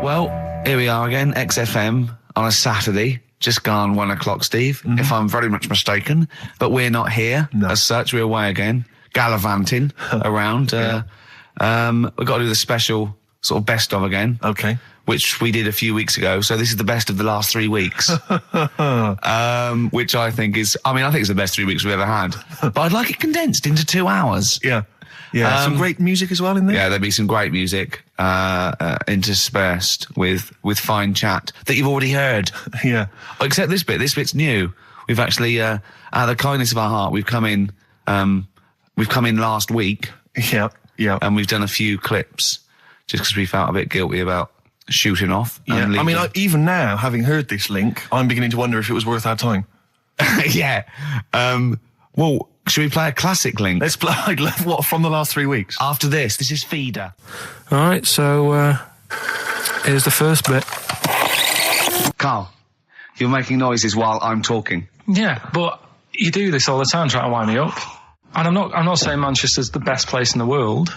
Well, here we are again, XFM on a Saturday, just gone 1 o'clock, Steve, if I'm very much mistaken. But we're not here as such. We're away again, gallivanting around. We've got to do the special sort of best of again. Okay. Which we did a few weeks ago. So this is the best of the last 3 weeks. Which I think is, I think it's the best 3 weeks we've ever had. But I'd like it condensed into 2 hours. Yeah. Yeah, some great music as well in there. Yeah, there'll be some great music interspersed with fine chat that you've already heard. Yeah. Except this bit. This bit's new. We've actually, out of the kindness of our heart, we've come in last week. Yeah, yeah. And we've done a few clips just because we felt a bit guilty about shooting off. Yeah. Even now, having heard this link, I'm beginning to wonder if it was worth our time. Yeah. Well, should we play a classic link? Let's play, what, from the last 3 weeks? After this is Feeder. Alright, so, here's the first bit. Karl, you're making noises while I'm talking. Yeah, but you do this all the time trying to wind me up. And I'm not saying Manchester's the best place in the world,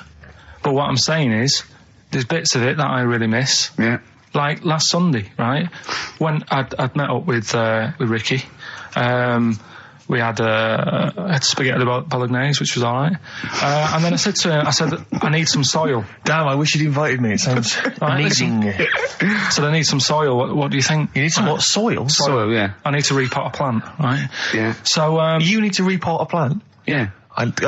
but what I'm saying is, there's bits of it that I really miss. Yeah. Like last Sunday, right? When I'd met up with Ricky, we had spaghetti bolognese, which was all right. And then I said to him, I need some soil. Damn, I wish you'd invited me. It sounds amazing. So I need some soil. What do you think? You need some what? Soil? Soil, yeah. I need to repot a plant, right? Yeah. So, you need to repot a plant? Yeah.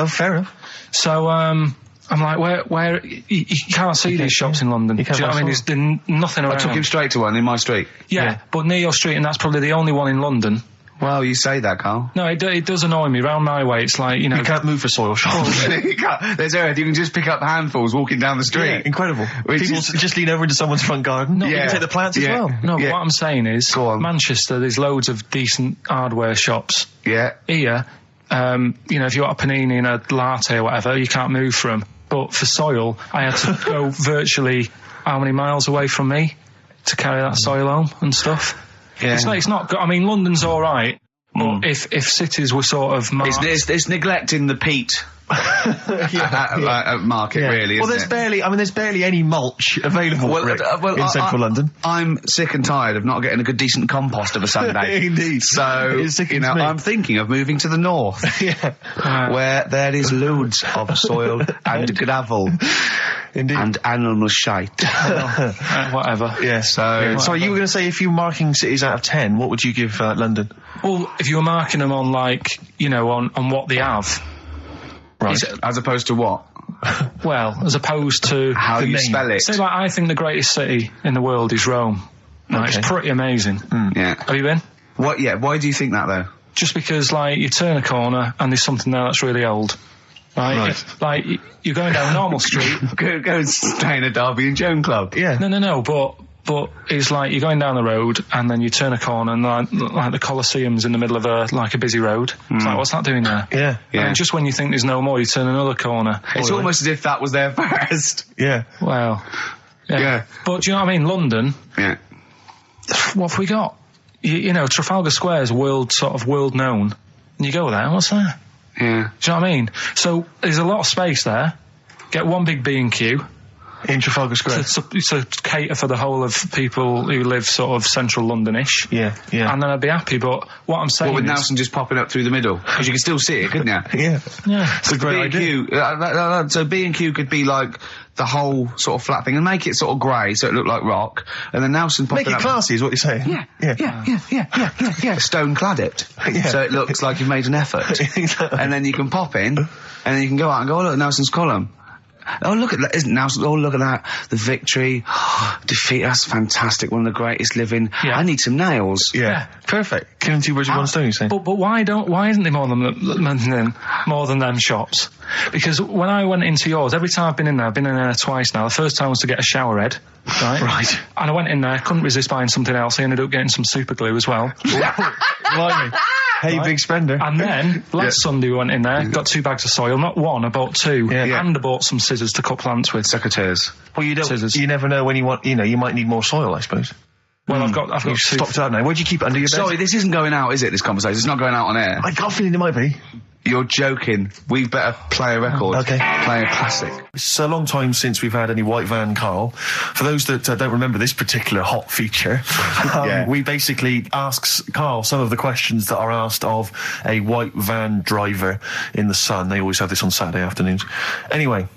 Fair enough. So, I'm like, where you can't see these shops in London. Do you know what I mean? There's nothing around. I took him straight to one in my street. Yeah, but near your street, and that's probably the only one in London. Well, you say that, Karl. No, it does annoy me. Round my way, it's like, you know... You can't move for soil shops. You can't. There's earth. You can just pick up handfuls walking down the street. Yeah, incredible. People just lean over into someone's front garden. No, you can take the plants as well. No, but what I'm saying is, Manchester, there's loads of decent hardware shops. Yeah. Here, if you want a panini and a latte or whatever, you can't move for them. But for soil, I had to go virtually how many miles away from me to carry that soil home and stuff. Yeah. It's not good. I mean, London's all right, but if cities were sort of marked... It's neglecting the peat market, really, Well, there's barely any mulch available in central London. I'm sick and tired of not getting a good, decent compost of a Sunday. Indeed. So, I'm thinking of moving to the north, where there is loads of soil and gravel. Indeed. And animal shite. Whatever. Yeah. So you were going to say, if you were marking cities out of 10, what would you give London? Well, if you were marking them on, on what they have. Right. As opposed to what? Well, as opposed to... How you spell it. Say, I think the greatest city in the world is Rome. Right? Okay. It's pretty amazing. Yeah. Have you been? What? Yeah. Why do you think that, though? Just because, you turn a corner and there's something there that's really old. Right. You're going down a normal street. Go and stay in a Derby and Joan club. Yeah. No, but it's like you're going down the road and then you turn a corner and like the Colosseum's in the middle of a busy road. It's like, what's that doing there? Yeah. And just when you think there's no more, you turn another corner. It's almost as if that was there first. Yeah. Well. Yeah. But do you know what I mean? London. Yeah. What have we got? Trafalgar Square is world known. And you go there, what's there? Yeah. Do you know what I mean? So there's a lot of space there. Get one big B&Q. In Trafalgar Square. To cater for the whole of people who live sort of central London-ish. Yeah. And then I'd be happy, but what I'm saying with Nelson just popping up through the middle? Because you can still see it, couldn't you? Yeah. It's a great idea. So B&Q could be like the whole sort of flat thing and make it sort of grey so it looked like rock, and then Nelson popping up... Make it classy is what you're saying. Yeah. Stone clad it. Yeah. So it looks like you've made an effort. Exactly. And then you can pop in, and then you can go out and go, oh, look, Nelson's column. Oh, look at that. Isn't Nelson? Oh, look at that. The victory. Defeat. That's fantastic. One of the greatest living. Yeah. I need some nails. Yeah. Perfect. Killing two birds with one stone, you say? But why isn't there more than them shops? Because when I went into yours, every time I've been in there twice now. The first time was to get a shower head. Right. And I went in there, couldn't resist buying something else. I ended up getting some super glue as well. Blimey. Hey, big spender. And then, last Sunday we went in there, got 2 bags of soil, not one, I bought 2. Yeah. And I bought some scissors to cut plants with. Secateurs. Well, you never know when you want, you might need more soil, I suppose. Well, I've got You've stopped out now. Where'd you keep it under your bed? Sorry, this isn't going out, is it, this conversation? It's not going out on air. I got a feeling it might be. You're joking. We better play a record. Okay. Play a classic. It's a long time since we've had any white van Karl. For those that don't remember this particular hot feature, we basically ask Karl some of the questions that are asked of a white van driver in the Sun. They always have this on Saturday afternoons. Anyway,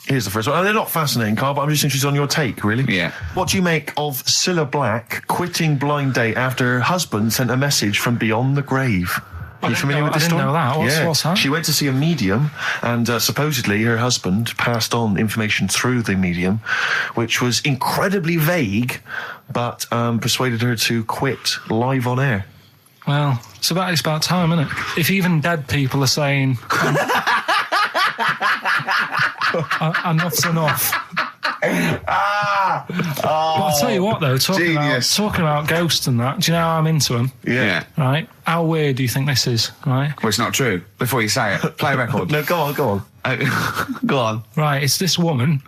here's the first one. They're not fascinating, Karl, but I'm just interested on your take, really. Yeah. What do you make of Cilla Black quitting Blind Date after her husband sent a message from beyond the grave? Are you familiar with this story? I didn't know that. What's that? She went to see a medium, and supposedly her husband passed on information through the medium, which was incredibly vague, but persuaded her to quit live on air. Well, it's about time, isn't it? If even dead people are saying enough's enough. But I'll tell you what, though, talking about ghosts and that, do you know how I'm into them? Yeah. Right? How weird do you think this is, right? Well, it's not true. Before you say it, play a record. No, go on. Go on. Right, it's this woman.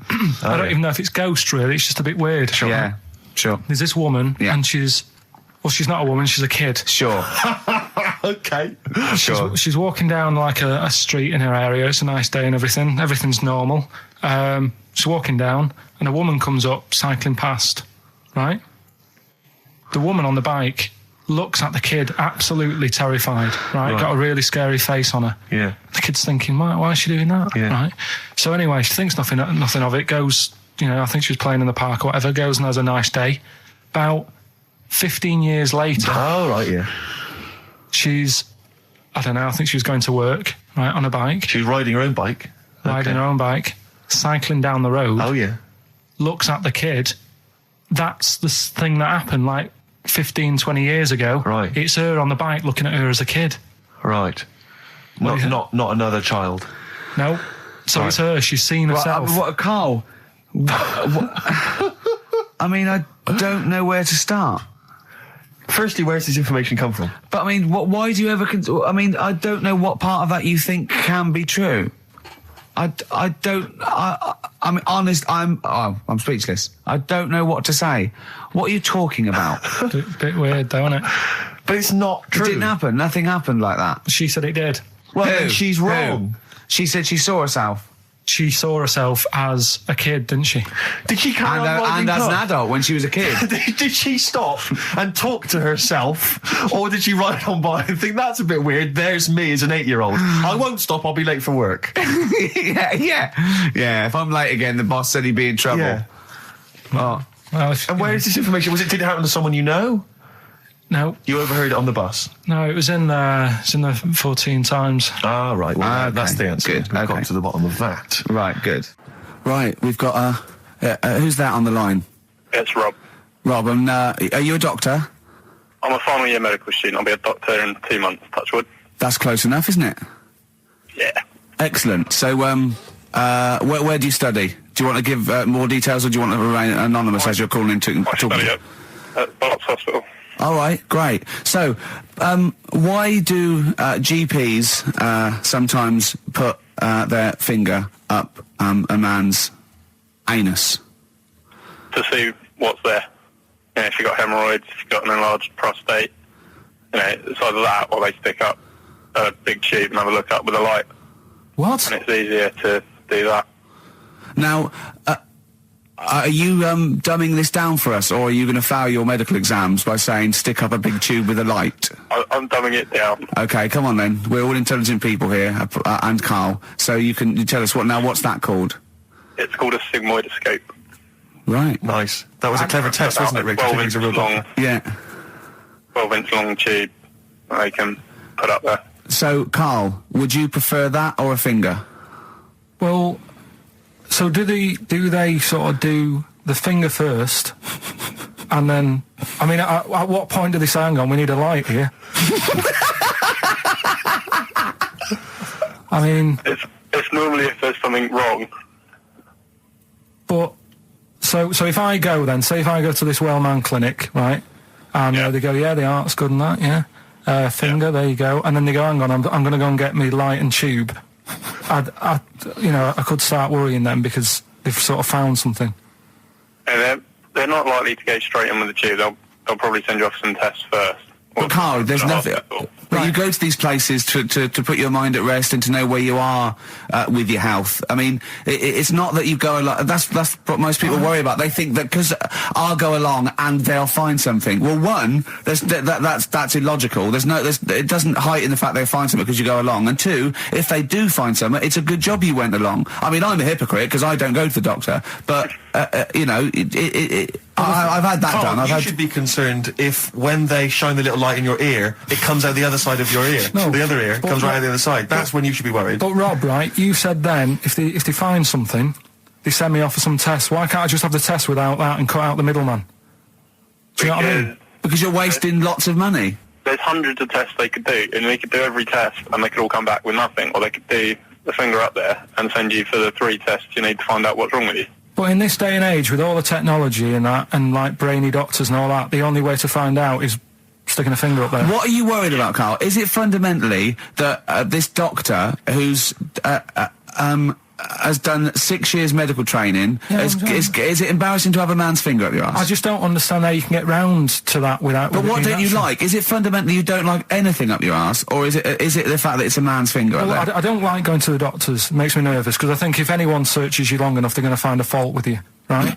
I don't even know if it's ghost, really. It's just a bit weird. Sure. Yeah, sure. There's this woman, and she's not a woman, she's a kid. Sure. Okay. Sure. She's walking down like a street in her area. It's a nice day and everything. Everything's normal. She's walking down, and a woman comes up, cycling past, right? The woman on the bike looks at the kid, absolutely terrified, right? Got a really scary face on her. Yeah. The kid's thinking, why is she doing that, right? So anyway, she thinks nothing of it, goes, I think she was playing in the park or whatever, goes and has a nice day. About 15 years later... Oh, right, yeah. She's, I don't know, I think she was going to work, right, on a bike. She was riding her own bike. Riding her own bike, cycling down the road. Oh, yeah. Looks at the kid. That's the thing that happened, like, 15, 20 years ago. Right. It's her on the bike looking at her as a kid. Right. Not another child. No. So it's her. She's seen herself. What, Karl? I mean, I don't know where to start. Firstly, where's this information come from? But I mean, why do you ever... I mean, I don't know what part of that you think can be true. I mean, honest, I'm speechless. I don't know what to say. What are you talking about? Bit weird, though, isn't it? But it's not true. It didn't happen. Nothing happened like that. She said it did. Well, then she's wrong. She said she saw herself. She saw herself as a kid, didn't she? Did she carry on riding and as an adult when she was a kid. Did she stop and talk to herself? Or did she ride on by and think, that's a bit weird, there's me as an 8-year-old. I won't stop, I'll be late for work. Yeah, if I'm late again, the boss said he'd be in trouble. Yeah. Well, and where is this information? Did it happen to someone you know? No. You overheard it on the bus? No, it was in the 14 Times. Ah, right. Well, okay. that's the answer. Good. We've got to the bottom of that. Right, good. Right, we've got, who's that on the line? It's Rob. Rob, and, are you a doctor? I'm a final year medical student. I'll be a doctor in 2 months, touch wood. That's close enough, isn't it? Yeah. Excellent. So, where do you study? Do you want to give more details, or do you want to remain anonymous as you're calling in to I study at Barts Hospital. All right, great. So, why do GPs sometimes put their finger up a man's anus? To see what's there. If you've got hemorrhoids, if you've got an enlarged prostate, it's either that or they stick up a big tube and have a look up with a light. What? And it's easier to do that. Now, are you dumbing this down for us, or are you going to fail your medical exams by saying stick up a big tube with a light? I'm dumbing it down. Okay, come on then. We're all intelligent people here, and Karl. So you tell us what's that called? It's called a sigmoidoscope. Right. Nice. That was a clever test, wasn't it, Rick? 12 inch long. Yeah. 12-inch long tube they can put up there. So, Karl, would you prefer that or a finger? Well, so do they sort of do the finger first, and then, I mean, at what point do they say, hang on, we need a light here? I mean... It's normally if there's something wrong. But, so if I go then, say if I go to this well-known clinic, right, and they go, yeah, the art's good and that, yeah, finger, there you go, and then they go, hang on, I'm going to go and get me light and tube. I could start worrying then because they've sort of found something. And they're not likely to go straight in with the tube. They'll probably send you off some tests first. But Karl, there's nothing. But you go to these places to put your mind at rest and to know where you are with your health. I mean, it's not that you go along. That's what most people worry about. They think that because I'll go along and they'll find something. Well, one, that's illogical. It doesn't heighten the fact they'll find something because you go along. And two, if they do find something, it's a good job you went along. I mean, I'm a hypocrite because I don't go to the doctor, but you know, I've had that done. You should be concerned if when they shine the little light in your ear, it comes out the other side of your ear. No, the other ear comes right out the other side. That's when you should be worried. But Rob, right, you said then, if they find something, they send me off for some tests. Why can't I just have the test without that and cut out the middleman? Do you know what I mean? Because you're wasting lots of money. There's hundreds of tests they could do, and they could do every test, and they could all come back with nothing, or they could do the finger up there and send you for the 3 tests you need to find out what's wrong with you. But in this day and age, with all the technology and that, and like brainy doctors and all that, the only way to find out is sticking a finger up there. What are you worried about, Karl? Is it fundamentally that this doctor who's has done 6 years medical training, is it embarrassing to have a man's finger up your ass? I just don't understand how you can get round to that without... But what don't you like? Is it fundamentally you don't like anything up your ass, or is it the fact that it's a man's finger up there? I don't like going to the doctors. It makes me nervous, because I think if anyone searches you long enough, they're going to find a fault with you, right?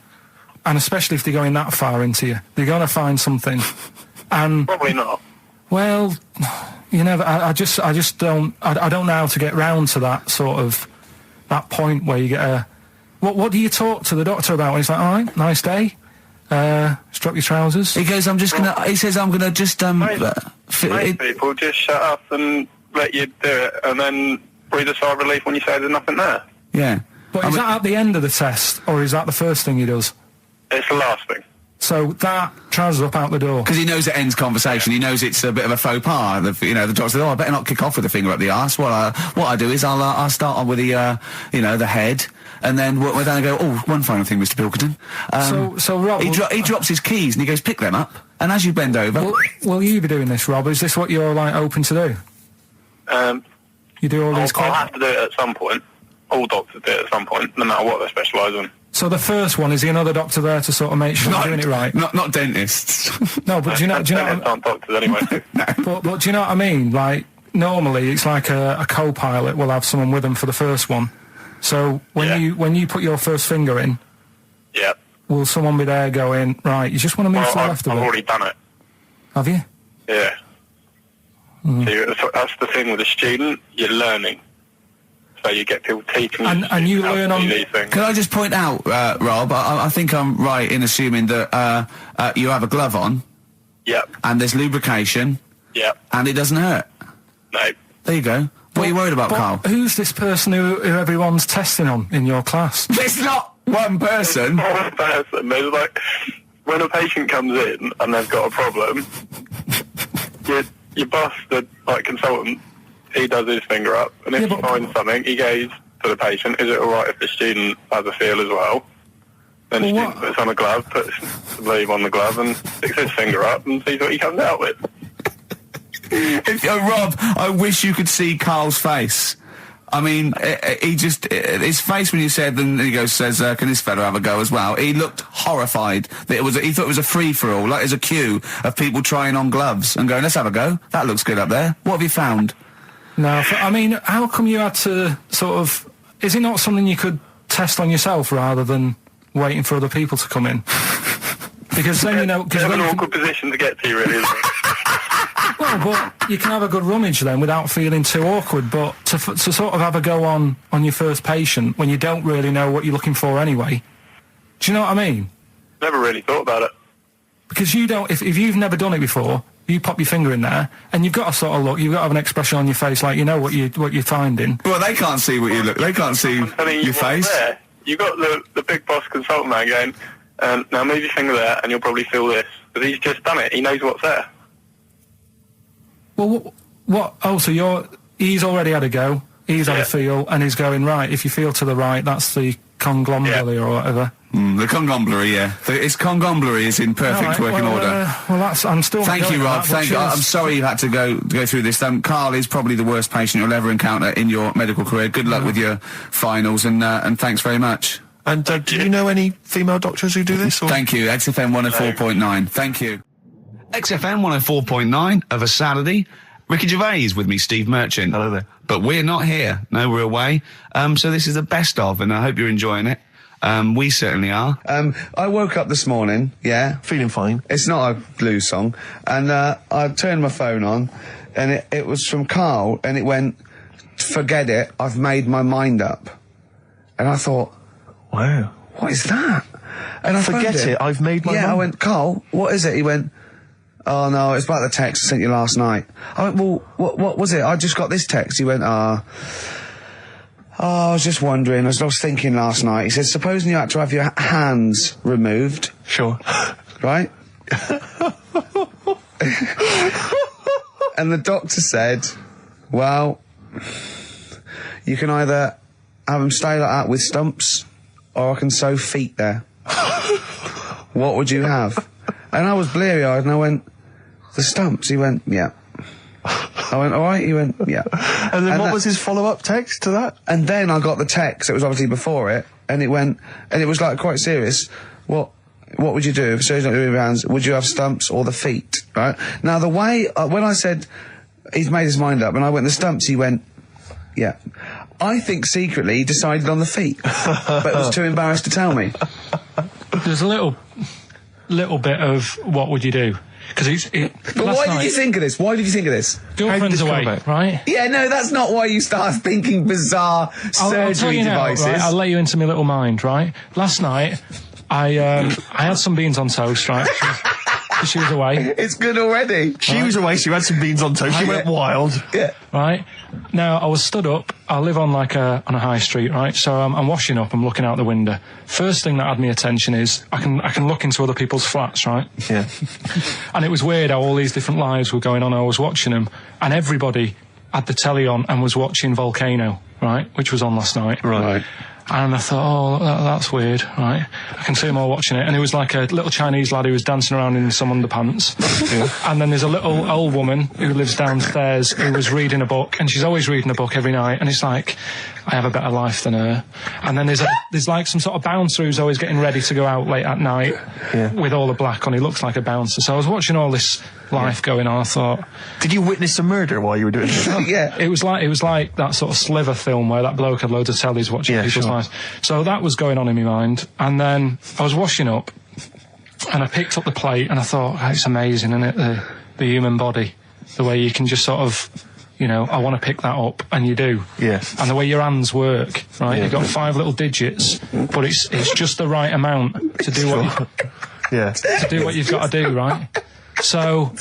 And especially if they're going that far into you. They're going to find something. And probably not. Well, you know, I just don't... I don't know how to get round to that sort of... that point where you get a... What do you talk to the doctor about? And he's like, all right, nice day. Strap your trousers. He goes, he says, I'm gonna just, Most people just shut up and let you do it, and then breathe a sigh of relief when you say there's nothing there. Yeah. But is that at the end of the test, or is that the first thing he does? It's the last thing. So that trousers up out the door. Because he knows it ends conversation. He knows it's a bit of a faux pas. The doctor says, "Oh, I better not kick off with the finger up the arse." What I do is I'll start on with the the head, and then we'll then go. Oh, one final thing, Mr. Pilkington. So Rob, he drops his keys and he goes, "Pick them up." And as you bend over, will you be doing this, Rob? Is this what you're like open to do? You do all these. I'll have to do it at some point. All doctors do it at some point, no matter what they specialise in. So the first one, is the another doctor there to sort of make sure you're doing it right? Not dentists. No, but do you know? Aren't doctors anyway. No. But do you know what I mean? Like, normally it's like a co-pilot will have someone with them for the first one. So when you put your first finger in, will someone be there going, right, you just want to move to the left of it? I've already done it. Have you? Yeah. So that's the thing with a student, you're learning. So you get people teaching and you learn on these things. Can I just point out, Rob, I think I'm right in assuming that you have a glove on. Yep. And there's lubrication. Yep. And it doesn't hurt. No. There you go. What are you worried about, Karl? Who's this person who everyone's testing on in your class? It's not one person. One person. There's like, when a patient comes in and they've got a problem, your boss, the consultant, he does his finger up, and if he finds something, he goes to the patient, is it alright if the student has a feel as well? Then the student puts on a glove, puts the sleeve on the glove, and sticks his finger up and sees what he comes out with. Rob, I wish you could see Karl's face. I mean, his face when you said, and he says, can this fella have a go as well? He looked horrified. That he thought it was a free-for-all, like there's a queue of people trying on gloves and going, let's have a go. That looks good up there. What have you found? No, I mean, how come you had to sort of... Is it not something you could test on yourself rather than waiting for other people to come in? Because then you know... It's an awkward position to get to, really, isn't it? Well, but you can have a good rummage then without feeling too awkward, but to sort of have a go on your first patient when you don't really know what you're looking for anyway, do you know what I mean? Never really thought about it. Because you don't... If you've never done it before... You pop your finger in there, and you've got to sort of look. You've got to have an expression on your face, like you know what you're finding. Well, they can't see what you look. They can't see your face. There. You got the big boss consultant man going, now move your finger there, and you'll probably feel this. But he's just done it. He knows what's there. Well, what? Oh, so he's already had a go. He's had a feel, and he's going right. If you feel to the right, that's the conglomerate or whatever. The conglomerate, yeah. Its conglomerate is in perfect working order. I'm still... Thank you, Rob. Thank you. I'm sorry you had to go through this. Karl is probably the worst patient you'll ever encounter in your medical career. Good luck with your finals, and thanks very much. And do you know any female doctors who do this? Or? Thank you. XFM 104.9. Thank you. XFM 104.9 of a Saturday. Ricky Gervais with me, Steve Merchant. Hello there. But we're not here. No, we're away. So this is the best of, and I hope you're enjoying it. We certainly are. I woke up this morning, Feeling fine. It's not a blues song. And I turned my phone on, and it was from Karl, and it went, "Forget it, I've made my mind up." And I thought, wow, what is that? And I forget it, I've made my mind. Yeah, I went, "Karl, what is it?" He went, "Oh no, it's about the text I sent you last night." I went, "Well, what was it? I just got this text." He went, I was just wondering, I was thinking last night." He said, "Supposing you had to have your hands removed." Sure. Right? And the doctor said, "Well, you can either have them stay like that with stumps, or I can sew feet there. What would you have?" And I was bleary-eyed, and I went, "The stumps." He went, "Yeah." I went, "All right." He went, "Yeah." And then what was his follow-up text to that? And then I got the text, it was obviously before it, and it went, and it was like quite serious. What would you do if surgery not doing your hands? Would you have stumps or the feet? Right? Now the way, when I said he's made his mind up, and I went the stumps, he went, "Yeah." I think secretly he decided on the feet, but was too embarrassed to tell me. There's a little bit of what would you do? Because But why did you think of this? Why did you think of this? Girlfriend's away, right? Yeah, no, that's not why you start thinking bizarre surgery I'll tell you devices. now, right? I'll let you into my little mind, right? Last night, I had some beans on toast, right? She was away. It's good already. She was away, so you had some beans on toast. She went wild. Yeah. Right? Now, I was stood up. I live on on a high street, right? So I'm washing up. I'm looking out the window. First thing that had my attention is I can look into other people's flats, right? Yeah. And it was weird how all these different lives were going on. I was watching them, and everybody had the telly on and was watching Volcano, right? Which was on last night. Right. And I thought, that's weird, right? I can see them all watching it. And it was like a little Chinese lad who was dancing around in some underpants. Yeah. And then there's a little old woman who lives downstairs who was reading a book, and she's always reading a book every night. And it's like, I have a better life than her. And then there's like some sort of bouncer who's always getting ready to go out late at night with all the black on. He looks like a bouncer. So I was watching all this life going on. I thought, did you witness a murder while you were doing it? Yeah. It was like that sort of Sliver film where that bloke had loads of tellies watching people's lives. So that was going on in my mind. And then I was washing up, and I picked up the plate, and I thought, it's amazing, isn't it? The human body, the way you can just sort of, I want to pick that up, and you do. Yes. And the way your hands work, right? Yeah. You've got 5 little digits, but it's just the right amount to do to do what you've got to do, right? So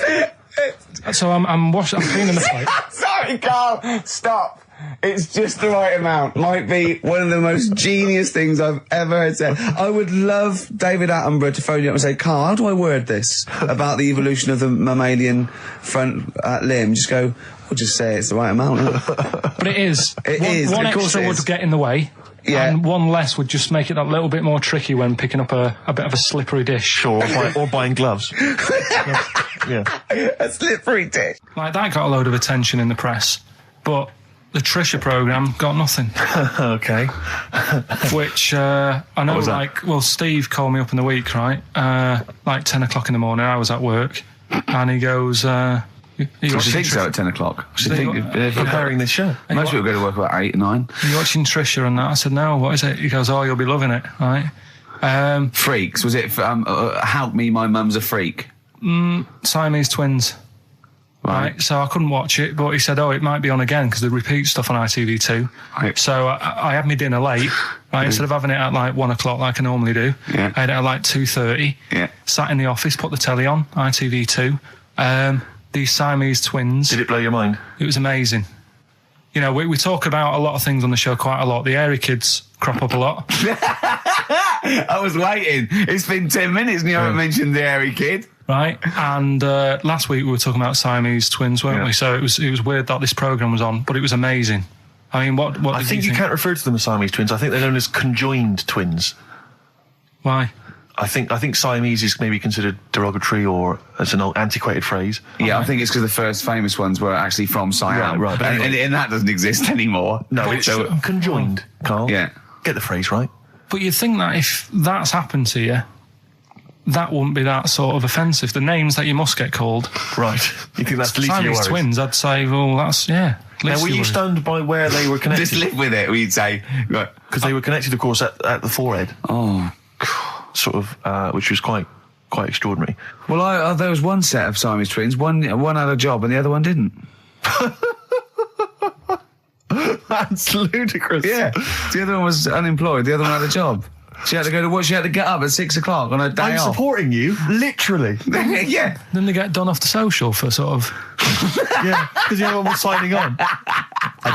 I'm cleaning the plate. Sorry, Karl, stop. It's just the right amount. Might be one of the most genius things I've ever heard said. I would love David Attenborough to phone you up and say, "Karl, how do I word this about the evolution of the mammalian front limb?" Just go, we'll just say it's the right amount. But it is. One of course extra would get in the way. Yeah. And one less would just make it that little bit more tricky when picking up a bit of a slippery dish. Sure, or buying gloves. Yeah. A slippery dish. Like, that got a load of attention in the press, but the Trisha programme got nothing. Okay. Which, I know, Steve called me up in the week, right? 10 o'clock in the morning, I was at work, and he goes, You think so at 10 o'clock? Preparing this show. Most people go to work about 8, 9. Are you watching Trisha and that? I said, no, what is it? He goes, you'll be loving it, right? Freaks, was it, Help Me, My Mum's a Freak? Siamese twins. Right, so I couldn't watch it, but he said, it might be on again, because they repeat stuff on ITV2. Right. So I had my dinner late, right, instead of having it at 1 o'clock like I normally do. Yeah. I had it at 2:30. Yeah. Sat in the office, put the telly on, ITV2. These Siamese twins. Did it blow your mind? It was amazing. We talk about a lot of things on the show quite a lot. The Airy kids crop up a lot. I was waiting. It's been 10 minutes and you haven't mentioned the Airy kid. Right, and last week we were talking about Siamese twins, weren't we? So it was weird that this programme was on, but it was amazing. I mean, what I think you can't refer to them as Siamese twins. I think they're known as conjoined twins. Why? I think Siamese is maybe considered derogatory, or as an old antiquated phrase. Yeah, I think it's because the first famous ones were actually from Siam. Right. And that doesn't exist anymore. No, it's conjoined, Karl. Yeah. Get the phrase right. But you'd think that if that's happened to you, that wouldn't be that sort of offensive. The names that you must get called. Right. You think that's the least of your worries? Siamese twins, I'd say, well, that's, yeah. Now, were you stunned by where they were connected? Just live with it, we'd say. Because they were connected, of course, at the forehead. Oh. Sort of, which was quite extraordinary. Well, there was one set of Siamese twins. One had a job and the other one didn't. That's ludicrous. Yeah. The other one was unemployed. The other one had a job. She had to go to work. She had to get up at 6 o'clock on her day off. I'm supporting you, literally. Yeah. Then they get done off the social for sort of... Yeah, because the other one was signing on.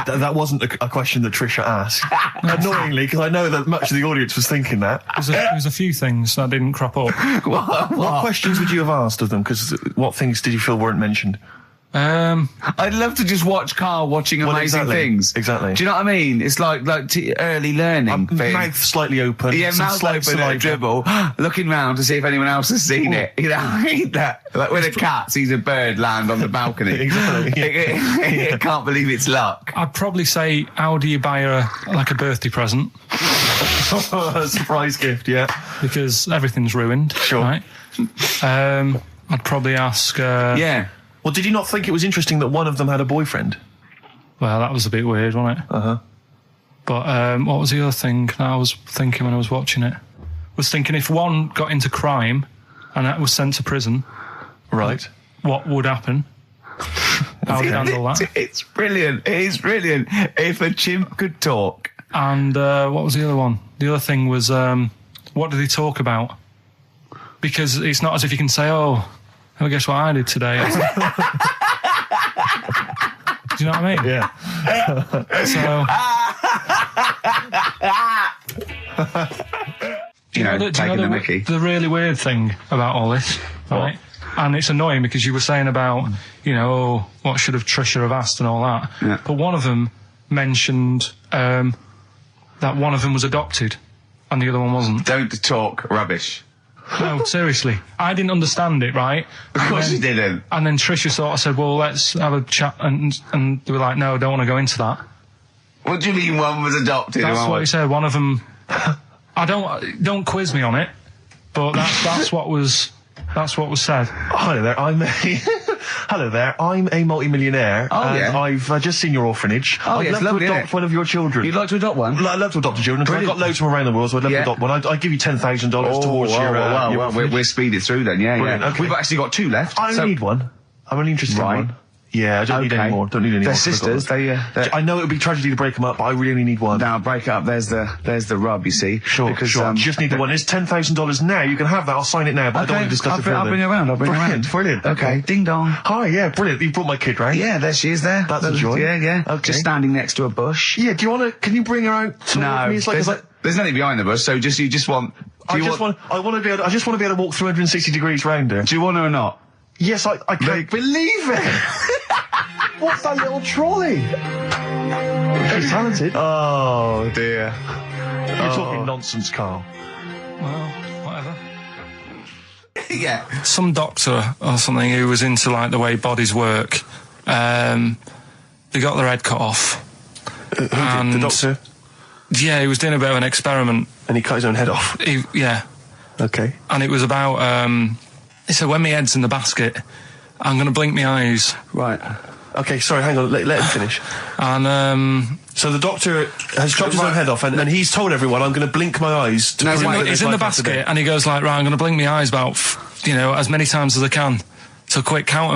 That wasn't a question that Trisha asked. Annoyingly, because I know that much of the audience was thinking that. There was a few things that didn't crop up. What questions would you have asked of them? Because what things did you feel weren't mentioned? I'd love to just watch Karl watching amazing things. Exactly. Do you know what I mean? It's like early learning. Mouth slightly open. Yeah, mouth open and dribble, looking round to see if anyone else has seen it. You know, I hate that. Like when a cat sees a bird land on the balcony. Exactly. It can't believe it's luck. I'd probably say, how do you buy her like a birthday present? A surprise gift, yeah. Because everything's ruined. Sure. Right? I'd probably ask... Yeah. Well, did you not think it was interesting that one of them had a boyfriend? Well, that was a bit weird, wasn't it? Uh-huh. But what was the other thing that I was thinking when I was watching it? I was thinking if one got into crime and that was sent to prison... Right. What would happen? How would you handle that? It's brilliant. It is brilliant. If a chimp could talk. And what was the other one? The other thing was, what did he talk about? Because it's not as if you can say, oh, guess what I did today? Do you know what I mean? Yeah. The really weird thing about all this, right? And it's annoying because you were saying about, what should have Trisha have asked and all that. Yeah. But one of them mentioned that one of them was adopted and the other one wasn't. Don't talk rubbish. No, seriously. I didn't understand it, right? Of course you didn't. And then Trisha sort of said, well, let's have a chat. And they were like, no, I don't want to go into that. What do you mean one was adopted? That's what he said. One of them... don't quiz me on it, but that's what was said. Hello there, I'm a multi-millionaire. And I've just seen your orphanage. I'd love to adopt one of your children. You'd like to adopt one? I'd love to adopt a children, because I've got loads from around the world, so I'd love to adopt one. I'd give you $10,000 towards your we'll speed it through then, yeah. Okay. We've actually got 2 left. I only need one. I'm only interested in one. Yeah, I don't need any more. They're sisters. I know it would be tragedy to break them up, but I really only need one. Now break it up. There's the rub. You see. Sure. You just need the one. It's $10,000 now. You can have that. I'll sign it now. But I don't want to discuss it further. I'll bring you around. Brilliant. Okay. Ding dong. Hi. Yeah. Brilliant. You brought my kid round. Yeah. There she is. There. That's a joy. Yeah. Okay. Just standing next to a bush. Yeah. Do you want to? Can you bring her out? No. There's nothing behind the bush. So you just want. I just want to be able to walk 360 degrees round her. Do you want her or not? Yes. I can't believe it. What's that little trolley? She's talented. Oh, dear. You're talking nonsense, Karl. Well, whatever. Yeah. Some doctor or something who was into, like, the way bodies work, they got their head cut off. Who did? The doctor? Yeah, he was doing a bit of an experiment. And he cut his own head off? Yeah. Okay. And it was about, he said, when my head's in the basket, I'm going to blink my eyes. Right. Okay, sorry, hang on, let him finish. And, so the doctor has chopped his own head off, and he's told everyone, I'm going to blink my eyes. He's in the basket, and he goes like, right, I'm going to blink my eyes about, as many times as I can. So quick, count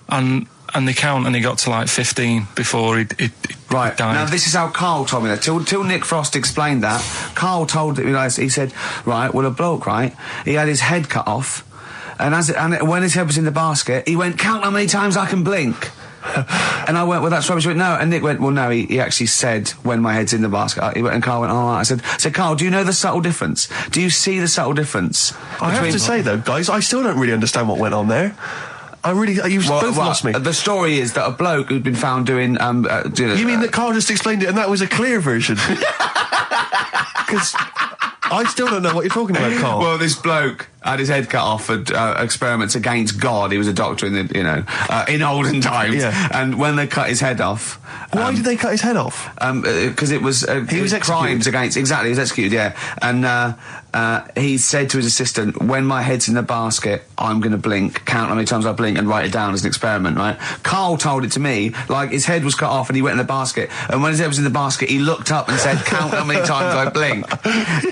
them. And they count, and he got to like 15 before he died. Now this is how Karl told me that. Till Nick Frost explained that, Karl told he said, right, well, a bloke, right, he had his head cut off, and when his head was in the basket, he went, count how many times I can blink. And I went, well, that's rubbish. He went, no. And Nick went, well, no, he actually said, when my head's in the basket. He went, and Karl went, all right. I said, Karl, do you know the subtle difference? Do you see the subtle difference? I have to say, though, guys, I still don't really understand what went on there. You've both lost me. The story is that a bloke who'd been found doing, You mean that Karl just explained it and that was a clear version? Because I still don't know what you're talking about, Karl. Well, this bloke had his head cut off for experiments against God. He was a doctor in the, in olden times. Yeah. And when they cut his head off... Why did they cut his head off? Because it was... he was executed. Crimes against... Exactly, he was executed, yeah. And he said to his assistant, when my head's in the basket, I'm going to blink, count how many times I blink and write it down as an experiment, right? Karl told it to me, like, his head was cut off and he went in the basket. And when his head was in the basket, he looked up and said, count how many times I blink.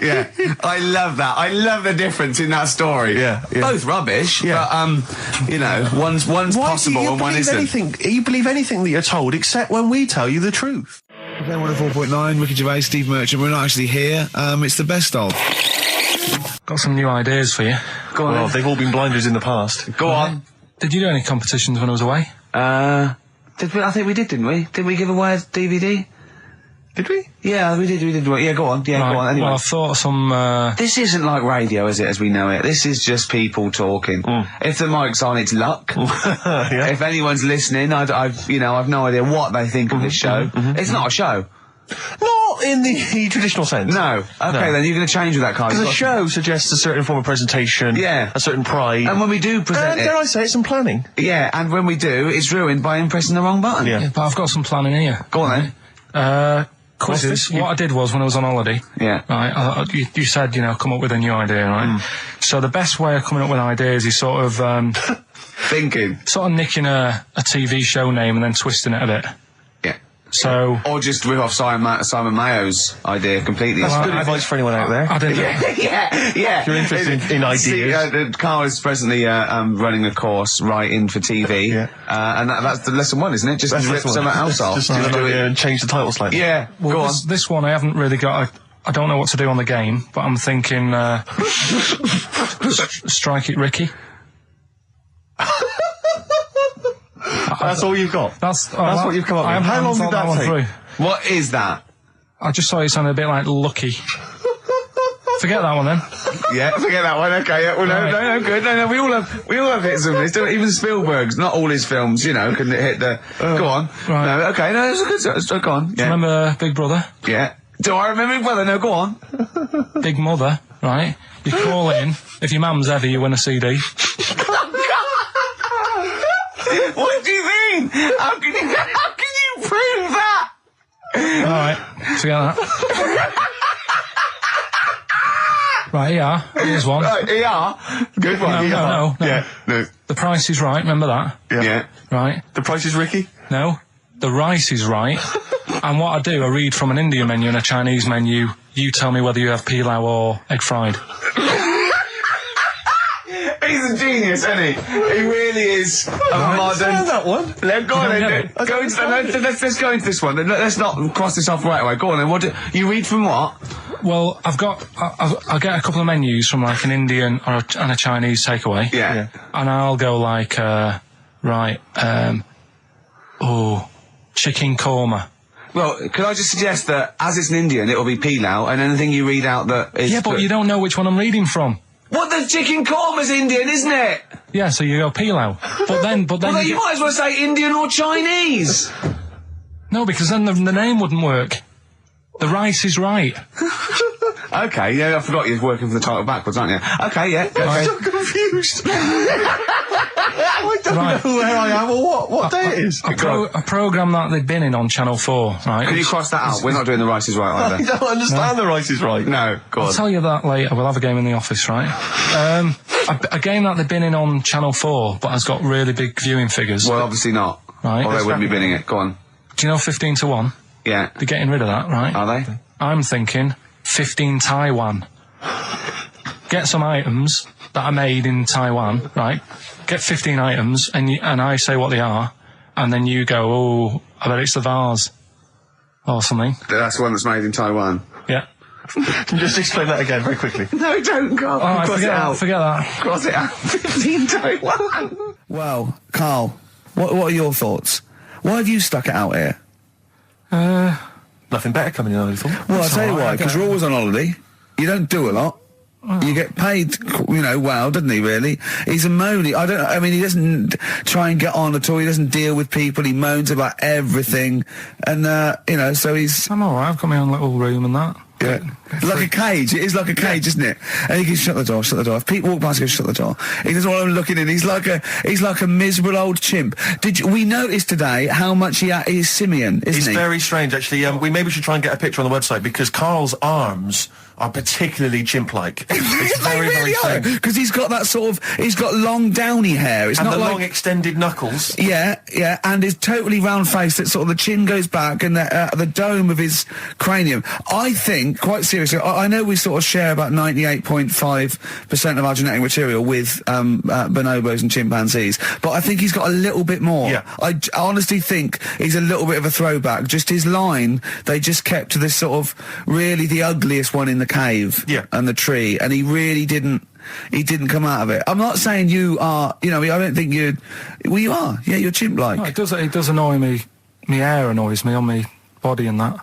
Yeah. I love that. I love the difference in that story. Yeah. Both rubbish, but, one's possible and one isn't. You believe anything that you're told, except when we tell you the truth. Okay, 104.9, Ricky Gervais, Steve Merchant. We're not actually here. It's the best of. Got some new ideas for you. Go on. Well, they've all been blinders in the past. Go on. Did you do any competitions when I was away? I think we did, didn't we? Did we give away a DVD? Did we? Yeah, we did. Yeah, go on. Yeah, right. Go on. Anyway. Well, I thought some... This isn't like radio, is it, as we know it? This is just people talking. If the mic's on, it's luck. Yeah. If anyone's listening, I've no idea what they think of this show. It's not a show. Not in the traditional sense. No. Okay, then you're going to change with that, Karl. Because a show suggests a certain form of presentation. Yeah. A certain pride. And when we do present dare I say it, some planning. Yeah, and when we do, it's ruined by pressing the wrong button. Yeah, but I've got some planning here. Go on then. Quizzes. What I did was, when I was on holiday, right, you said, come up with a new idea, right? So the best way of coming up with ideas is sort of... thinking. Sort of nicking a TV show name and then twisting it a bit. Yeah. So... Or just rip off Simon Mayo's idea completely. That's good advice for anyone out there. I didn't... Yeah. If you're interested in ideas. Karl is presently running a course writing for TV. Yeah. And that's the lesson one, isn't it? Just rip something else off. Just do it and change the title slightly. Yeah. Well, go on. This one I haven't really got... I don't know what to do on the game, but I'm thinking... Strike It Ricky. That's all you've got? That's what you've come up with. How long did that take? What is that? I just thought it sounded a bit like Lucky. Forget that one then. Yeah, forget that one. Okay, yeah, well, no, good. No, we all have hits of this. Even Spielberg's, not all his films, can hit the. Go on. Right. No, okay, no, it's a good. Go on. Yeah. Remember Big Brother? Yeah. Do I remember Big Brother? No, go on. Big Mother, right? You call in. If your mum's heavy, you win a CD. What do you mean? How can you prove that? All right, forget that. Right, ER. Here's one. Right, ER. Good one. No. Yeah. No. The Price is Right. Remember that? Yeah. Right. The Price is Ricky? No. The Rice is Right. And what I do, I read from an Indian menu and a Chinese menu. You tell me whether you have pilau or egg fried. He's a genius, isn't he? He really is a modern... that one. Go on then. Let's go into this one. Let's not cross this off right away. Go on then. You read from what? Well, I'll get a couple of menus from like an Indian and a Chinese takeaway. Yeah. And I'll go like, chicken korma. Well, could I just suggest that as it's an Indian, it'll be pilau, and anything you read out that is... Yeah, but you don't know which one I'm reading from. What, the chicken korma's Indian, isn't it? Yeah, so you go pilau. But then well, you might as well say Indian or Chinese. No, because then the name wouldn't work. The Rice is Right. Okay, yeah, I forgot you're working for the title backwards, aren't you? Okay, yeah. I'm so confused. I don't know where I am or what day it is. A programme that they've been in on Channel 4, right? Can you cross that out? We're not doing The Rice is Right either. I don't understand The Rice is Right. No, go on. I'll tell you that later. We'll have a game in the office, right? A game that they've been in on Channel 4, but has got really big viewing figures. Well, obviously not. Right. Or they wouldn't be binning it. Go on. Do you know 15 to 1? Yeah. They're getting rid of that, right? Are they? I'm thinking 15 Taiwan. Get some items that are made in Taiwan, right? Get 15 items, and I say what they are, and then you go, oh, I bet it's the vase. Or something. That's the one that's made in Taiwan. Yeah. Can you just explain that again very quickly? No, don't go. Oh, forget that. Cross it out. 15 Taiwan. Well, Karl, what are your thoughts? Why have you stuck it out here? Nothing better coming in, I thought. Well, I'll tell you why, because you're always on holiday. You don't do a lot. You get paid, well, doesn't he, really? He's a moany. He doesn't try and get on at all. He doesn't deal with people. He moans about everything. And, so he's... I'm alright. I've got my own little room and that. Yeah, like a cage. It is like a cage, isn't it? And he can shut the door. If people walk past, he goes, shut the door. He doesn't want them looking in. He's like a miserable old chimp. We noticed today how much he's simian, isn't he? He's very strange, actually. We maybe should try and get a picture on the website, because Karl's arms are particularly chimp-like. It's very, very strange. Because he's got that he's got long downy hair. It's and not the like long extended knuckles. Yeah, and his totally round face that sort of the chin goes back and the dome of his cranium. I think, quite seriously, I know we sort of share about 98.5% of our genetic material with bonobos and chimpanzees, but I think he's got a little bit more. Yeah. I honestly think he's a little bit of a throwback. Just his line, they just kept to this sort of really the ugliest one in the cave and the tree, and he really didn't come out of it. I'm not saying you are, I don't think you are. Yeah, you're chimp-like. No, it does annoy me. My hair annoys me on my body and that.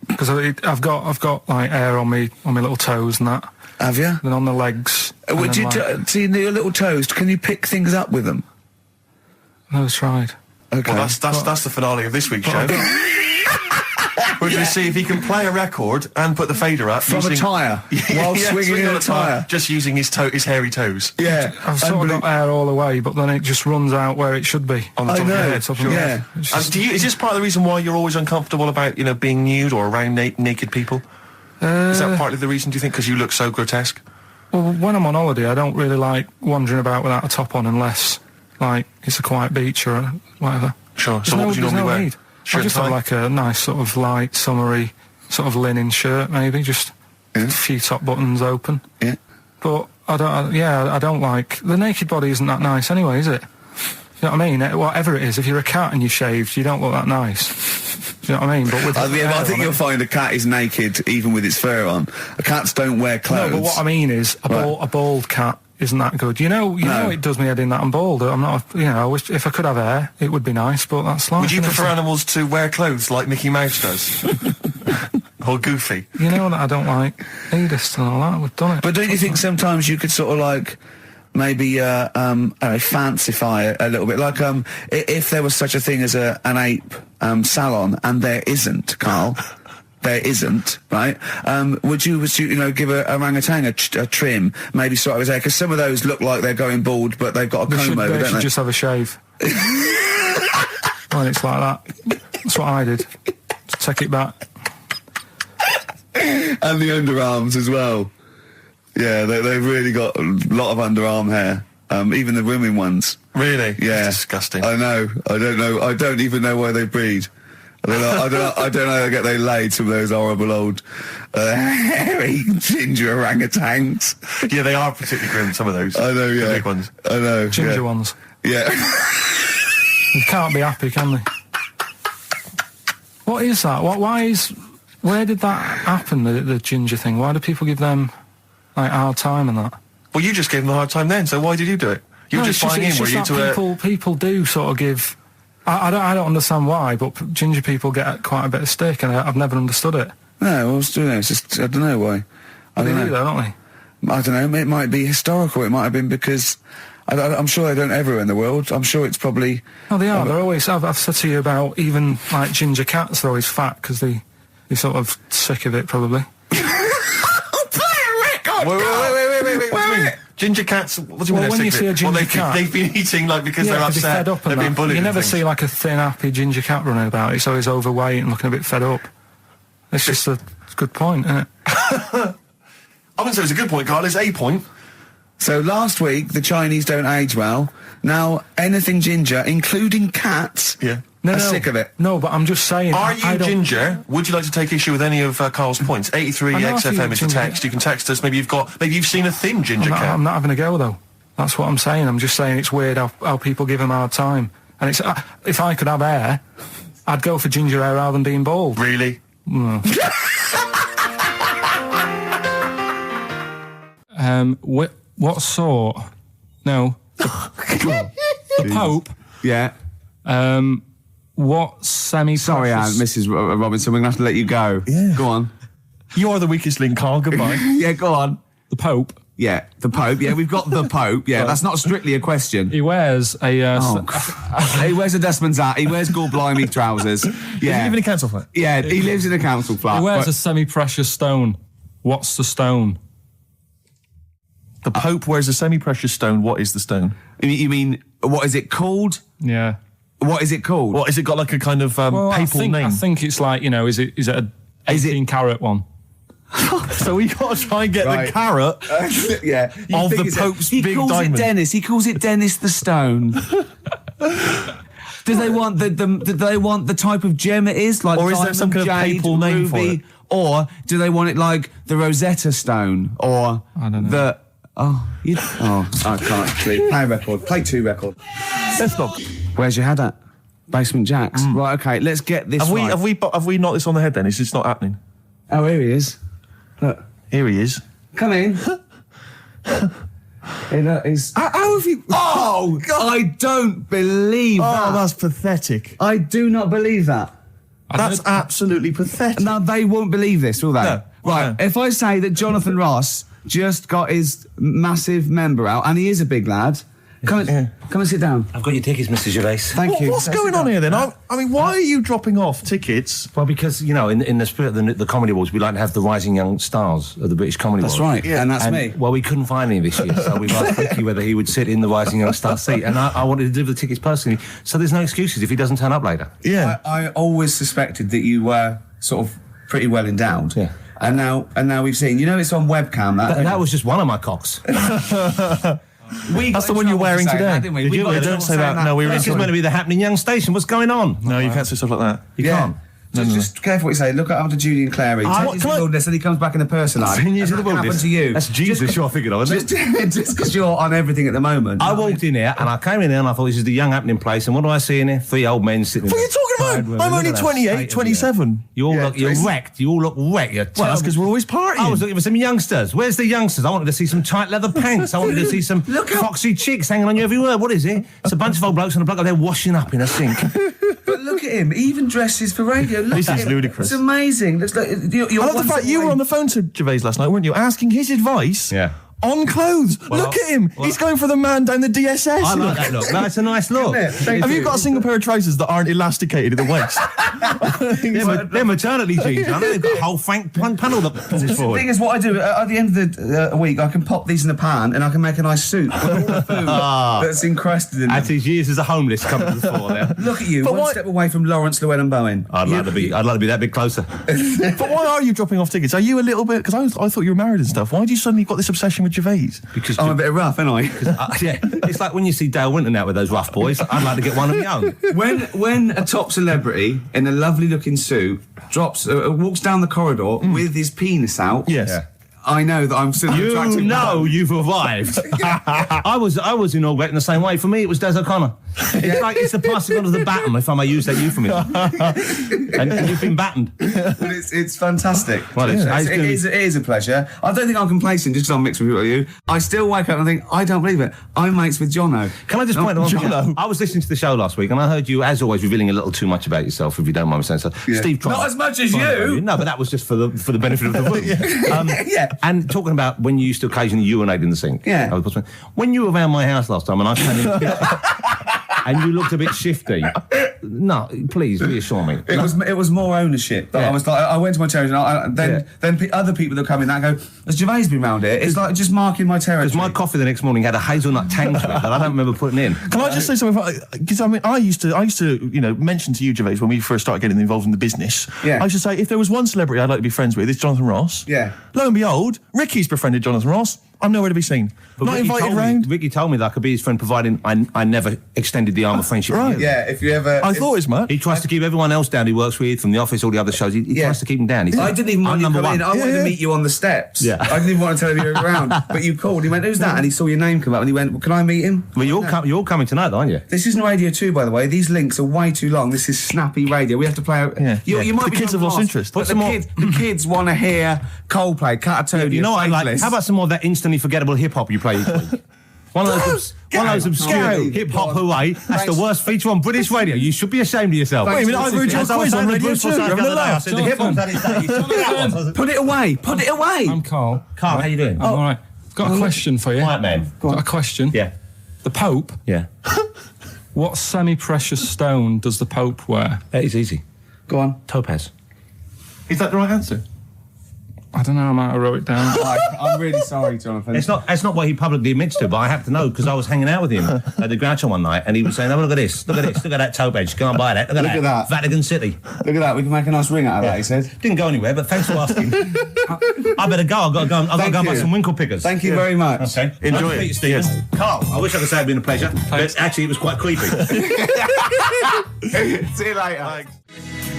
Because I've got like hair on my little toes and that. Have you? Then on the legs. Would you see your little toes? Can you pick things up with them? No, it's tried. Okay. Well, that's the finale of this week's show. We're going to see if he can play a record and put the fader up from a tyre while swinging in a tyre, just using his hairy toes. Yeah, I've sort of got hair all the way, but then it just runs out where it should be on the top of your head. Yeah. Is this part of the reason why you're always uncomfortable about being nude or around naked people? Is that partly the reason, do you think, because you look so grotesque? Well, when I'm on holiday, I don't really like wandering about without a top on unless like it's a quiet beach or whatever. Sure. So what would you normally wear? I just have like a nice sort of light, summery, sort of linen shirt, maybe, just a few top buttons open. Yeah. But I don't like... The naked body isn't that nice anyway, is it? You know what I mean? Whatever it is, if you're a cat and you're shaved, you don't look that nice. Do you know what I mean? But with I think you'll find a cat is naked even with its fur on. Cats don't wear clothes. No, but what I mean is a bald cat isn't that good. You know it does me head in that I'm bald. I'm not, I wish if I could have hair, it would be nice, but that's life. Would you prefer animals to wear clothes like Mickey Mouse does? Or Goofy? You know that I don't like nudist and all that. We've done it. But don't you think sometimes you could sort of like maybe fancify a little bit, like if there was such a thing as an ape salon, and there isn't, Karl. There isn't, right? Would you give a orangutan a trim, maybe sort of his hair? Because some of those look like they're going bald, but they've got a comb over, don't they? They should just have a shave. When it's like that. That's what I did. Just take it back. And the underarms as well. Yeah, they've really got a lot of underarm hair. Even the women ones. Really? Yeah. That's disgusting. I know. I don't know. I don't even know why they breed. I don't know how they laid some of those horrible old hairy ginger orangutans. Yeah, they are particularly grim, some of those. I know, yeah. The big ones. I know. Ginger ones. Yeah. You can't be happy, can they? What is that? Where did that happen, the ginger thing? Why do people give them, like, a hard time and that? Well, you just gave them a hard time then, so why did you do it? You were just buying in, were you, to people do sort of give... I don't understand why, but ginger people get quite a bit of stick, and I've never understood it. No, it's just, I don't know why. They do, though, don't they? I don't know, it might be historical, it might have been because... I'm sure they don't everywhere in the world. I'm sure it's probably... Oh, they are. They're always... I've said to you about even, like, ginger cats, they're always fat, because they're sort of sick of it, probably. Play a record! Wait. What do you mean? Ginger cats, what do you mean? When you see a ginger cat... They've been eating, like, because they're upset, fed up they've been bullied. You never see, like, a thin, happy ginger cat running about. It's always overweight and looking a bit fed up. It's just a good point, isn't it? I wouldn't say it's a good point, Karl. It's a point. So last week, the Chinese don't age well. Now, anything ginger, including cats, are sick of it. No, but I'm just saying... Are you ginger? Would you like to take issue with any of Karl's points? 83 XFM is the text. You can text us. Maybe you've seen a thin ginger cat. I'm not having a go, though. That's what I'm saying. I'm just saying it's weird how people give him a hard time. And it's if I could have hair, I'd go for ginger hair rather than being bald. Really? No. What sort? No. The Pope. Yeah. What semi-precious... Sorry, Mrs. Robinson, we're going to have to let you go. Yeah. Go on. You are the weakest link, Karl. Goodbye. Yeah, go on. The Pope Yeah, the Pope. Yeah, we've got the Pope. Yeah, that's not strictly a question. He wears a... He wears a dustman's hat. He wears gore-blimey trousers. Yeah. Does he live in a council flat? Yeah, he lives in a council flat. He wears a semi-precious stone. What's the stone? The Pope wears a semi-precious stone. What is the stone? You mean, what is it called? Yeah. What is it called? What, is it got like a kind of papal name? I think it's like, is it a 18-carat one? So we got to try and get the carrot yeah, of the Pope's big diamond. He calls it Dennis. He calls it Dennis the Stone. Do they want the type of gem it is, like, or is diamond, there some kind of jade, papal name for it? Or do they want it like the Rosetta Stone, or I don't know. I can't actually play a record. Play 2 record. Let's not. Where's your head at? Basement Jacks. Right. Okay. Let's get this. Have we knocked this on the head? Then it's just not happening. Oh, here he is. Look. Here he is. Come in. How have you... Oh, God. I don't believe that. Oh, that's pathetic. I do not believe that. That's absolutely pathetic. Now, they won't believe this, will they? No. Right, No. if I say that Jonathan Ross just got his massive member out, and he is a big lad, come and sit down. I've got your tickets, Mr. Gervais. Thank you. What's going on here then? I mean, why are you dropping off tickets? Well, because, in the spirit of the Comedy Awards, we like to have the rising young stars of the British Comedy Awards. That's right, and that's me. Well, we couldn't find any this year, so we've asked Ricky whether he would sit in the rising young star seat, and I wanted to deliver the tickets personally, so there's no excuses if he doesn't turn up later. Yeah. I always suspected that you were sort of pretty well endowed. Yeah. And now we've seen, it's on webcam. That was just one of my cocks. That's the one you're wearing today. Didn't we? Don't say that. No, we were. This is meant to be the happening young station. What's going on? No, you can't say stuff like that. You can't. Just careful what you say. Look after Judy and Clary. 10 years in the wilderness, and he comes back in the person line. 10 years in the wilderness. Happened to you. That's Jesus you're thinking of, isn't it? Just because you're on everything at the moment. I walked in here and I came in here and I thought this is the young happening place. And what do I see in here? 3 old men sitting. What are you talking about? I'm only 28, 27. You're wrecked. You all look wrecked. Well, that's because we're always partying. I was looking for some youngsters. Where's the youngsters? I wanted to see some tight leather pants. I wanted to see some foxy chicks hanging on you every word. What is it? It's a bunch of old blokes and a bloke up there washing up in a sink. But look at him. He even dresses for radio. Look This at is him. ludicrous. It's amazing. Looks like I love the fact you were on the phone to Gervais last night, weren't you? Asking his advice on clothes. Look at him. He's going for the man down the DSS. I like that look. That's a nice look. Have you got a single pair of trousers that aren't elasticated at the waist? They're maternity jeans, aren't they? They've got a whole frank panel that pulls The forward. thing is, what I do at the end of the week, I can pop these in a pan and I can make a nice soup with all the food that's encrusted in At them. his years as a homeless coming to the fore there. Look at you, one step away from Lawrence Llewellyn Bowen. I'd like to be that bit closer. But why are you dropping off tickets? Are you a little bit... Because I thought you were married and stuff. Why do you suddenly got this obsession with Gervais? Because I'm a bit rough, ain't I? yeah, it's like when you see Dale Winton out with those rough boys. I'd like to get one of my own. When a top celebrity in a lovely looking suit walks down the corridor with his penis out, Yes. Yeah. I know that I'm still an attractive man. You've arrived. I was inaugurated in the same way. For me, it was Des O'Connor. It's the passing on of the baton, if I may use that euphemism. and you've been battened. It's fantastic. Well, it is a pleasure. I don't think I'm complacent just because I'm mixed with you. I still wake up and think, I don't believe it. I'm mates with Jono. Can I just point out one thing? Jono. I was listening to the show last week and I heard you, as always, revealing a little too much about yourself, if you don't mind me saying so. Yeah. Steve tried. Not as much as you. No, but that was just for the benefit of the room. Yeah. And talking about when you used to occasionally urinate in the sink. Yeah. When you were around my house last time and I came in and you looked a bit shifty. No, please reassure me. It was more ownership. That I was like, I went to my territory, and then other people that come in, I go, has Gervais been round here? It's like just marking my territory. Because my coffee the next morning had a hazelnut tang to it that I don't remember putting in. Can I just say something? Because I used to mention to you, Gervais, when we first started getting involved in the business. Yeah. I should say, if there was one celebrity I'd like to be friends with, it's Jonathan Ross. Yeah. Lo and behold, Ricky's befriended Jonathan Ross. I'm nowhere to be seen. But Not Ricky invited round. Ricky told me that I could be his friend, providing I never extended the arm of friendship. Right. to you. Yeah, if you ever... I thought as much. He tries to keep everyone else down he works with, from the office, all the other shows. He tries to keep them down. I didn't even want you to come in. I wanted to meet you on the steps. Yeah. I didn't even want to tell you you were around. But you called. He went, who's that? And he saw your name come up and he went, well, can I meet him? Well, you're all coming tonight, aren't you? This isn't Radio 2, by the way. These links are way too long. This is snappy radio. We have to play out... Yeah. You might The be kids have lost interest. But the kids want to hear Coldplay, Catatonia, You know what I like? Faithless. How about some more of that instantly forgettable hip-hop you play each week? One of those obscure hip-hop hooray. That's the worst feature on British radio. You should be ashamed of yourself. Wait a minute, I've heard your quiz on Radio 2. You're having a laugh. The hip-hop's that is Put it away. Put it away. I'm Karl. Carl, how you doing? I'm all right. Got a question for you. Quiet man. Got a question. Yeah. The Pope. Yeah. What semi-precious stone does the Pope wear? That is easy. Go on. Topaz. Is that the right answer? I don't know, I might have wrote it down. I'm really sorry, Jonathan. It's not what he publicly admits to, but I have to know because I was hanging out with him at the Groucho one night and he was saying, oh, look at this, look at that topaz, go and buy that, look at that. Vatican City. Look at that, we can make a nice ring out of that, he said. Didn't go anywhere, but thanks for asking. I better go, I've got to go and buy some winkle pickers. Thank you very much. Okay. Enjoy it. Stephen. Yes. Carl, I wish I could say it'd been a pleasure, but actually it was quite creepy. See you later. Thanks.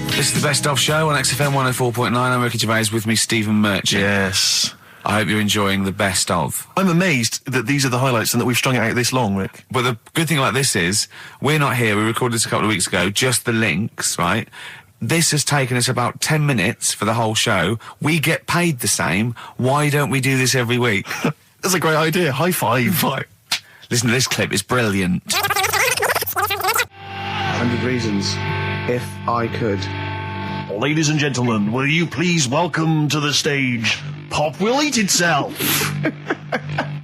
This is the Best Of Show on XFM 104.9. I'm Ricky Gervais, with me Stephen Merchant. Yes. I hope you're enjoying the Best Of. I'm amazed that these are the highlights and that we've strung it out this long, Rick. But the good thing about this is, we're not here, we recorded this a couple of weeks ago, just the links, right? This has taken us about 10 minutes for the whole show. We get paid the same. Why don't we do this every week? That's a great idea. High five. Listen to this clip, it's brilliant. 100 reasons, if I could. Ladies and gentlemen, will you please welcome to the stage Pop Will Eat Itself?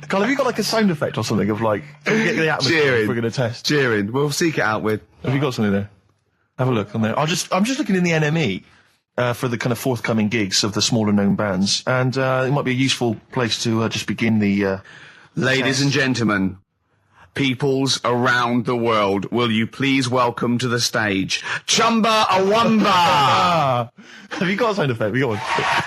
Carl, have you got like a sound effect or something of like, get the atmosphere Cheering. we're going to test? Cheering. We'll seek it out with. Have you got something there? Have a look on there. I'm just looking in the NME for the kind of forthcoming gigs of the smaller known bands, and it might be a useful place to just begin the. Ladies and gentlemen, peoples around the world, will you please welcome to the stage Chumba Awamba? Have you got a sound effect? We got one.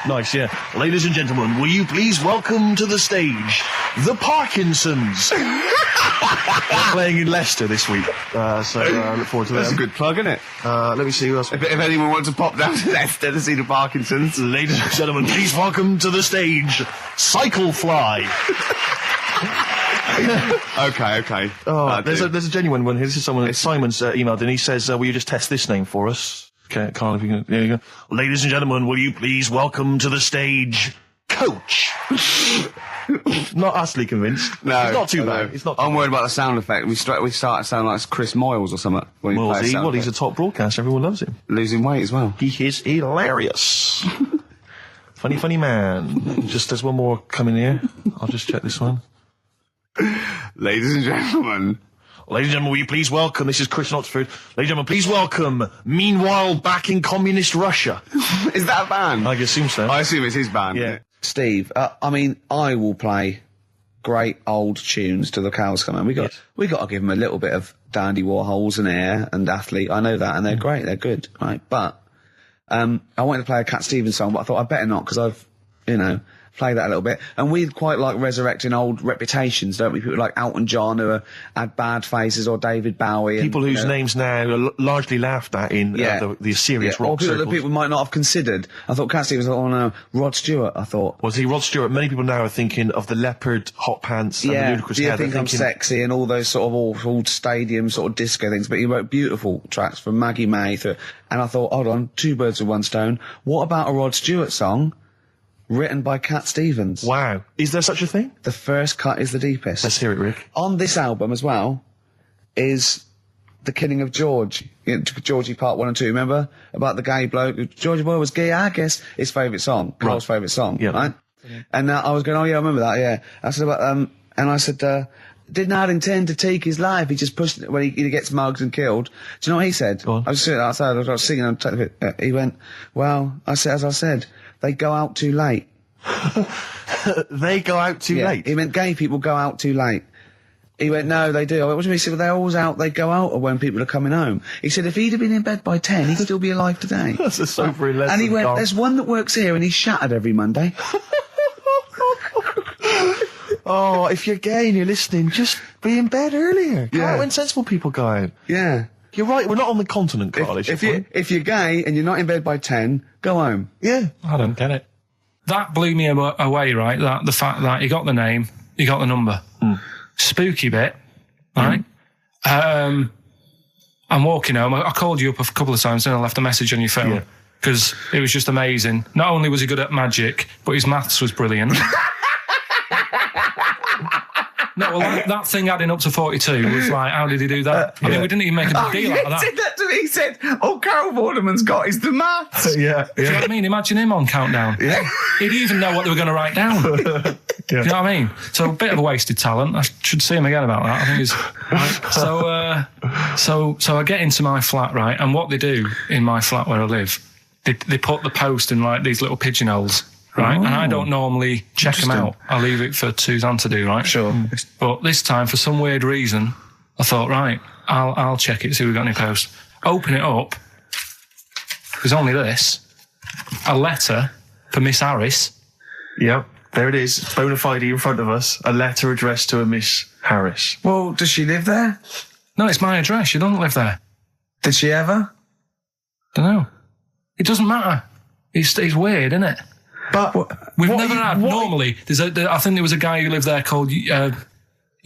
Nice, yeah. Ladies and gentlemen, will you please welcome to the stage the Parkinsons? They're playing in Leicester this week, so look forward to that. That's a good plug, isn't it? Let me see who else. If anyone wants to pop down to Leicester to see the Parkinsons. Ladies and gentlemen, please welcome to the stage Cyclefly. Okay. Oh, there's a genuine one here. This is someone. Simon's emailed and he says, "Will you just test this name for us?" Okay, Carl, if you can. There you go. Ladies and gentlemen, will you please welcome to the stage Coach? Not utterly convinced. No, it's not too bad. It's not. I'm worried about the sound effect. We start to sound like Chris Moyles or something. He's a top broadcaster. Everyone loves him. Losing weight as well. He is hilarious. funny man. Just there's one more coming here. I'll just check this one. Ladies and gentlemen, will you please welcome, this is Chris in Oxford, ladies and gentlemen, please welcome, Meanwhile Back in Communist Russia. Is that a band? I assume so. I assume it's his band. Yeah. Steve, I will play great old tunes till the cows come home. We got to give them a little bit of Dandy Warhols and Air and Athlete. I know that, and they're great, they're good, right? But I wanted to play a Cat Stevens song, but I thought I'd better not, because I've, play that a little bit. And we quite like resurrecting old reputations, don't we? People like Elton John who had bad faces, or David Bowie. People whose names now are largely laughed at in the serious rock or people circles. that people might not have considered. I thought Cat Stevens, oh no, Rod Stewart, I thought. Was he Rod Stewart? Many people now are thinking of the leopard hot pants and the ludicrous hair. I think I'm sexy and all those sort of old stadium sort of disco things, but he wrote beautiful tracks from Maggie May through, and I thought, hold on, two birds with one stone. What about a Rod Stewart song written by Cat Stevens? Wow. Is there such a thing? The first cut is the deepest. Let's hear it, Rick. On this album as well is The Killing of George. Georgie Part 1 and 2, remember? About the gay bloke. Georgie Boy was gay, I guess. His favourite song. Carl's favourite song, right? Yeah. And I was going, oh yeah, I remember that, yeah. I said about, and I said, did not intend to take his life. He just pushed it when he gets mugged and killed. Do you know what he said? I was sitting outside, I was singing, and he went, well, I said, as I said, they go out too late. They go out too late? He meant gay people go out too late. He went, no, they do. I went, what do you mean? He said, well, they're always out, they go out when people are coming home. He said, if he'd have been in bed by 10, he'd still be alive today. That's a sobering lesson. And he went, there's one that works here and he's shattered every Monday. Oh, if you're gay and you're listening, just be in bed earlier. Go out when sensible people go out. Yeah. You're right, we're not on the continent, Carl. If you're gay and you're not in bed by 10, go home. Yeah. I don't get it. That blew me away, right? The fact that you got the name, you got the number. Spooky bit, right? I'm walking home. I called you up a couple of times and I left a message on your phone because it was just amazing. Not only was he good at magic, but his maths was brilliant. No, well, that thing adding up to 42 was like, how did he do that? I mean, we didn't even make a big deal out of that. He said that to me. He said, all Carol Vorderman's got is the maths. Yeah. Do you know what I mean? Imagine him on Countdown. Yeah. He'd even know what they were going to write down. Do you know what I mean? So a bit of a wasted talent. I should see him again about that. I think he's right. So I get into my flat, right? And what they do in my flat where I live, they put the post in like these little pigeonholes. Right, and I don't normally check them out. I leave it for Suzanne to do, right? Sure. But this time, for some weird reason, I thought, right, I'll check it, see if we've got any post. Open it up. There's only this. A letter for Miss Harris. Yep, there it is. Bona fide in front of us. A letter addressed to a Miss Harris. Well, does she live there? No, it's my address. She doesn't live there. Did she ever? Don't know. It doesn't matter. It's weird, isn't it? But we've never had. Normally, I think there was a guy who lived there called Yaki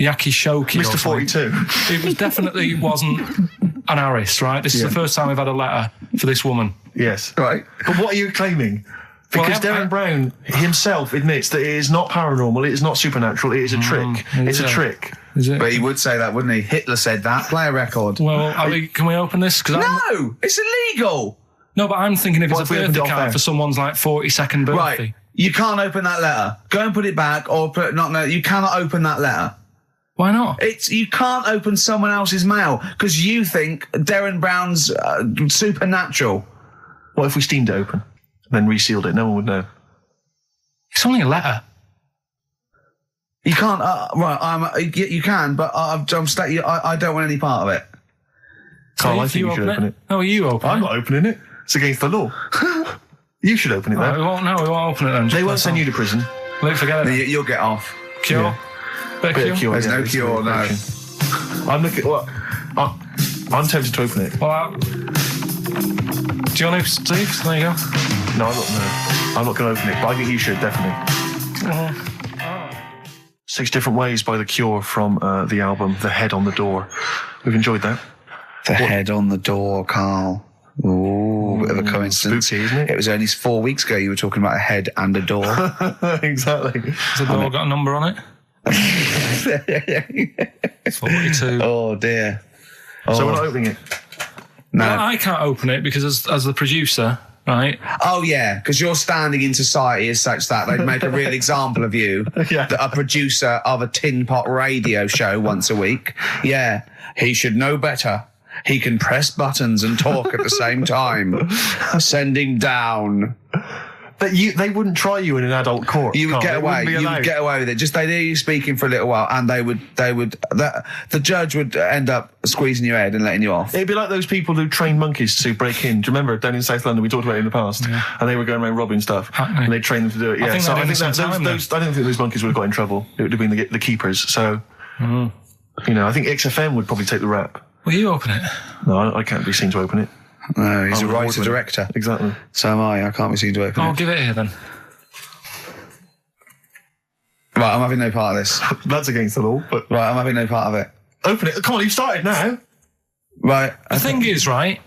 Shoki. Mr. 42. It was definitely wasn't an Harris, right? This is the first time we've had a letter for this woman. Yes. Right. But what are you claiming? Because Darren Brown himself admits that it is not paranormal, it is not supernatural, it is a trick. It's a trick. Is it? But he would say that, wouldn't he? Hitler said that. Play a record. Well, can we open this? No, it's illegal. No, but I'm thinking if What it's a if we opened birthday it off card air? for someone's like 42nd birthday. Right. You can't open that letter. Go and put it back, or put you cannot open that letter. Why not? You can't open someone else's mail because you think Darren Brown's supernatural. What if we steamed it open, then resealed it? No one would know. It's only a letter. You can't. You can, but I don't want any part of it. Carl, I think you should open it. No, you open it. I'm not opening it. It's against the law. You should open it, No, then. we won't open it then. They won't send you to prison. Forget it. You'll get off. Cure? Yeah. Bit of cure? There's no cure, no. I'm looking. What? I'm tempted to open it. Well, do you want to, Steve? There you go. No, I'm not going to open it, but I think you should, definitely. 6 Different Ways by The Cure from the album The Head on the Door. We've enjoyed that. The head on the door, Carl. Ooh, bit of a coincidence. Spooky, isn't it? It was only 4 weeks ago you were talking about a head and a door. Exactly. Has the door got a number on it? 42. Oh, dear. So we're not opening it? No. Well, I can't open it because as the producer, right? Oh, yeah, because your standing in society is such that they'd make a real example of you. Yeah. A producer of a tin pot radio show once a week. Yeah, he should know better. He can press buttons and talk at the same time. Sending down. But they wouldn't try you in an adult court. You would Carl. get They away. wouldn't be You would allowed. get away with it. Just they'd hear you speaking for a little while, and the judge would end up squeezing your head and letting you off. It'd be like those people who train monkeys to break in. Do you remember down in South London? We talked about it in the past, and they were going around robbing stuff, and they trained them to do it. Yeah, I think I don't think those monkeys would have got in trouble. It would have been the keepers. So, I think XFM would probably take the rap. Will you open it? No, I can't be seen to open it. No, he's I'm a an writer award-winner. director. Exactly. So am I. I can't be seen to open I'll it. give it here then. Right, I'm having no part of this. That's against the law, but Right, I'm having no part of it. open it. Come on, you've started now. Right. The thing is, right,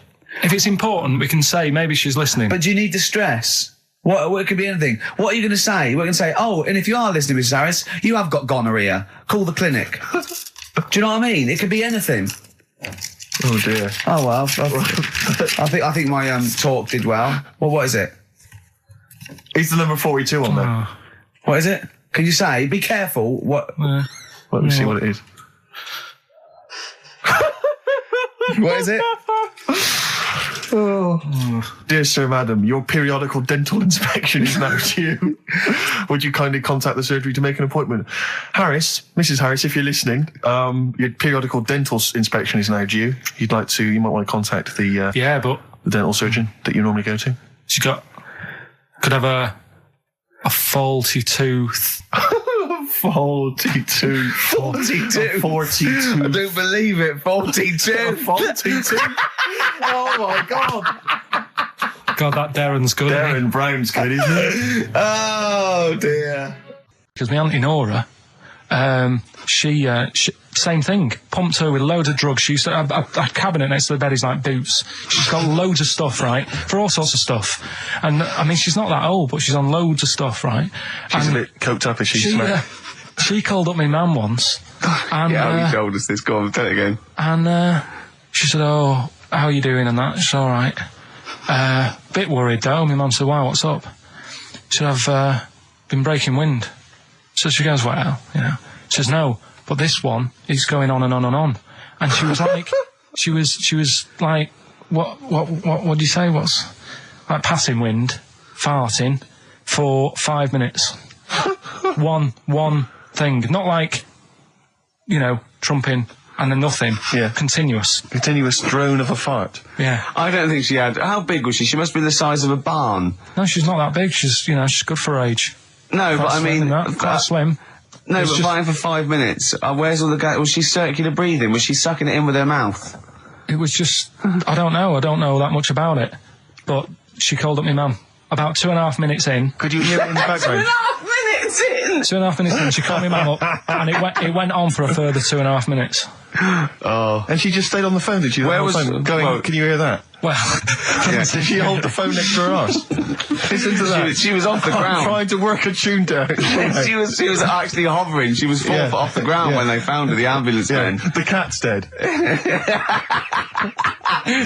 if it's important, we can say maybe she's listening. But do you need the stress? What it could be anything. What are you going to say? We're going to say, oh, and if you are listening, Mrs. Harris, you have got gonorrhea. Call the clinic. Do you know what I mean? It could be anything. Oh dear. Oh well, I think my talk did well. Well, what is it? Is the number 42 on there? What is it? Can you say? Be careful. What? Let me see what it is. What is it? Dear Sir, Madam, your periodical dental inspection is now due. Would you kindly contact the surgery to make an appointment? Harris, Mrs. Harris, if you're listening, your periodical dental inspection is now due. You might want to contact the dental surgeon that you normally go to. She could have a faulty tooth. 42. 42. 42. I don't believe it. 42. 42. Oh my God. God, that Darren's good. Darren Brown's good, isn't it? Oh dear. Because my auntie Nora, she same thing. Pumped her with loads of drugs. She used to have a cabinet next to the bed is like boots. She's got loads of stuff, right, for all sorts of stuff. And I mean, she's not that old, but she's on loads of stuff, right? She's a bit coked up, is she? She called up my mum once And, yeah, you told us this. Go on, tell it again. And she said, "Oh, how are you doing?" And that. It's all right. Bit worried though. My mum said, "Why? What's up?" She said, "I've been breaking wind." So she goes, "Well, you know." She says, "No, but this one is going on and on and on." And she was like, she was like, what do you say? What's like passing wind, farting for 5 minutes. one thing, not like, you know, trumping and then nothing. Yeah. Continuous drone of a fart. Yeah. I don't think she had. How big was she? She must be the size of a barn. No, she's not that big. She's good for her age. No, Quite but I mean, quite slim. No, but flying for 5 minutes. Where's all the gas? Was she circular breathing? Was she sucking it in with her mouth? It was just, I don't know that much about it. But she called up my mum. About 2.5 minutes in. Could you hear it in the background? 2.5 minutes in! 2.5 minutes in, she called my mum up, and it went on for a further 2.5 minutes. Oh. And she just stayed on the phone, did she? Where was... can you hear that? Well... Did she hold the phone next to her arse? Listen to that. She was off the ground. Trying to work a tune down. she was actually hovering. She was 4 foot off the ground when they found her, the ambulance men. The cat's dead.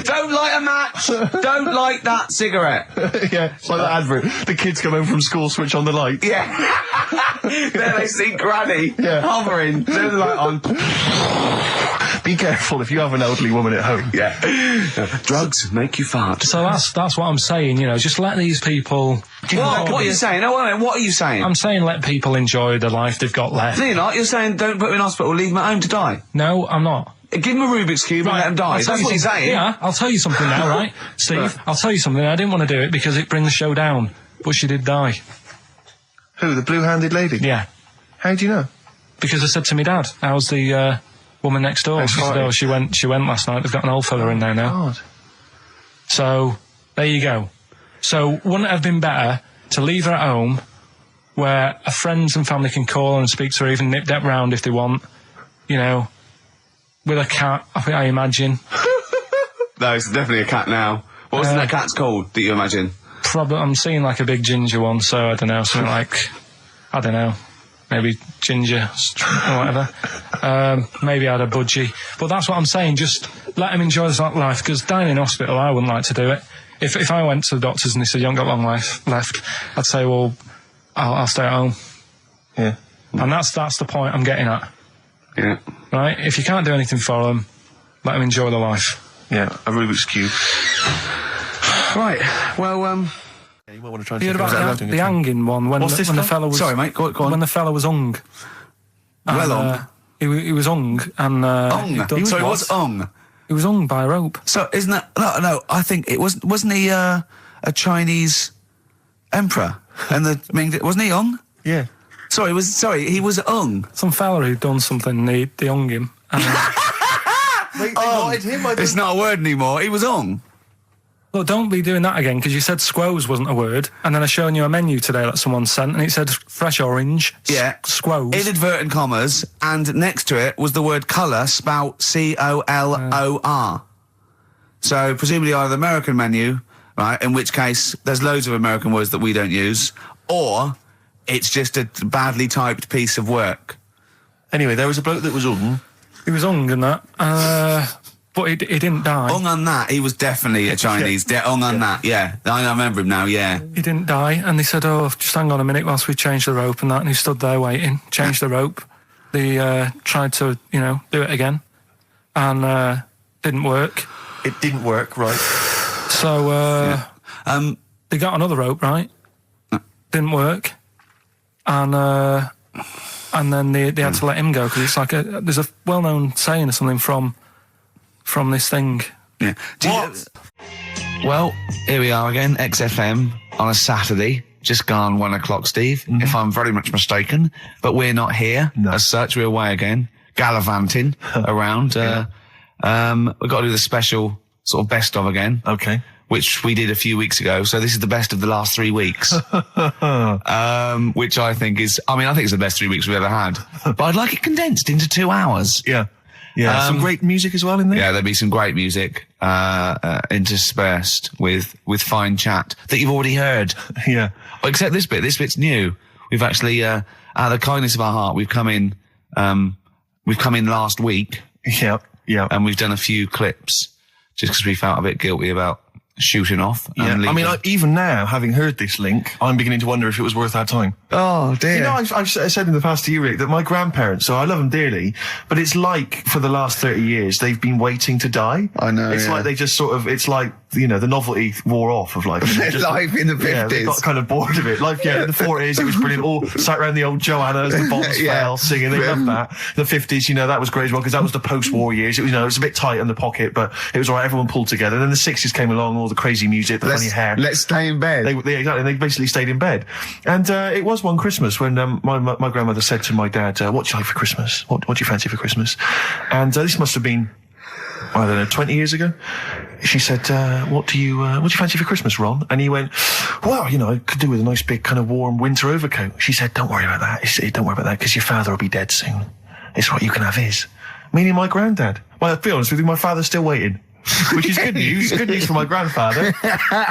Don't light a match! Don't light that cigarette! Yeah, it's like that advert. The kids come home from school, switch on the light. Yeah. Then they see Granny hovering, turn the light on. Be careful if you have an elderly woman at home. Yeah. Drugs make you fart. So that's what I'm saying, you know, just let these people... What are you saying? No, what are you saying? I'm saying let people enjoy the life they've got left. No, you're not. You're saying don't put them in hospital, leave them at home to die. No, I'm not. Give them a Rubik's Cube and let them die. That's what you're saying. Yeah, I'll tell you something now, right? Steve, right. I'll tell you something. I didn't want to do it because it brings the show down, but she did die. Who, the blue-handed lady? Yeah. How do you know? Because I said to my dad, how's the woman next door? She said, oh, she went last night. They've got an old fella in there now. God. So, there you go. So, wouldn't it have been better to leave her at home where her friends and family can call and speak to her, even nip that round if they want, you know, with a cat, I imagine. No, it's definitely a cat now. What was that cat's called that you imagine? Probably, I'm seeing like a big ginger one, so I don't know, something like, I don't know, maybe ginger or whatever. Maybe I had a budgie. But that's what I'm saying, just let him enjoy his life, because dying in hospital, I wouldn't like to do it. If I went to the doctors and they said, you haven't got long life left, I'd say, well, I'll stay at home. Yeah. And that's the point I'm getting at. Yeah. Right? If you can't do anything for them, let them enjoy their life. Yeah, a Rubik's Cube. Right, well, you might want to try and you heard about the hanging one when the fella was... Sorry, mate, go on. When the fella was hung. Well hung? He was hung, and... hung? Sorry, what's hung? He was hung by a rope. So, isn't that... No, I think it wasn't he a Chinese emperor? And wasn't he hung? Yeah. Sorry, he was hung. Some fella who'd done something, they hung him. And, Wait, they wanted him? It's not a word anymore, he was hung. Look, don't be doing that again, because you said squoze wasn't a word, and then I shown you a menu today that someone sent, and it said fresh orange, squoze. In inverted commas, and next to it was the word colour, spelt C-O-L-O-R. So, presumably either the American menu, right, in which case there's loads of American words that we don't use, or it's just a badly typed piece of work. Anyway, there was a bloke that was hung. He was hung and that, but he didn't die. Hung on that, he was definitely a Chinese. Hung on that, yeah. I remember him now, yeah. He didn't die, and they said, oh, just hang on a minute whilst we change the rope and that, and he stood there waiting, changed the rope. They tried to, you know, do it again, and didn't work. It didn't work, right. So, they got another rope, right? Didn't work. And then they had to let him go, because it's like there's a well-known saying or something from this thing. Yeah. Well, here we are again, XFM on a Saturday, just gone 1 o'clock, Steve, if I'm very much mistaken. But we're not here as such. We're away again, gallivanting around. We've got to do the special sort of best of again. Okay. Which we did a few weeks ago. So this is the best of the last 3 weeks. Which I think is the best 3 weeks we've ever had. But I'd like it condensed into 2 hours. Yeah. Yeah. Some great music as well in there. Yeah, there'll be some great music, interspersed with fine chat that you've already heard. Yeah. Except this bit's new. We've actually, out of the kindness of our heart, we've come in, we've come in last week. Yeah. And we've done a few clips just because we felt a bit guilty about shooting off. Yeah. I mean, even now, having heard this link, I'm beginning to wonder if it was worth our time. Oh, dear. You know, I've said in the past to you, Rick, that my grandparents, so I love them dearly, but it's like for the last 30 years, they've been waiting to die. I know. It's like they just sort of, it's like, you know, the novelty wore off of life. Life in the 50s. Yeah, they got kind of bored of it. Life, in the 40s, it was brilliant. All sat around the old Joannas, the bombs fell, singing. They loved that. The 50s, you know, that was great as well, because that was the post-war years. It was, you know, it was a bit tight in the pocket, but it was all right. Everyone pulled together. Then the 60s came along, all the crazy music, the funny hair. Let's stay in bed. Exactly. They basically stayed in bed. And it was one Christmas when my grandmother said to my dad, what do you like for Christmas? What do you fancy for Christmas? And this must have been, I don't know, 20 years ago. She said, what do you fancy for Christmas, Ron? And he went, well, you know, I could do with a nice big kind of warm winter overcoat. She said, don't worry about that. Don't worry about that, because your father will be dead soon. It's right, you can have his. Meaning my granddad. Well, to be honest with you, my father's still waiting. Which is good news. Good news for my grandfather.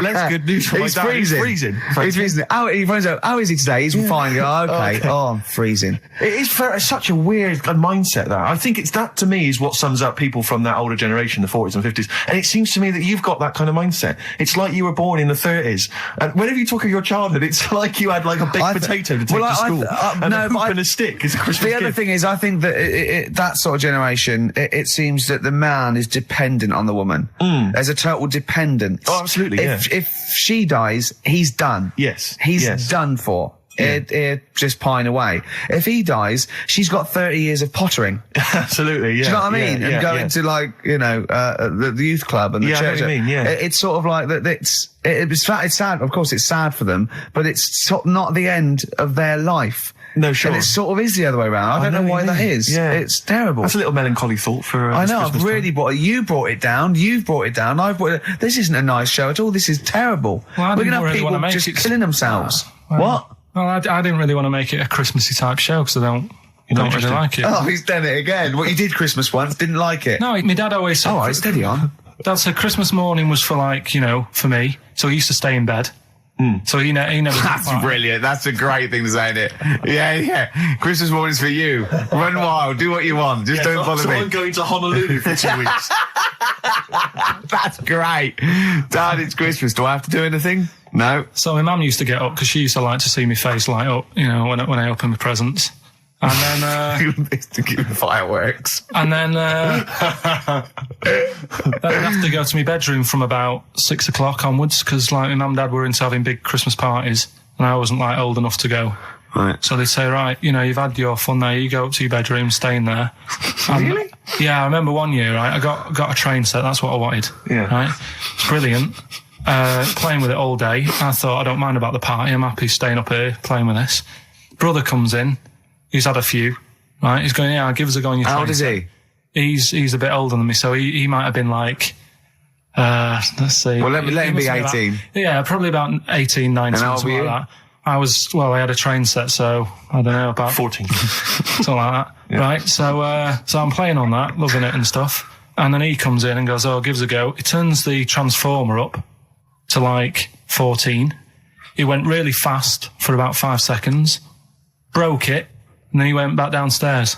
Less good news for my dad. Freezing. He's freezing. He finds out, how is he today? He's fine. Oh, okay. Oh, I'm freezing. It is such a weird mindset, that. I think that, to me, is what sums up people from that older generation, the 40s and 50s. And it seems to me that you've got that kind of mindset. It's like you were born in the 30s. And whenever you talk of your childhood, it's like you had like a baked potato to take to school. And a hoop and a stick is a Christmas gift. The other thing is, I think that that sort of generation, it seems that the man is dependent on the woman. There's a total dependence. Oh, absolutely, If she dies, he's done. Yes. He's done for. Yeah. Just pine away. If he dies, she's got 30 years of pottering. Absolutely, yeah. Do you know what I mean? Yeah, and going to, like, you know, the youth club and the church. I know what you mean, yeah. It's sort of like that. It's sad. Of course, it's sad for them, but it's not the end of their life. No, sure. And it sort of is the other way around. I don't know why that is. Yeah. It's terrible. That's a little melancholy thought for I know, Christmas I've really you brought it down, you've brought it down, I've brought it. This isn't a nice show at all, this is terrible. Well, we're going to have people just killing themselves. What? Well, I didn't really want to make it a Christmassy type show, because I don't really like it. Oh, he's done it again. Well, you did Christmas once, didn't like it. No, my dad always said... Oh, right, steady on. Dad said Christmas morning was for, like, you know, for me, so he used to stay in bed. So he never... That's brilliant. That's a great thing to say, isn't it? Yeah. Christmas morning's for you. Run wild. Do what you want. Just don't bother me. I'm going to Honolulu for 2 weeks. That's great. Dad, it's Christmas. Do I have to do anything? No. So my mum used to get up, because she used to like to see my face light up, you know, when I open my presents. And then... to give fireworks. And then... I'd have to go to my bedroom from about 6 o'clock onwards, because, like, my mum and dad were into having big Christmas parties, and I wasn't, like, old enough to go. Right. So they'd say, right, you know, you've had your fun there, you go up to your bedroom, stay in there. Really? Yeah, I remember one year, right, I got a train set, that's what I wanted. Yeah. Right? It's brilliant. Playing with it all day. I thought, I don't mind about the party, I'm happy staying up here playing with this. Brother comes in, he's had a few, right? He's going, yeah, give us a go on your train. How old is he? He's a bit older than me, so he might have been like, let's see. Well, let him be 18. Probably about 18, 19, something like that. I had a train set, so I don't know, about 14. Something like that. Yeah. Right, so I'm playing on that, loving it and stuff. And then he comes in and goes, oh, give us a go. He turns the transformer up to like 14. He went really fast for about 5 seconds, broke it, and then he went back downstairs.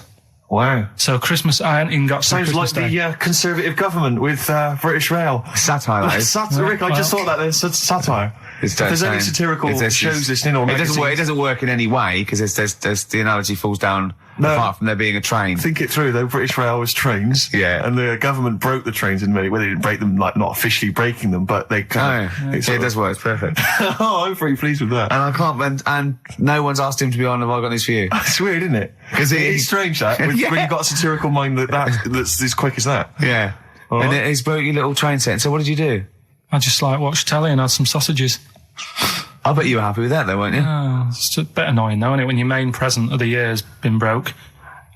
Wow. So Christmas, I hadn't even got to Sounds Christmas like Day. the Conservative government with British Rail. Satire, that is. Rick, I just thought that then. Satire. If there's any satirical shows listening or magazines. It doesn't work in any way, because there's the analogy falls down apart from there being a train. Think it through, though. British Rail was trains. Yeah. And the government broke the trains in many ways. They didn't break them, like, not officially breaking them, but they kind of... It does work. It's perfect. Oh, I'm pretty pleased with that. And I can't... And no one's asked him to be on Have I Got News For You? It's weird, isn't it? Because it's strange, that, when you've got a satirical mind that's as quick as that. Yeah. All and right. he's broke your little train set. So what did you do? I just like watched telly and had some sausages. I bet you were happy with that, though, weren't you? Oh, it's a bit annoying, though, isn't it, when your main present of the year's been broke.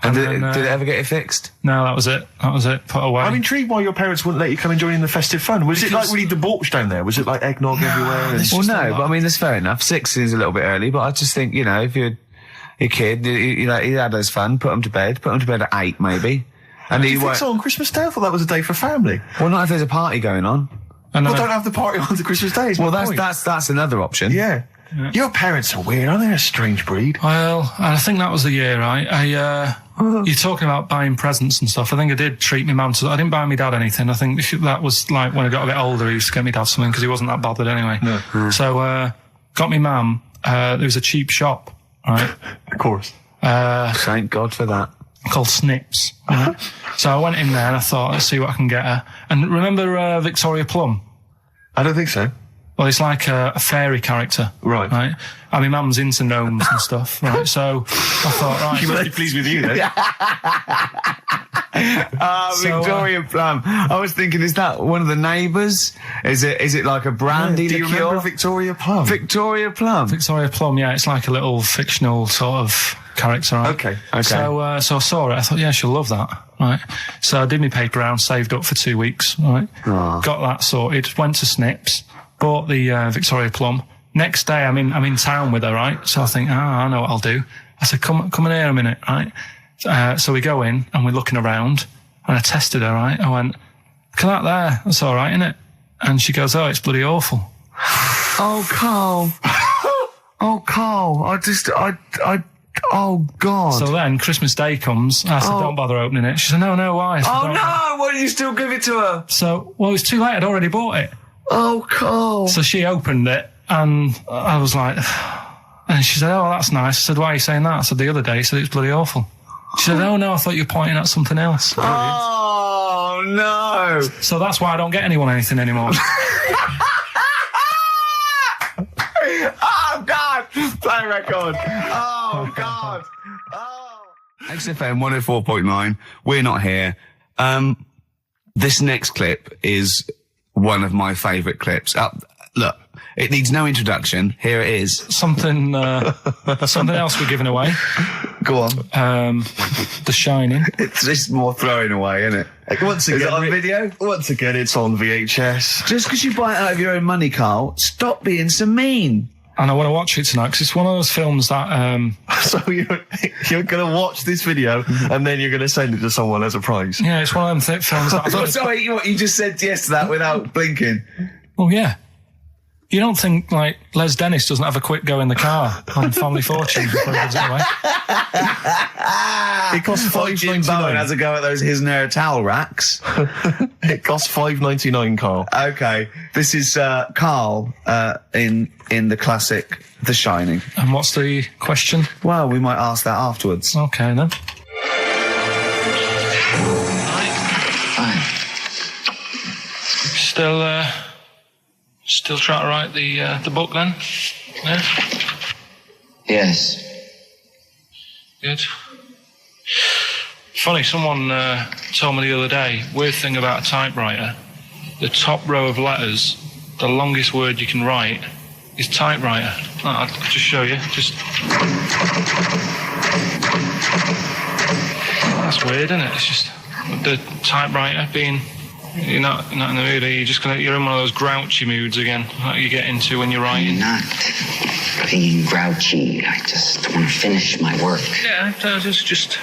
And did it ever get it fixed? No, that was it. Put away. I'm intrigued why your parents wouldn't let you come and join in the festive fun. Was it like really debauched down there? Was it like eggnog everywhere? Well, no, but I mean, that's fair enough. 6 is a little bit early, but I just think, you know, if you're a kid, you know, he had his fun, put him to bed at 8, maybe. And you think so on Christmas Day? I thought that was a day for family. Well, not if there's a party going on. Well, don't have the party on the Christmas Day. Well, that's another option. Yeah. Your parents are weird, aren't they? A strange breed. Well, I think that was the year, right? I you're talking about buying presents and stuff. I think I did treat my mum to. I didn't buy my dad anything. I think that was like when I got a bit older, he used to get me dad something because he wasn't that bothered anyway. No. So got me mum. There was a cheap shop, right? Of course. Thank God for that. Called Snips. Right? So I went in there and I thought, let's see what I can get her. And remember Victoria Plum? I don't think so. Well, it's like a fairy character. Right. Right. I mean, mum's into gnomes and stuff. Right. So I thought, right. She must be pleased with you then. Victoria Plum. I was thinking, is that one of the neighbours? Is it like a brandy Do you liqueur? remember Victoria Plum? Victoria Plum. Victoria Plum, yeah, it's like a little fictional sort of character, right? Okay. So I saw it, I thought, yeah, she'll love that, right? So I did my paper round, saved up for 2 weeks, right? Aww. Got that sorted, went to Snips, bought the Victoria Plum. Next day, I'm in town with her, right? So I think, I know what I'll do. I said, come in here a minute, right? So we go in and we're looking around and I tested her, right? I went, look at that there, that's all right, innit? And she goes, oh, it's bloody awful. Oh, Karl. Oh, Karl. Oh, God. So then Christmas Day comes. I said, don't bother opening it. She said, no, why? I said, Oh, no. Why did you still give it to her? So, well, it's too late. I'd already bought it. Oh, Karl. So she opened it and I was like, and she said, oh, that's nice. I said, why are you saying that? I said, the other day, she said, it's bloody awful. She said, oh, no, I thought you were pointing at something else. Oh, no. So that's why I don't get anyone anything anymore. Oh, God. Play record. Oh, God. Oh. XFM 104.9. We're not here. This next clip is one of my favourite clips. Look, it needs no introduction. Here it is. Something else we're giving away. Go on. The Shining. It's just more throwing away, isn't it? Once again, is it on video? Once again, it's on VHS. Just because you buy it out of your own money, Karl, stop being so mean. And I want to watch it tonight because it's one of those films that... So you're going to watch this video and then you're going to send it to someone as a prize? Yeah, it's one of them films that... Sorry, you just said yes to that without blinking. Well, yeah. You don't think, like, Les Dennis doesn't have a quick go in the car on Family Fortune before he gives it away? It costs Jim Bowen has a go at those his and her towel racks. It costs $5.99, Karl. Okay, this is Karl in the classic The Shining. And what's the question? Well, we might ask that afterwards. Okay, then. Still trying to write the book then? Yeah? Yes. Good. Funny, someone told me the other day, weird thing about a typewriter, the top row of letters, the longest word you can write is typewriter. I'll just show you. That's weird, isn't it? It's just the typewriter being... You're not in the mood, are you? You're in one of those grouchy moods again, like you get into when you're writing. I'm not being grouchy. I just want to finish my work. Yeah, just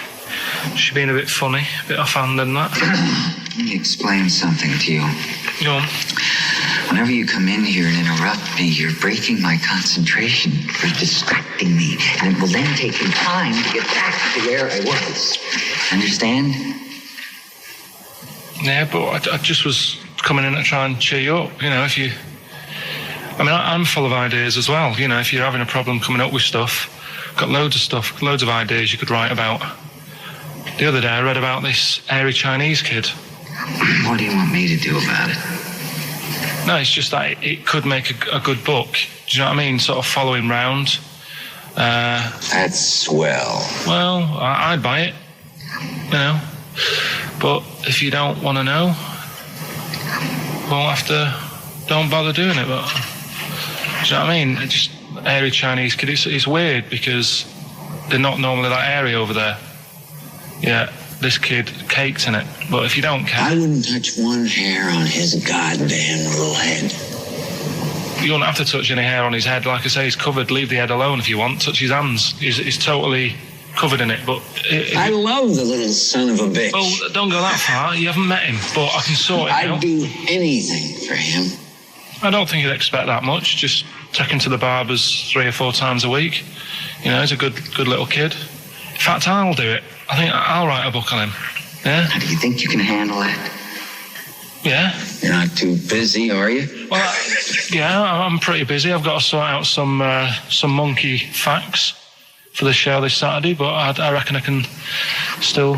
being a bit funny, a bit offhand and that. Let me explain something to you. Go on. Whenever you come in here and interrupt me, you're breaking my concentration. You're distracting me. And it will then take me time to get back to where I was. Understand? Yeah, but I just was coming in to try and cheer you up. You know, if you... I mean, I'm full of ideas as well. You know, if you're having a problem coming up with stuff, got loads of ideas you could write about. The other day I read about this airy Chinese kid. What do you want me to do about it? No, it's just that it could make a good book. Do you know what I mean? Sort of following round. That's swell. Well, I'd buy it. You know. But if you don't want to know, don't bother doing it. But do you know what I mean? It's just airy Chinese kid. It's weird because they're not normally that airy over there. Yeah, this kid caked in it. But if you don't care, I wouldn't touch one hair on his goddamn little head. You don't have to touch any hair on his head. Like I say, he's covered. Leave the head alone if you want. Touch his hands. He's totally covered in it. But I love the little son of a bitch. Well, don't go that far. You haven't met him, but I can sort it out. I'd do anything for him. I don't think he'd expect that much. Just take him to the barbers 3 or 4 times a week. You know, he's a good little kid. In fact, I'll do it. I think I'll write a book on him. Yeah? Now, do you think you can handle that? Yeah. You're not too busy, are you? Well, yeah, I'm pretty busy. I've got to sort out some monkey facts for the show this Saturday, but I reckon I can still...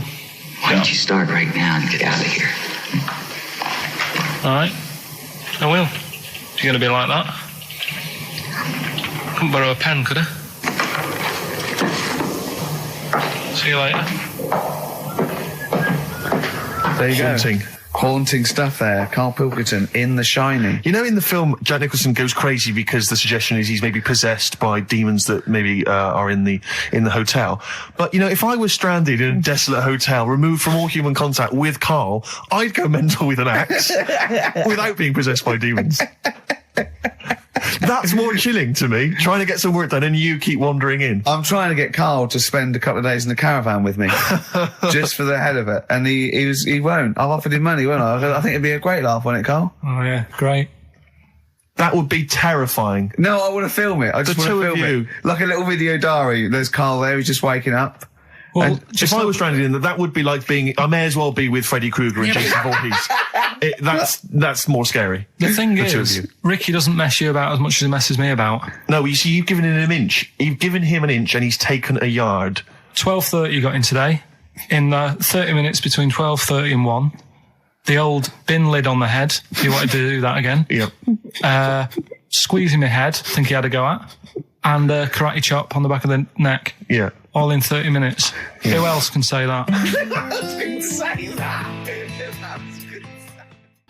Why don't you start right now and get out of here? All right. I will. You're going to be like that? Couldn't borrow a pen, could I? See you later. There you go. Haunting stuff there. Karl Pilkington in The Shining. You know, in the film, Jack Nicholson goes crazy because the suggestion is he's maybe possessed by demons that maybe are in the hotel. But, you know, if I was stranded in a desolate hotel, removed from all human contact with Karl, I'd go mental with an axe without being possessed by demons. That's more chilling to me, trying to get some work done and you keep wandering in. I'm trying to get Karl to spend a couple of days in the caravan with me, just for the head of it. And he won't. I've offered him money, won't I? I think it'd be a great laugh, wouldn't it, Karl? Oh, yeah, great. That would be terrifying. No, I want to film it. I just want to film it. Like a little video diary. There's Karl there, he's just waking up. Well, if I was stranded in that would be like being... I may as well be with Freddy Krueger and Jason Voorhees. That's more scary. The thing is, Ricky doesn't mess you about as much as he messes me about. No, you see, you've given him an inch. You've given him an inch and he's taken a yard. 12:30 you got in today. In 30 minutes between 12:30 and 1. The old bin lid on the head. He wanted to do that again. Yep. Squeezing my head, think he had a go at. And karate chop on the back of the neck. Yeah. All in 30 minutes. Yeah. Who else can say that?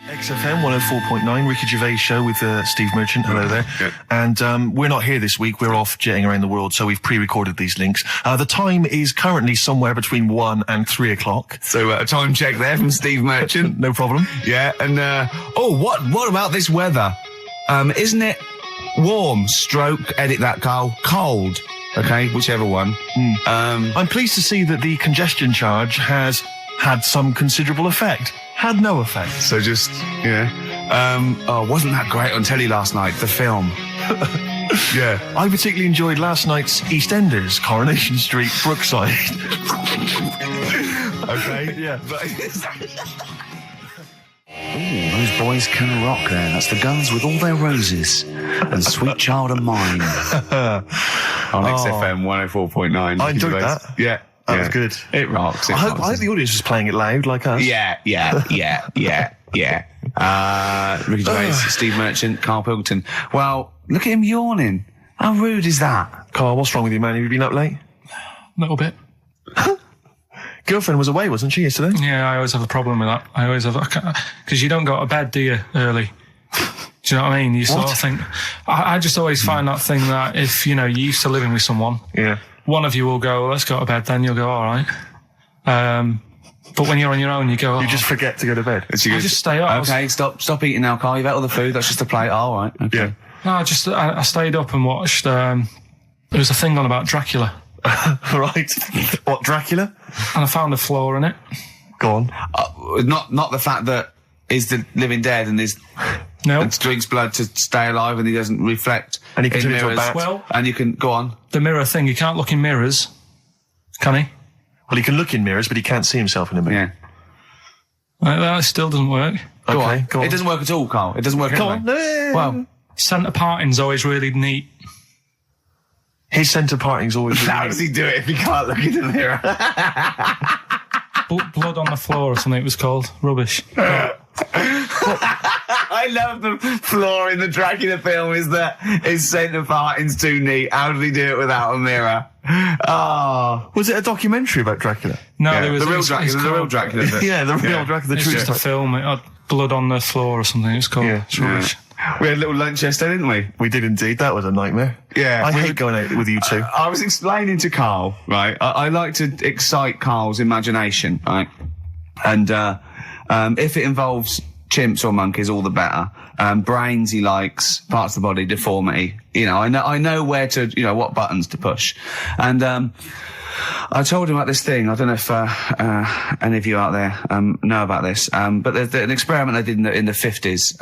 XFM 104.9, Ricky Gervais Show with Steve Merchant. Hello there. Yeah. And we're not here this week. We're off jetting around the world, so we've pre-recorded these links. The time is currently somewhere between 1 and 3 o'clock. So a time check there from Steve Merchant. No problem. Yeah, and what about this weather? Isn't it warm, stroke, edit that, Karl, cold? Okay, whichever one. I'm pleased to see that the congestion charge has had some considerable effect. Had no effect. So just, yeah. Wasn't that great on telly last night, the film? Yeah. I particularly enjoyed last night's EastEnders, Coronation Street, Brookside. Okay, yeah. Ooh, those boys can rock there. That's the Guns with All Their Roses and Sweet Child of Mine. On XFM 104.9. I enjoyed that. Yeah. That was good. It rocks. I hope the audience was playing it loud like us. Yeah. Ricky Gervais, Steve Merchant, Karl Pilkington. Well, look at him yawning. How rude is that? Karl, what's wrong with you, man? Have you been up late? A little bit. Girlfriend was away, wasn't she, yesterday? Yeah, I always have a problem with that. I always have... Because you don't go to bed, do you, early? Do you know what I mean? You sort of think... I just always find that thing that if, you know, you're used to living with someone... Yeah. One of you will go, let's go to bed, then you'll go, all right. But when you're on your own, you go... You just forget to go to bed. I just stay up. Okay, stop eating now, Karl. You've ate all the food. That's just a plate. All right. Okay. Yeah. No, I stayed up and watched... there was a thing on about Dracula. Right. What, Dracula? And I found a flaw in it. Go on. Not the fact that he's the living dead and and drinks blood to stay alive and he doesn't reflect and he can in turn into a mirrors. bat. Well, and you can go on. The mirror thing, you can't look in mirrors, can he? Well, he can look in mirrors, but he can't see himself in a mirror. Yeah. That still doesn't work. Go on. It doesn't work at all, Karl. It doesn't work at all. Well, centre parting's always really neat. His centre parting's always really how neat. does he do it if he can't look in the mirror? Blood on the floor or something it was called. Rubbish. I love the flaw in the Dracula film is that his centre parting's too neat. How did he do it without a mirror? Oh. Was it a documentary about Dracula? No, Yeah, there was the real Dracula. Yeah, the real Dracula. The It's true just a story. film. It had blood on the floor or something. It's called. Yeah. It's rubbish. We had a little lunch yesterday, didn't we? We did indeed. That was a nightmare. Yeah. I hate going out with you two. I was explaining to Karl, right? I like to excite Karl's imagination, right? And if it involves chimps or monkeys, all the better. Brains he likes, parts of the body, deformity. You know, I know where to, you know, what buttons to push. And I told him about this thing. I don't know if any of you out there know about this, but there's an experiment they did in the 50s,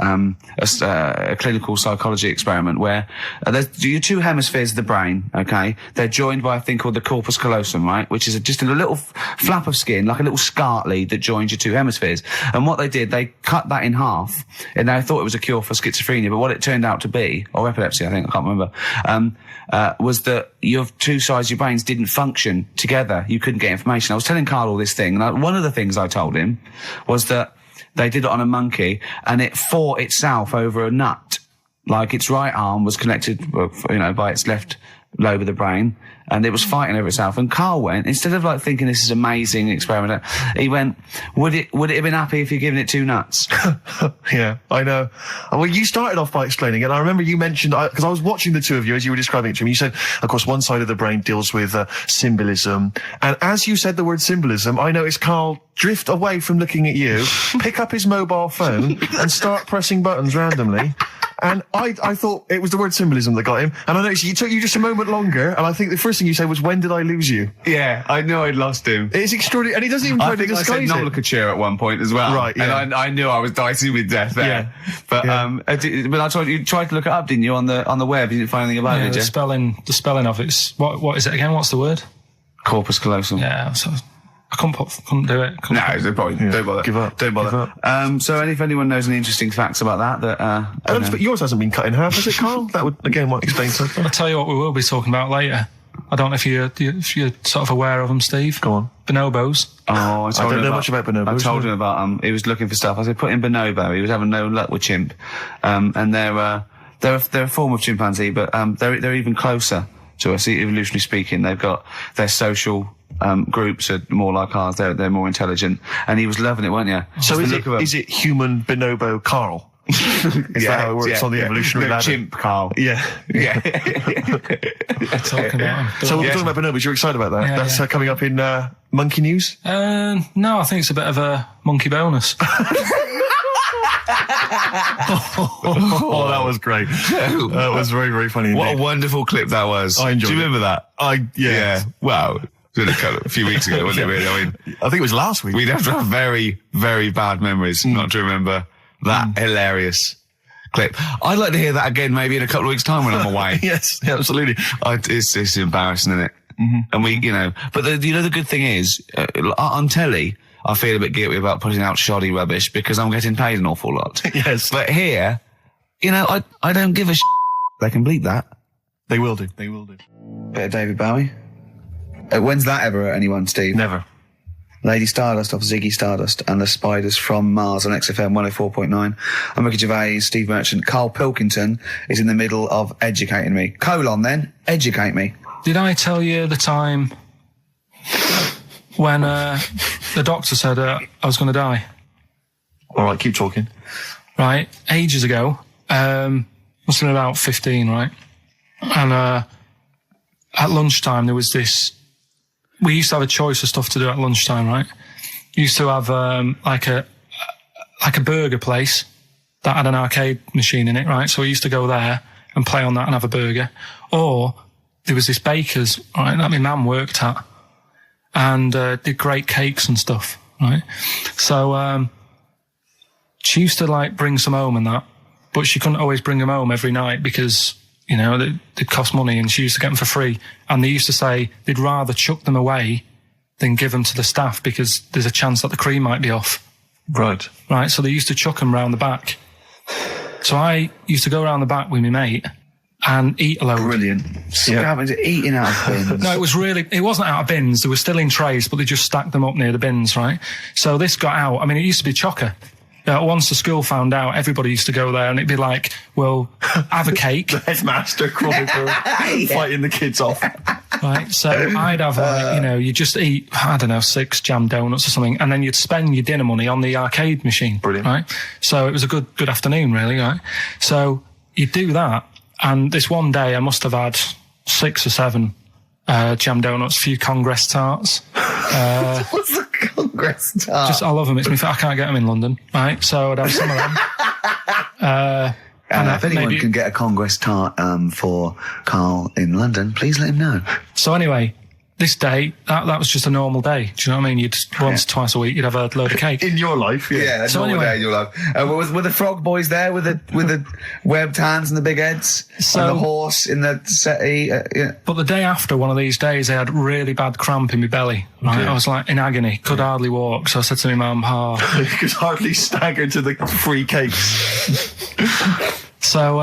a clinical psychology experiment where there's your two hemispheres of the brain, okay? They're joined by a thing called the corpus callosum, right? Which is just a little flap of skin, like a little scarlet lead that joins your two hemispheres. And what they did, they cut that in half, and they thought it was a cure for schizophrenia, but what it turned out to be, or epilepsy, I think, I can't remember, was that your two sides of your brains didn't function together. You couldn't get information. I was telling Karl all this thing, and one of the things I told him was that they did it on a monkey, and it fought itself over a nut. Like its right arm was connected, by its left lobe of the brain, and it was fighting over itself. And Karl went, instead of like thinking this is amazing experiment, he went, would it have been happy if you'd given it two nuts? Yeah, I know. Well, you started off by explaining it, and I remember you mentioned, because I was watching the two of you as you were describing it to me, you said, of course, one side of the brain deals with symbolism, and as you said the word symbolism, I noticed Karl drift away from looking at you, pick up his mobile phone, and start pressing buttons randomly. And I thought it was the word symbolism that got him. And I noticed it took you just a moment longer. And I think the first thing you said was, when did I lose you? Yeah, I knew I'd lost him. It's extraordinary. And he doesn't even try to disguise it. I said nomenclature at one point as well. Right, yeah. And I knew I was dicing with death there. Yeah. But, but I told you tried to look it up, didn't you, on the web? You didn't find anything about it, did you? The spelling of it's, what is it again? What's the word? Corpus callosum. Yeah, so I couldn't do it. Don't bother. Give up. Don't bother. So if anyone knows any interesting facts about that, but yours hasn't been cut in half, has it, Karl? That would, again, might explain something. I'll tell you what we will be talking about later. I don't know if you're sort of aware of them, Steve. Go on. Bonobos. Oh, I don't know much about bonobos. I told him about, he was looking for stuff. I said, put in bonobo. He was having no luck with chimp. And they're a form of chimpanzee, but, they're even closer to us, evolutionarily speaking. They've got their social groups are more like ours. They're more intelligent, and he was loving it, weren't you? So is it human bonobo Karl? Is that how it works on the evolutionary ladder? Chimp Karl. Yeah. Talking about him. So we're talking about bonobos. You're excited about that? That's coming up in monkey news. No, I think it's a bit of a monkey bonus. Oh, that was gregreat. That was very, very funny. What a wonderful clip that was. I enjoyed it. Do you remember that? Yeah. Wow. A few weeks ago, wasn't it, really? I think it was last week. We'd have to have very, very bad memories not to remember that hilarious clip. I'd like to hear that again maybe in a couple of weeks' time when I'm away. Yes, absolutely. It's embarrassing, isn't it? Mm-hmm. And but the good thing is, on telly, I feel a bit guilty about putting out shoddy rubbish because I'm getting paid an awful lot. Yes. But here, I don't give a They can bleep that. They will do. Bit of David Bowie. When's that ever hurt anyone, Steve? Never. Lady Stardust off Ziggy Stardust and the Spiders from Mars on XFM 104.9. I'm Ricky Gervais, Steve Merchant. Karl Pilkington is in the middle of educating me. Educate me. Did I tell you the time when the doctor said I was going to die? All right, keep talking. Right, ages ago, must have been about 15, right? And at lunchtime there was this. We used to have a choice of stuff to do at lunchtime, right? Used to have like a burger place that had an arcade machine in it, right? So we used to go there and play on that and have a burger. Or there was this baker's, right, that my mum worked at, and did great cakes and stuff, right? So she used to like bring some home and that, but she couldn't always bring them home every night because, they'd cost money, and she used to get them for free. And they used to say they'd rather chuck them away than give them to the staff because there's a chance that the cream might be off. Right. Right, so they used to chuck them round the back. So I used to go around the back with my mate and eat a load. Brilliant. Eating out of bins. No, it wasn't out of bins. They were still in trays, but they just stacked them up near the bins, right? So this got out. I mean, it used to be chocker. Once the school found out, everybody used to go there, and it'd be like, well, have a cake. The headmaster crawling fighting the kids off. Right, so I'd have you just eat, 6 jam donuts or something, and then you'd spend your dinner money on the arcade machine. Brilliant. Right? So it was a good afternoon, really, right? So you'd do that, and this one day I must have had 6 or 7 jam donuts, a few Congress tarts. What's the Congress tart? I love them. I can't get them in London, right? So I'd have some of them. If anyone can get a Congress tart for Karl in London, please let him know. So anyway, this day, that was just a normal day. Do you know what I mean? You'd once, twice a week, you'd have a load of cake. In your life, a So normal anyway- day in your life. Were the frog boys there with the webbed hands and the big heads? So- and the horse in the settee? But the day after one of these days, I had really bad cramp in my belly. Right? I was like in agony, could hardly walk. So I said to my mum, You could hardly stagger to the free cakes. So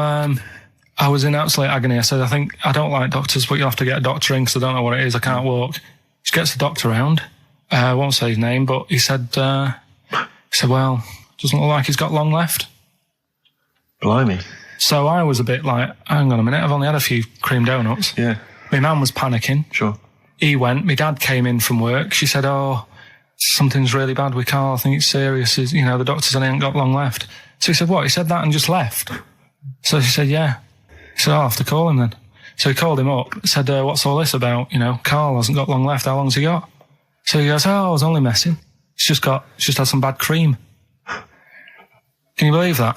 I was in absolute agony. I said, I think I don't like doctors, but you'll have to get a doctor in because I don't know what it is. I can't walk. She gets the doctor round. I won't say his name, but he said, well, doesn't look like he's got long left. Blimey. So I was a bit like, hang on a minute, I've only had a few cream donuts. Yeah. My mum was panicking. Sure. He went. My dad came in from work. She said, something's really bad with Karl. I think it's serious. The doctor said he ain't got long left. So he said, what? He said that and just left. So she said, yeah. He said, I'll have to call him then. So he called him up, said, what's all this about? Karl hasn't got long left. How long's he got? So he goes, I was only messing. It's just had some bad cream. Can you believe that?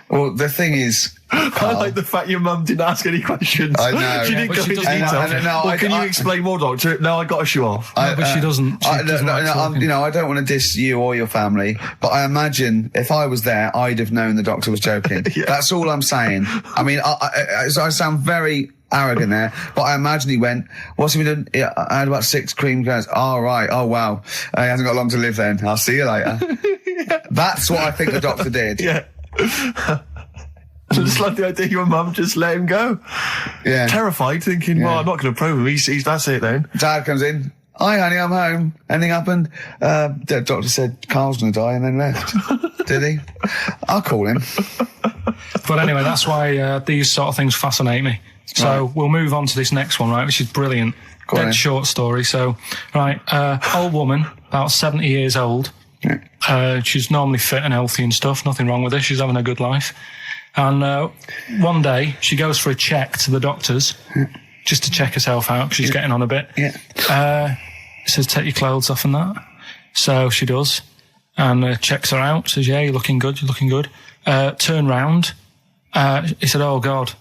Well, the thing is, I like the fact your mum didn't ask any questions. I know. She didn't but go she into doesn't. detail. Can you explain more, doctor? No, I got a shoe off. But she doesn't. She doesn't like talking. I don't want to diss you or your family, but I imagine if I was there, I'd have known the doctor was joking. That's all I'm saying. I mean, I sound very arrogant there, but I imagine he went, what's he been doing? I had about 6 cream cones. Oh, right. Oh, wow. He hasn't got long to live then. I'll see you later. That's what I think the doctor did. Yeah. I just like the idea your mum just let him go. Yeah. Terrified, thinking, well, I'm not going to probe him. He's that's it then. Dad comes in. Hi, honey, I'm home. Anything happened? The doctor said Karl's going to die and then left. Did he? I'll call him. But anyway, that's why these sort of things fascinate me. So we'll move on to this next one, right, which is brilliant. Go on then. Short story. So, right, old woman, about 70 years old. She's normally fit and healthy and stuff. Nothing wrong with her. She's having a good life. And one day, she goes for a check to the doctors, just to check herself out, because she's getting on a bit. Yeah. Says, take your clothes off and that. So she does, and checks her out, says, yeah, you're looking good, turn round. He said, oh, God.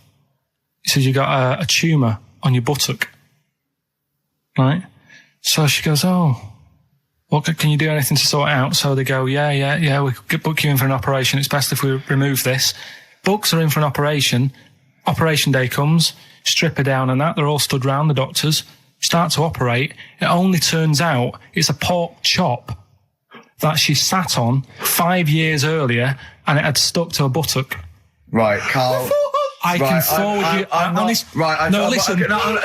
He said, you got a tumour on your buttock. Right? So she goes, oh, well, can you do anything to sort it out? So they go, yeah, we could book you in for an operation. It's best if we remove this. Books are in for an operation. Operation day comes, strip her down and that. They're all stood round, the doctors. Start to operate. It only turns out it's a pork chop that she sat on 5 years earlier and it had stuck to her buttock. Right, Karl. I can forward you.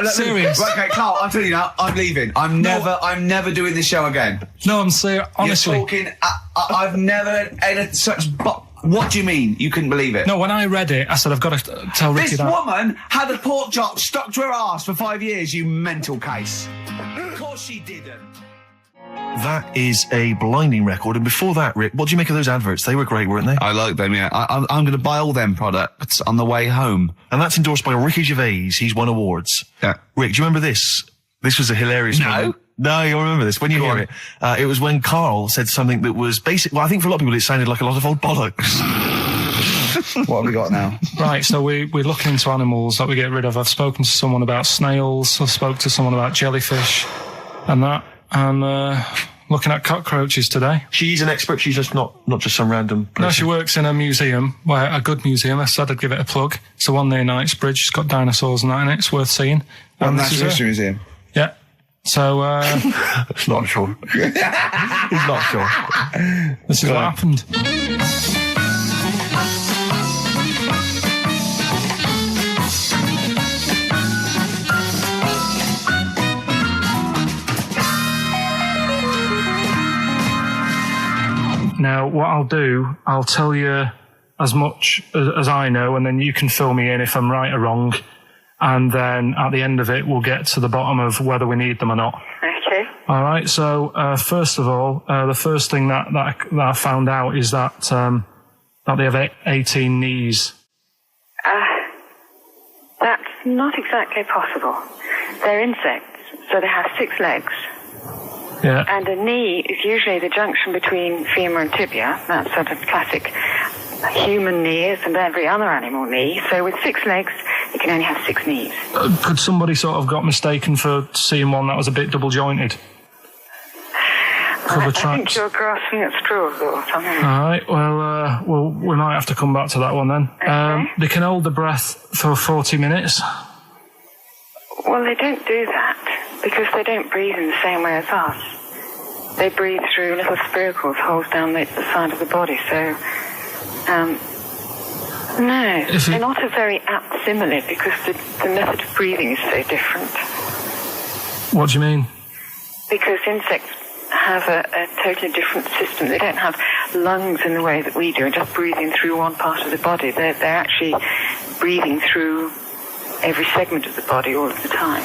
Serious. Right, okay, Karl, I'll tell you now, I'm leaving. I'm never doing this show again. No, I'm serious. Honestly. You're talking, I've never had such, what do you mean? You couldn't believe it? No, when I read it, I said, I've got to tell Ricky This that. woman had a pork chop stuck to her arse for 5 years, you mental case. Of course she didn't. That is a blinding record. And before that, Rick, what do you make of those adverts? They were great, weren't they? I like them, yeah. I'm going to buy all them products on the way home. And that's endorsed by Ricky Gervais. He's won awards. Yeah. Rick, do you remember this? This was a hilarious moment. No, you'll remember this when you hear it. It was when Karl said something that was basic. Well, I think for a lot of people it sounded like a lot of old bollocks. What have we got now? Right, so we're looking into animals that we get rid of. I've spoken to someone about snails. I've spoken to someone about jellyfish and that. And looking at cockroaches today. She's an expert. She's just not just some random person. No, she works in a museum, a good museum. I said I'd give it a plug. It's the one near Knightsbridge. It's got dinosaurs and that in it. It's worth seeing. And Natural History Museum. Yeah. So, It's not sure. He's not sure. This is what happened. Now, what I'll do, I'll tell you as much as I know, and then you can fill me in if I'm right or wrong. And then at the end of it, we'll get to the bottom of whether we need them or not. Okay. All right. So, first of all, the first thing that I found out is that they have 18 knees. That's not exactly possible. They're insects, so they have 6 legs. Yeah. And a knee is usually the junction between femur and tibia. That's sort of classic human knee, and every other animal knee. So with 6 legs, it can only have 6 knees. Could somebody sort of got mistaken for seeing one that was a bit double jointed? I think you're grasping at straws or something. All right, well, we might have to come back to that one then. Okay. They can hold the breath for 40 minutes. Well, they don't do that because they don't breathe in the same way as us. They breathe through little spiracles, holes down the side of the body. So, no, they're not a very apt simile because the method of breathing is so different. What do you mean? Because insects have a totally different system. They don't have lungs in the way that we do and just breathing through one part of the body. They're actually breathing through every segment of the body all of the time.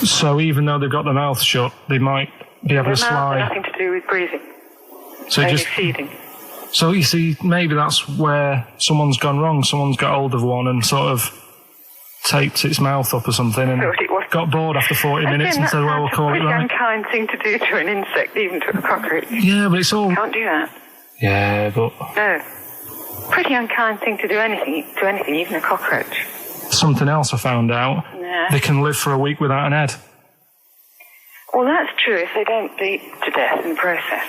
So even though they've got their mouth shut, they might be able to slide. Their mouth has nothing to do with breathing. So only just feeding. So you see, maybe that's where someone's gone wrong. Someone's got hold of one and sort of taped its mouth up or something and got bored after 40 minutes and said, well, we'll call it right. It's a unkind thing to do to an insect, even to a cockroach. Yeah, but it's all... Can't do that. Yeah, but... No. Pretty unkind thing to do to anything, even a cockroach. Something else I found out. Yeah. They can live for a week without an head. Well, that's true if they don't bleed to death in the process.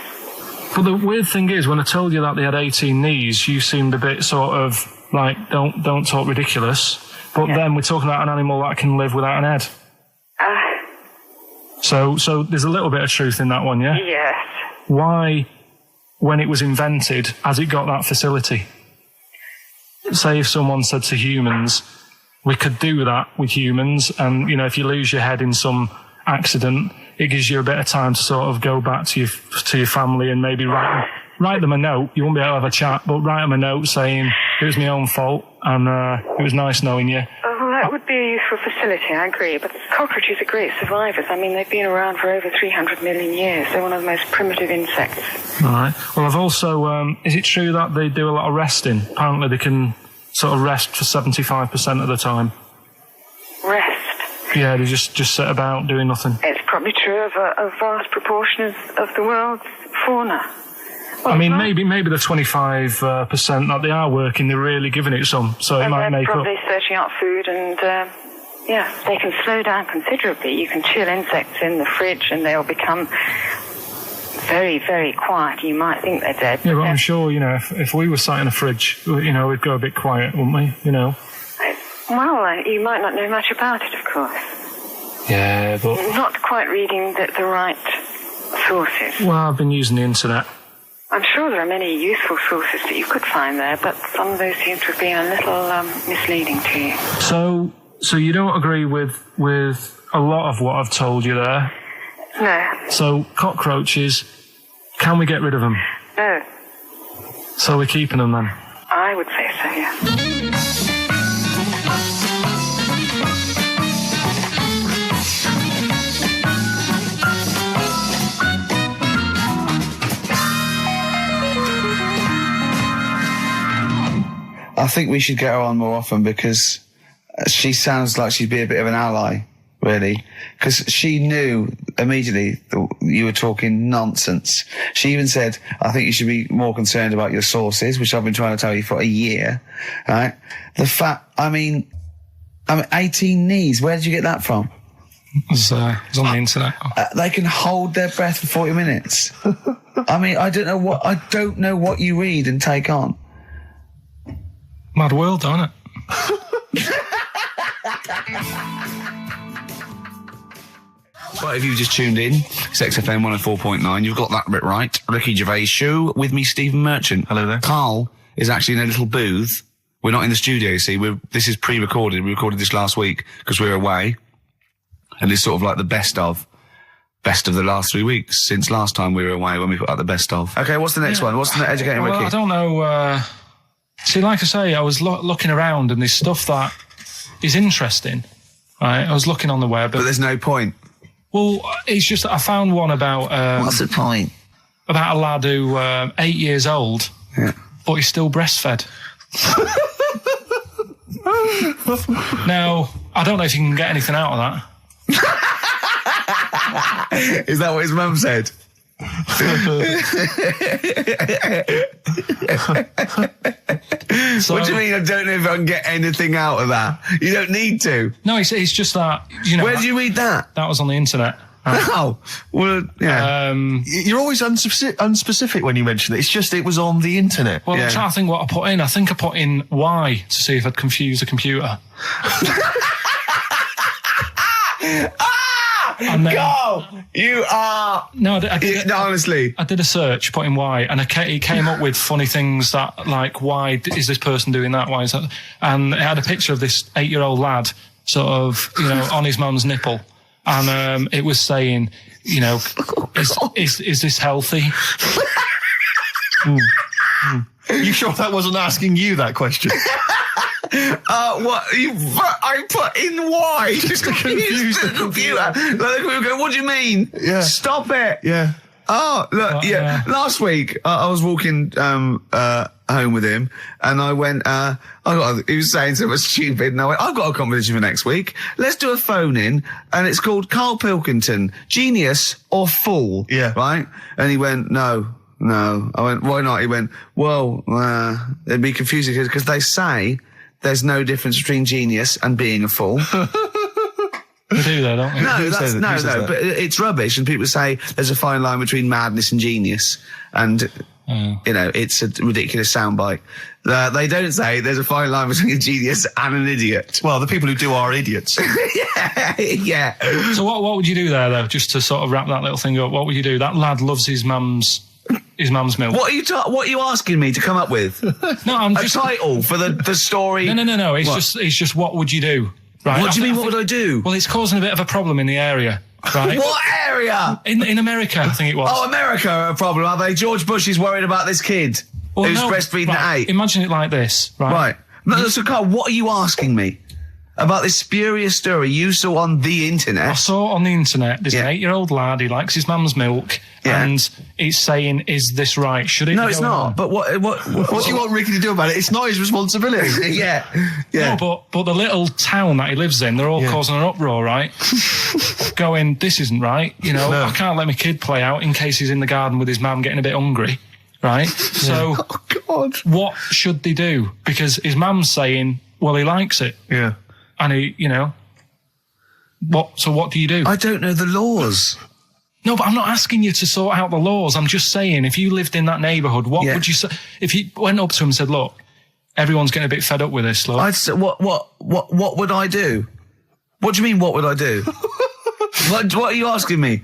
But the weird thing is, when I told you that they had 18 knees, you seemed a bit sort of like, don't talk ridiculous. But then we're talking about an animal that can live without an head. So there's a little bit of truth in that one, yeah? Yes. Why, when it was invented, has it got that facility? Say if someone said to humans, we could do that with humans, and, you know, if you lose your head in some accident, it gives you a bit of time to sort of go back to your family and maybe write them a note. You won't be able to have a chat, but write them a note saying it was my own fault and it was nice knowing you. Oh, well, that would be a useful facility, I agree. But cockroaches are great survivors. I mean, they've been around for over 300 million years. They're one of the most primitive insects. All right. Well, I've also... is it true that they do a lot of resting? Apparently they can sort of rest for 75% of the time. Rest? Yeah, they just sit about doing nothing. It's probably true of a vast proportion of the world's fauna. Well, I mean, maybe the 25% that they are working, they're really giving it some, so it might make up. They're probably searching out food and, they can slow down considerably. You can chill insects in the fridge and they'll become very, very quiet. You might think they're dead. Yeah, but I'm sure, you know, if we were sat in a fridge, you know, we'd go a bit quiet, wouldn't we, you know? Well, you might not know much about it, of course. Yeah, but... You're not quite reading the right sources. Well, I've been using the internet. I'm sure there are many useful sources that you could find there, but some of those seem to have been a little misleading to you. So you don't agree with a lot of what I've told you there? No. So cockroaches, can we get rid of them? No. So we're keeping them then? I would say so, yeah. I think we should get her on more often because she sounds like she'd be a bit of an ally, really. Because she knew immediately that you were talking nonsense. She even said, I think you should be more concerned about your sources, which I've been trying to tell you for a year, right? The fact, I mean, 18 knees, where did you get that from? It was on the internet. They can hold their breath for 40 minutes. I mean, I don't know what you read and take on. Mad world, don't it? Well, if you've just tuned in, it's XFM 104.9. You've got that bit right. Ricky Gervais Show with me, Stephen Merchant. Hello there. Karl is actually in a little booth. We're not in the studio, you see. This is pre-recorded. We recorded this last week because we were away. And it's sort of like the best of the last 3 weeks since last time we were away when we put out the best of. Okay, what's the next one? What's the educating Ricky? I don't know. See, like I say, I was looking around and there's stuff that is interesting. Right? I was looking on the web. But there's no point. Well, it's just I found one about... what's the point? About a lad who 8 years old, but he's still breastfed. Now, I don't know if you can get anything out of that. Is that what his mum said? So, what do you mean? I don't know if I can get anything out of that. You don't need to. No, it's just that. You know, where did you read that? That was on the internet. Oh, well, yeah. You're always unspecific when you mention it. It's just it was on the internet. Well, I'm trying to think what I put in. I think I put in Y to see if I'd confuse the computer. And then, go! You are... No, I did honestly. I did a search, put in why, and it came up with funny things that, like, why is this person doing that? Why is that? And it had a picture of this 8-year-old lad, sort of, you know, on his mum's nipple. And it was saying, you know, is this healthy? You sure that wasn't asking you that question? What? I put in why? Just to confuse the computer. Like, go, what do you mean? Yeah. Stop it. Yeah. Oh, look, Last week, I was walking home with him, and I went, he was saying something stupid, and I went, I've got a competition for next week. Let's do a phone-in, and it's called Karl Pilkington, Genius or Fool. Yeah. Right? And he went, No. I went, why not? He went, well, it'd be confusing, because they say there's no difference between genius and being a fool. We do that, don't we? No, but it's rubbish, and people say there's a fine line between madness and genius, and you know, it's a ridiculous soundbite. They don't say there's a fine line between a genius and an idiot. Well, the people who do are idiots. Yeah. So what would you do there, though, just to sort of wrap that little thing up? What would you do? That lad loves his mum's milk. What are you asking me to come up with? No, I'm just a title for the story. No. It's just what would you do? Right. What do you mean? What would I do? Well, it's causing a bit of a problem in the area. Right. What area? In America, I think it was. Oh, America are a problem, are they? George Bush is worried about this kid who's breastfeeding at 8. Imagine it like this, right? Right. No, so Carl, what are you asking me? About this spurious story you saw on the internet? I saw it on the internet. There's an 8-year-old lad, he likes his mum's milk, and it's saying, is this right? Should it No, be it's going not. on? But what do you want Ricky to do about it? It's not his responsibility. Yeah. No, but the little town that he lives in, they're all causing an uproar, right? Going, this isn't right. You know, I can't let my kid play out in case he's in the garden with his mum getting a bit hungry, right? So, what should they do? Because his mum's saying, well, he likes it. Yeah. And he, you know, so what do you do? I don't know the laws. No, but I'm not asking you to sort out the laws. I'm just saying, if you lived in that neighbourhood, what would you say? If you went up to him and said, look, everyone's getting a bit fed up with this, look. I'd say, what would I do? What do you mean, what would I do? what are you asking me?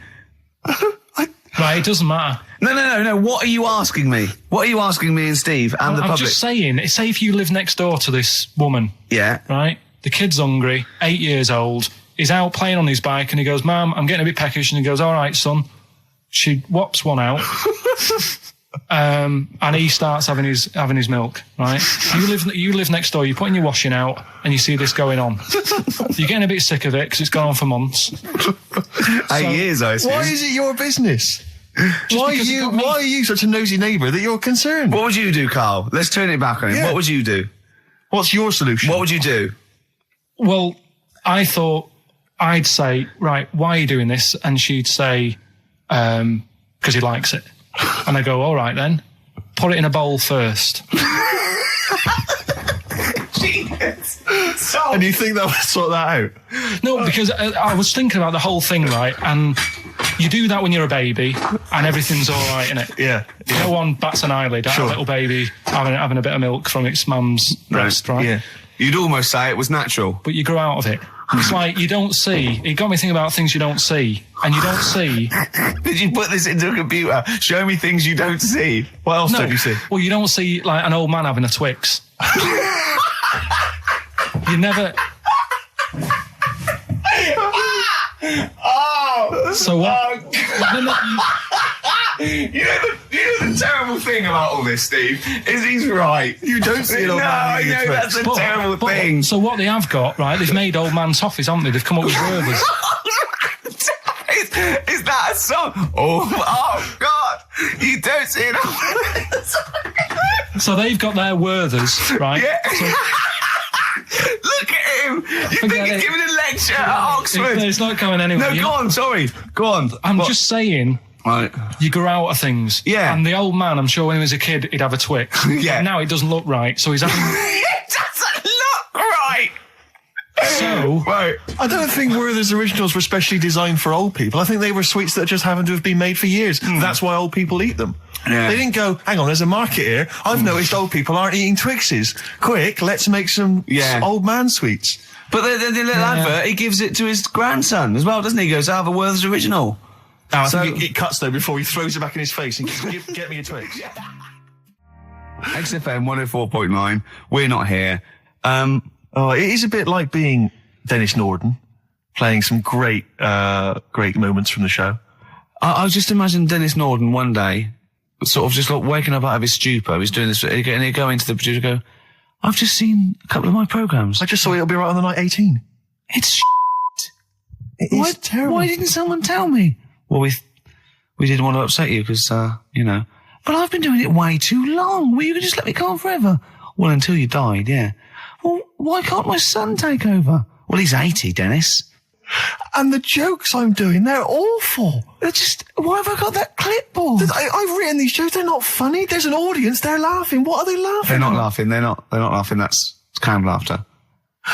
Right, it doesn't matter. No. What are you asking me? What are you asking me and Steve and the public? I'm just saying, say if you live next door to this woman. Yeah. Right? The kid's hungry, 8 years old. He's out playing on his bike and he goes, Mum, I'm getting a bit peckish. And he goes, all right, son. She whops one out. And he starts having his milk, right? You live next door, you're putting your washing out and you see this going on. You're getting a bit sick of it because it's gone on for months. 8 years, I see. Why is it your business? Why are you such a nosy neighbour that you're concerned? What would you do, Carl? Let's turn it back on him. Yeah. What would you do? What's your solution? What would you do? Well, I thought I'd say, right, why are you doing this? And she'd say, because he likes it. And I go, all right then, put it in a bowl first. Genius. And you think that would sort that out? No, because I was thinking about the whole thing, right? And you do that when you're a baby and everything's all right, innit? Yeah. No one bats an eyelid at a little baby having a bit of milk from its mum's breast, right? Yeah. You'd almost say it was natural. But you grow out of it. It's like you don't see. It got me thinking about things you don't see. And you don't see. Did you put this into a computer? Show me things you don't see. What else don't you see? Well, you don't see, like, an old man having a Twix. You never... Oh! So what? You know the terrible thing about all this, Steve, is he's right. You don't see an old man eating a Twix. That's a terrible thing. So what they have got, right, they've made old man toffees, haven't they? They've come up with Werther's. Is that a song? Oh, God. You don't see it. So they've got their Werther's, right? Yeah. So, look at him. You think he's giving a lecture at Oxford? It's not going anywhere. No, go on, sorry. Go on. I'm just saying, Right. You grow out of things. Yeah. And the old man, I'm sure when he was a kid, he'd have a Twix. Yeah. But now it doesn't look right, so he's having... It doesn't look right! So... Right. I don't think Werther's originals were specially designed for old people. I think they were sweets that just happened to have been made for years. That's why old people eat them. Yeah. They didn't go, hang on, there's a market here. I've noticed old people aren't eating Twixes. Quick, let's make some old man sweets. But the little advert, he gives it to his grandson as well, doesn't he? He goes, have a Werther's original. Oh, I think it cuts, though, before he throws it back in his face and get me a Twix. XFM 104.9, we're not here. It is a bit like being Dennis Norden, playing some great moments from the show. I was just imagining Dennis Norden one day, sort of just like waking up out of his stupor. He was doing this, and he'd go into the producer and go, I've just seen a couple of my programmes. I just saw It'll Be Right on the Night 18. It's shit. It is terrible. Why didn't someone tell me? Well, we didn't want to upset you because, but I've been doing it way too long. Well, you can just let me go on forever. Well, until you died, yeah. Well, why can't my son take over? Well, he's 80, Dennis. And the jokes I'm doing, they're awful. They're just, why have I got that clipboard? I've written these jokes, they're not funny. There's an audience, they're laughing. What are they laughing They're not at? laughing, they're not laughing, it's canned laughter.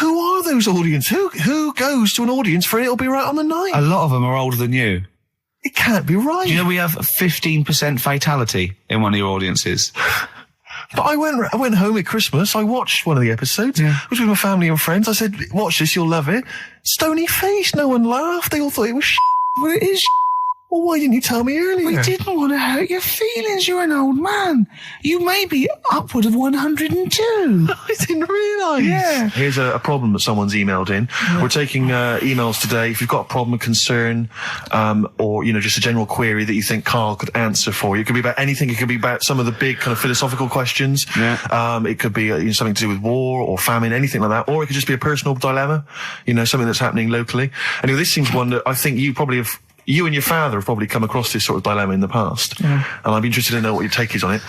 Who are those audience? Who goes to an audience for It'll Be Right on the Night? A lot of them are older than you. It can't be right. Do you know we have 15% fatality in one of your audiences? But I went home at Christmas, I watched one of the episodes, I was with my family and friends, I said, watch this, you'll love it. Stony face, no one laughed, they all thought it was shit. Well, it is. Well, why didn't you tell me earlier? We didn't want to hurt your feelings. You're an old man. You may be upward of 102. I didn't realise. Yeah. Here's a problem that someone's emailed in. Yeah. We're taking emails today. If you've got a problem, a concern, or, just a general query that you think Karl could answer for you. It could be about anything. It could be about some of the big kind of philosophical questions. Yeah. It could be something to do with war or famine, anything like that. Or it could just be a personal dilemma, something that's happening locally. Anyway, this seems one that I think you and your father have probably come across this sort of dilemma in the past. Yeah. And I'd be interested to know what your take is on it.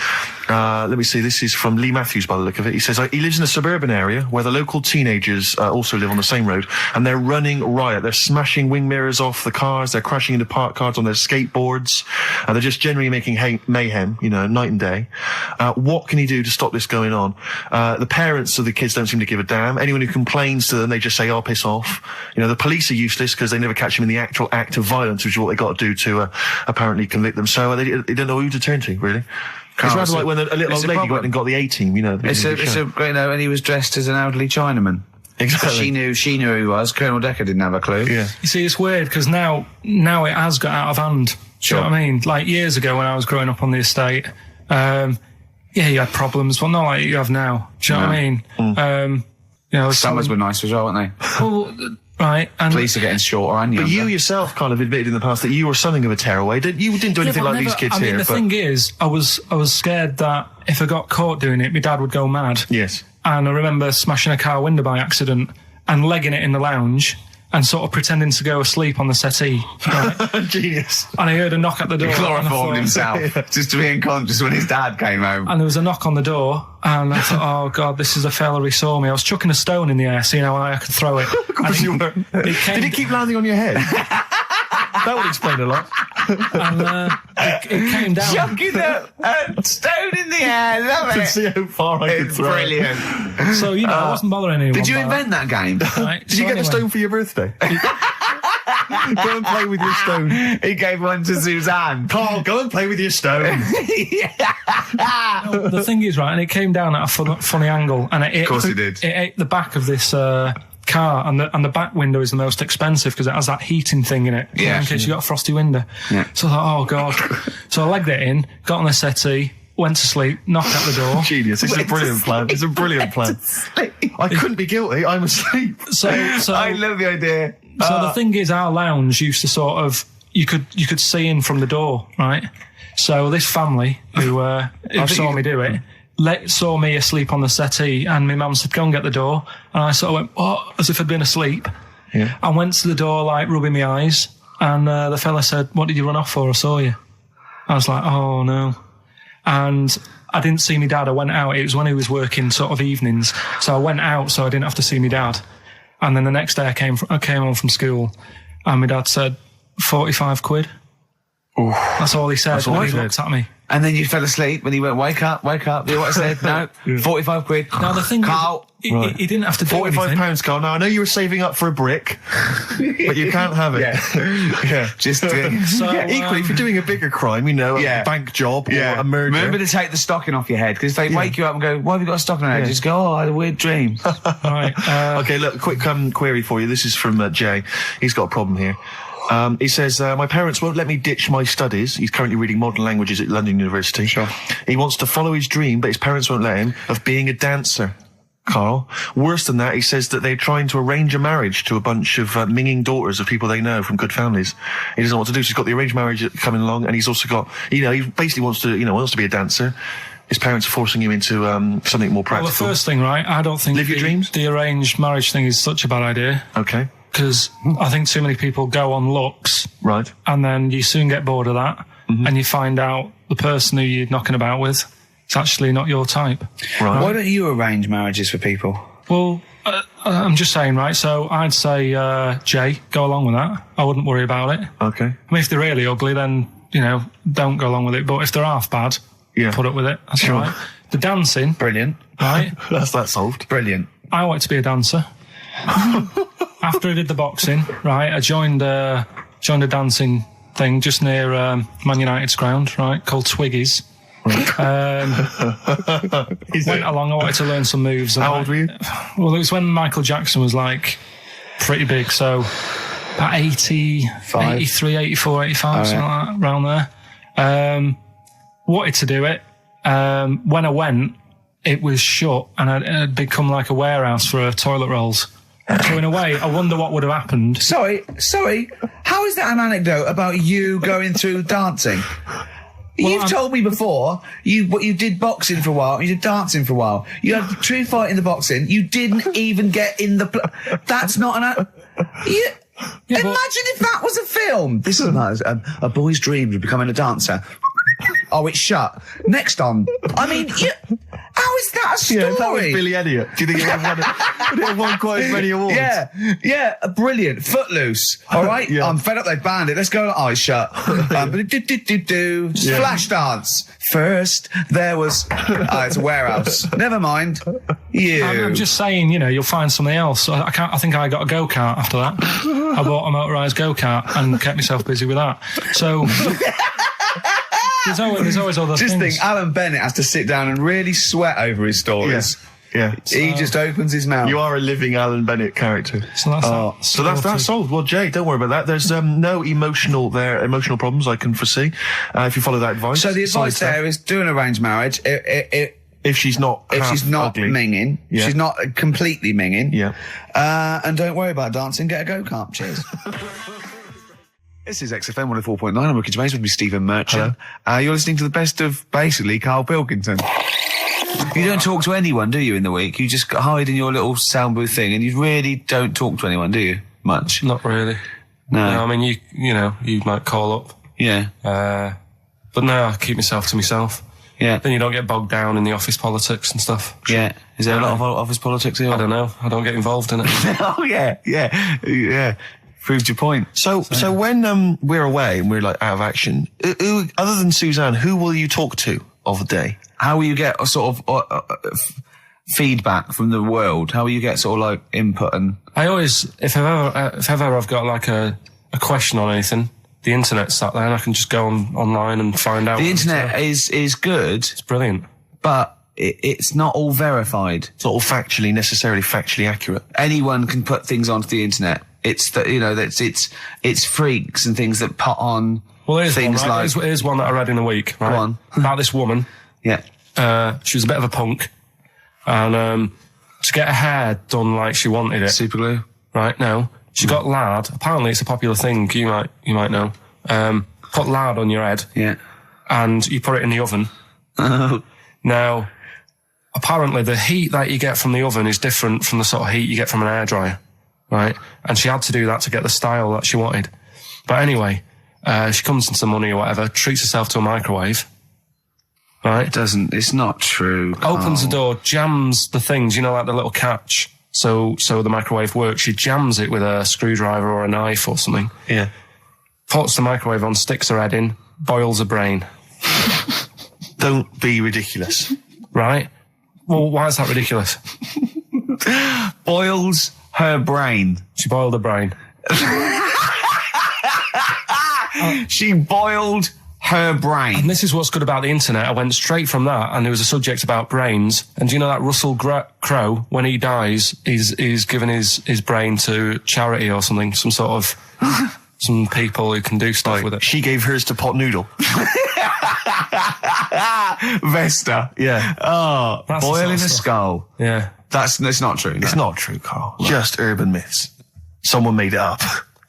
Let me see. This is from Lee Matthews by the look of it. He says, he lives in a suburban area where the local teenagers also live on the same road, and they're running riot. They're smashing wing mirrors off the cars. They're crashing into parked cars on their skateboards. And they're just generally making mayhem, night and day. What can he do to stop this going on? The parents of the kids don't seem to give a damn. Anyone who complains to them, they just say, oh, piss off. The police are useless because they never catch them in the actual act of violence, which is what they got to do to apparently convict them. So they don't know who to turn to, really. It's rather like when a little old lady went and got the A-team, and he was dressed as an elderly Chinaman. Exactly. She knew who he was. Colonel Decker didn't have a clue. Yeah. You see, it's weird because now it has got out of hand. Sure. Do you know what I mean? Like years ago when I was growing up on the estate, you had problems, but not like you have now. Do you know what I mean? Summers were nice as well, weren't they? Well, right. And police are getting shorter and younger. But you yourself kind of admitted in the past that you were something of a tearaway. You didn't do anything like these kids here. The thing is, I was scared that if I got caught doing it, my dad would go mad. Yes. And I remember smashing a car window by accident and legging it in the lounge and sort of pretending to go asleep on the settee. Right? Genius. And I heard a knock at the door. He chloroformed himself just to be unconscious when his dad came home. And there was a knock on the door, and I thought, oh God, this is a fella he saw me. I was chucking a stone in the air, seeing how high I could throw it. Of course you were. Did it keep landing on your head? That would explain a lot. And it came down. Chucking a stone in the air, love it. To see how far I could throw it. Brilliant. So, I wasn't bothering anyone. Did you invent that game? Right, Did you get the stone for your birthday? Go and play with your stone. He gave one to Suzanne. Karl, go and play with your stone. No, the thing is, right, and it came down at a funny angle, and of course it did. It ate the back of this car, and the back window is the most expensive because it has that heating thing in it. Yeah. In case you got a frosty window. Yeah. So I thought, oh God. So I legged it in, got on the settee, went to sleep, knocked at the door. Genius. It's a brilliant plan. It's a brilliant plan. I couldn't be guilty. I'm asleep. So I love the idea. So the thing is, our lounge used to sort of, you could see in from the door, right? So this family who saw me do it, saw me asleep on the settee, and my mum said, go and get the door. And I sort of went, oh, as if I'd been asleep. Yeah. I went to the door, rubbing my eyes, and the fella said, what did you run off for? I saw you. I was like, oh no. And I didn't see my dad. I went out. It was when he was working sort of evenings. So I went out so I didn't have to see my dad. And then the next day I came home from school, and my dad said, 45 quid. That's all he said. That's all he He said. looked at me. And then you fell asleep when he went, wake up. You know what I said? No, 45 quid. Now the thing Carl. is, he didn't have to do anything. £45, Carl. Now, I know you were saving up for a brick, but you can't have it. Yeah. Just So, Equally, if you're doing a bigger crime, a bank job or a murder. Remember to take the stocking off your head, because they wake you up and go, why have you got a stocking on your head? Just go, I had a weird dream. Right. Okay, look, quick query for you. This is from Jay. He's got a problem here. He says, my parents won't let me ditch my studies. He's currently reading modern languages at London University. Sure. He wants to follow his dream, but his parents won't let him, of being a dancer. Carl. Worse than that, he says that they're trying to arrange a marriage to a bunch of minging daughters of people they know from good families. He doesn't know what to do. So he's got the arranged marriage coming along, and he's also got, he basically wants to be a dancer. His parents are forcing him into something more practical. Well, the first thing, right, I don't think Live your dreams? The arranged marriage thing is such a bad idea. Okay. Because I think too many people go on looks. Right. And then you soon get bored of that. And you find out the person who you're knocking about with is actually not your type. Right. Why don't you arrange marriages for people? Well, I'm just saying, right, so I'd say, Jay, go along with that. I wouldn't worry about it. Okay. I mean, if they're really ugly, then, don't go along with it. But if they're half bad, put up with it. That's all right. The dancing. Brilliant. Right? That's that solved. Brilliant. I wanted to be a dancer. After I did the boxing, right, I joined a dancing thing just near Man United's ground, right, called Twiggy's. Went along, I wanted to learn some moves. How old were you? Well, it was when Michael Jackson was, pretty big, so about 83, 84, 85, something like that, around there. Wanted to do it. When I went, it was shut, and it had become like a warehouse for toilet rolls. So in a way, I wonder what would have happened. Sorry. How is that an anecdote about you going through dancing? You've told me before you did boxing for a while, you did dancing for a while. You had a true fight in the boxing. You didn't even get in the. That's not an. Imagine if that was a film. This is a boy's dream of becoming a dancer. Oh, it's shut. Next on. I mean, how is that a story? Yeah, if that was Billy Elliot, do you think it would have won quite as many awards? Yeah, brilliant. Footloose. All right, I'm fed up. They banned it. Let's go. Eyes shut. Flash dance. First, there was. It's a warehouse. Never mind. I'm just saying, you'll find something else. I think I got a go-kart after that. I bought a motorised go-kart and kept myself busy with that. So. There's always other things. Just think, Alan Bennett has to sit down and really sweat over his stories. Yeah. He just opens his mouth. You are a living Alan Bennett character. So that's solved. Well, Jay, don't worry about that. There's no emotional problems I can foresee if you follow that advice. So the advice there is do an arranged marriage. If she's not ugly. minging, she's not completely minging. And don't worry about dancing. Get a go-kart. Cheers. This is XFM 104.9. I'm Ricky Gervais with me, Stephen Merchant. You're listening to the best of, basically, Karl Pilkington. You don't talk to anyone, do you, in the week? You just hide in your little sound booth thing, and you really don't talk to anyone, do you? Much? Not really. No, I mean, you might call up. Yeah. But no, I keep myself to myself. Yeah. Then you don't get bogged down in the office politics and stuff. Yeah. Is there a lot of office politics here? I don't know. I don't get involved in it. Oh, yeah. Proved your point. So when we're away and we're out of action, who, other than Suzanne, who will you talk to of the day? How will you get a sort of feedback from the world? How will you get sort of input and? I always, if ever I've got a question on anything, the internet's sat there and I can just go online and find out. The internet is good. It's brilliant, but it's not all verified. It's not all necessarily factually accurate. Anyone can put things onto the internet. It's it's freaks and things that put on things one, right? Here's one that I read in a week, right? Go on. About this woman. Yeah. She was a bit of a punk, and to get her hair done like she wanted it. Super glue. Right, no. She got lard. Apparently it's a popular thing, you might know. Put lard on your head. Yeah. And you put it in the oven. Oh. Now, apparently the heat that you get from the oven is different from the sort of heat you get from an hairdryer. Right? And she had to do that to get the style that she wanted. But anyway, she comes into some money or whatever, treats herself to a microwave. Right? It's not true. Carl. Opens the door, jams the things, like the little catch. So the microwave works. She jams it with a screwdriver or a knife or something. Yeah. Puts the microwave on, sticks her head in, boils a brain. Don't be ridiculous. Right? Well, why is that ridiculous? Boils her brain. She boiled her brain. She boiled her brain. And this is what's good about the internet. I went straight from that, and there was a subject about brains. And do you know that Russell Crowe, when he dies, he's given his brain to charity or something, some sort of some people who can do stuff with it. She gave hers to Pot Noodle. Vesta. Yeah. Oh, That's boiling a the sort of stuff. skull. Yeah. That's not true. No. It's not true, Carl. Just urban myths. Someone made it up.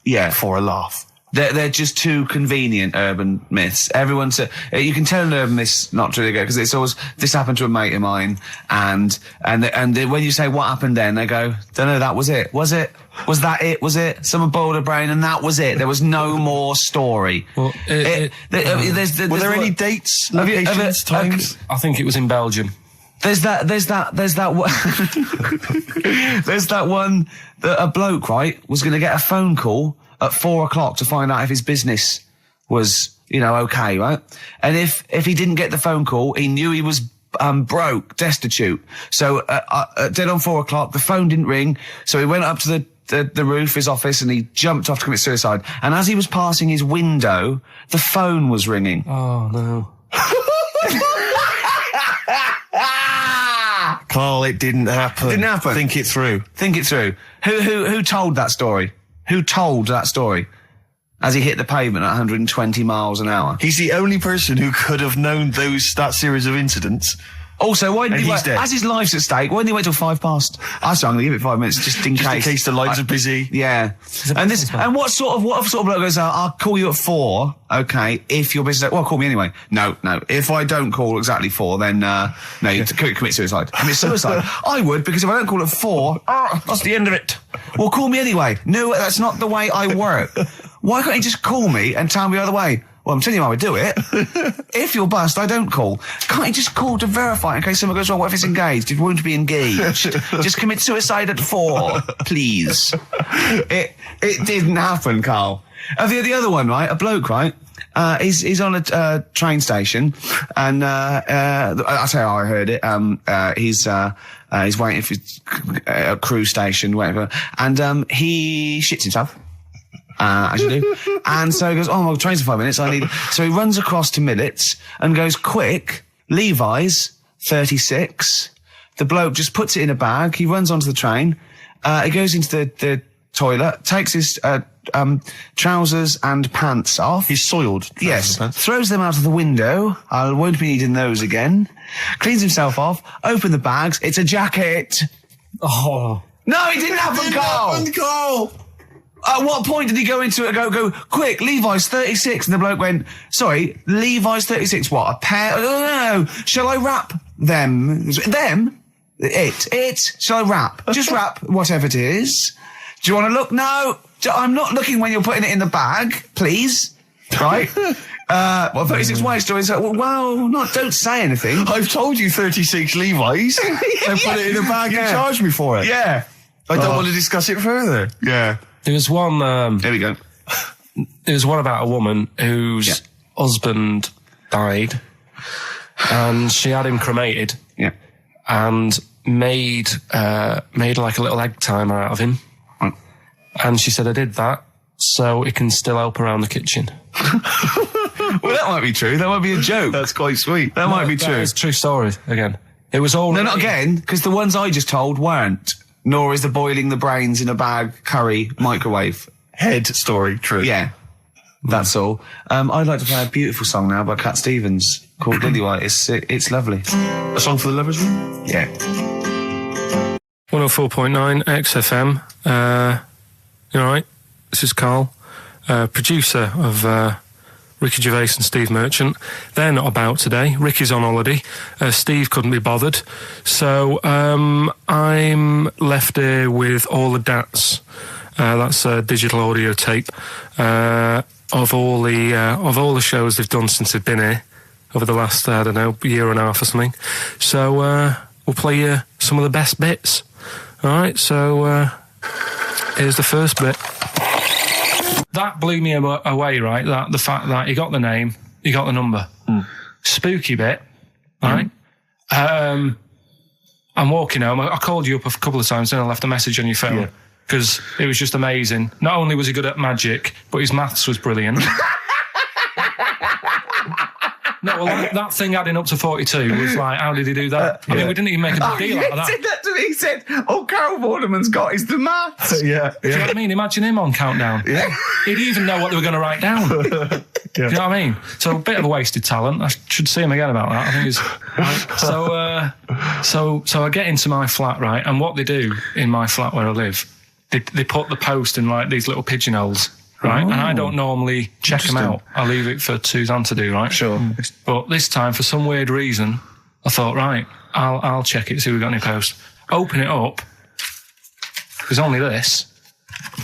Yeah. For a laugh. They're just too convenient urban myths. Everyone said you can tell an urban myth's not true because it's always this happened to a mate of mine, and when you say what happened then, they go, don't know, that was it. Was it? Was that it? Was it? Someone boiled a brain and that was it. There was no more story. Well, were there any dates, locations, times? I think it was in Belgium. There's that one. There's that one that a bloke, right, was going to get a phone call at 4:00 to find out if his business was, okay, right? And if he didn't get the phone call, he knew he was broke, destitute. So dead on 4:00, the phone didn't ring. So he went up to the roof of his office and he jumped off to commit suicide. And as he was passing his window, the phone was ringing. Oh no. Carl, it didn't happen. Didn't happen. Think it through. Think it through. Who told that story? Who told that story? As he hit the pavement at 120 miles an hour. He's the only person who could have known that series of incidents. Also, why didn't he wait? Dead. As his life's at stake, why didn't he wait till 5:00? I was going to give it 5 minutes just in case the lines are busy. Yeah. And what sort of bloke goes, I'll call you at 4, okay, if your business, well, call me anyway. No. If I don't call exactly 4, then, no, you commit suicide. Commit suicide. I would, because if I don't call at 4, that's the end of it. Well, call me anyway. No, that's not the way I work. Why can't you just call me and tell me the other way? Well, I'm telling you how I would do it. If you're bust, I don't call. Can't you just call to verify in case something goes wrong? What if it's engaged? It won't be engaged. Just commit suicide at 4, please. It didn't happen, Carl. The other one, right? A bloke, right? He's on a train station, and I'll tell you how I heard it. He's waiting for a cruise station, whatever, and he shits himself. As you do. And so he goes, oh, my train's in 5 minutes. So he runs across to Millets and goes, quick, Levi's 36. The bloke just puts it in a bag. He runs onto the train. He goes into the toilet, takes his trousers and pants off. He's soiled. Yes. Throws them out of the window. I won't be needing those again. Cleans himself off. Open the bags. It's a jacket. Oh. No, it didn't happen, Carl. At what point did he go into it and go, quick, Levi's 36? And the bloke went, sorry, Levi's 36, what, a pair? No. Shall I wrap them? Them? It. Shall I wrap? Just wrap whatever it is. Do you want to look? No. I'm not looking when you're putting it in the bag, please. Right? 36 white stories. Don't say anything. I've told you 36 Levi's. And put it in a bag and charge me for it. Yeah. I don't want to discuss it further. Yeah. There was one. There we go. There was one about a woman whose husband died, and she had him cremated. Yeah. And made like a little egg timer out of him. Mm. And she said, I did that so it can still help around the kitchen. Well, that might be true. That might be a joke. That's quite sweet. That might be true. It's true story again. It was all. No, not again, because the ones I just told weren't. Nor is the boiling the brains in a bag curry microwave. Head story true. Yeah. That's all. I'd like to play a beautiful song now by Cat Stevens called Lily White. It's lovely. A song for the lovers room? Yeah. 104.9 XFM. You all right? This is Karl, producer of Ricky Gervais and Steve Merchant. They're not about today. Ricky's on holiday. Steve couldn't be bothered. So I'm left here with all the DATs. That's a digital audio tape of all the shows they've done since they've been here over the last, year and a half or something. So we'll play you some of the best bits. All right, so here's the first bit. That blew me away, right? The fact that he got the name, you got the number. Spooky bit, right? I'm walking home. I called you up a couple of times and I left a message on your phone because it was just amazing. Not only was he good at magic, but his maths was brilliant. No, well, that thing adding up to 42 was like, how did he do that? I mean, we didn't even make a big deal out of that. He said that to me. He said, all Carol Vorderman's got is the maths. Do you know what I mean? Imagine him on Countdown. Yeah. He'd even know what they were going to write down. Do you know what I mean? So a bit of a wasted talent. I should see him again about that. I think he's... So I get into my flat, right? And what they do in my flat where I live, they put the post in like these little pigeonholes. Right, and I don't normally check them out. I leave it for Suzanne to do, right? Sure. But this time, for some weird reason, I thought, right, I'll check it, see if we've got any posts. Open it up. There's only this.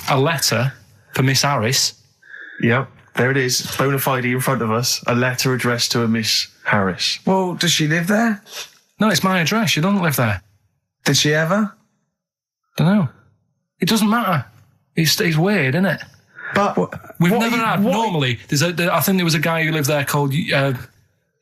A letter for Miss Harris. Yep, there it is. Bona fide in front of us. A letter addressed to a Miss Harris. Well, does she live there? No, it's my address. She doesn't live there. Did she ever? Don't know. It doesn't matter. It's weird, isn't it? But we've never had. Normally, I think there was a guy who lived there called Yaki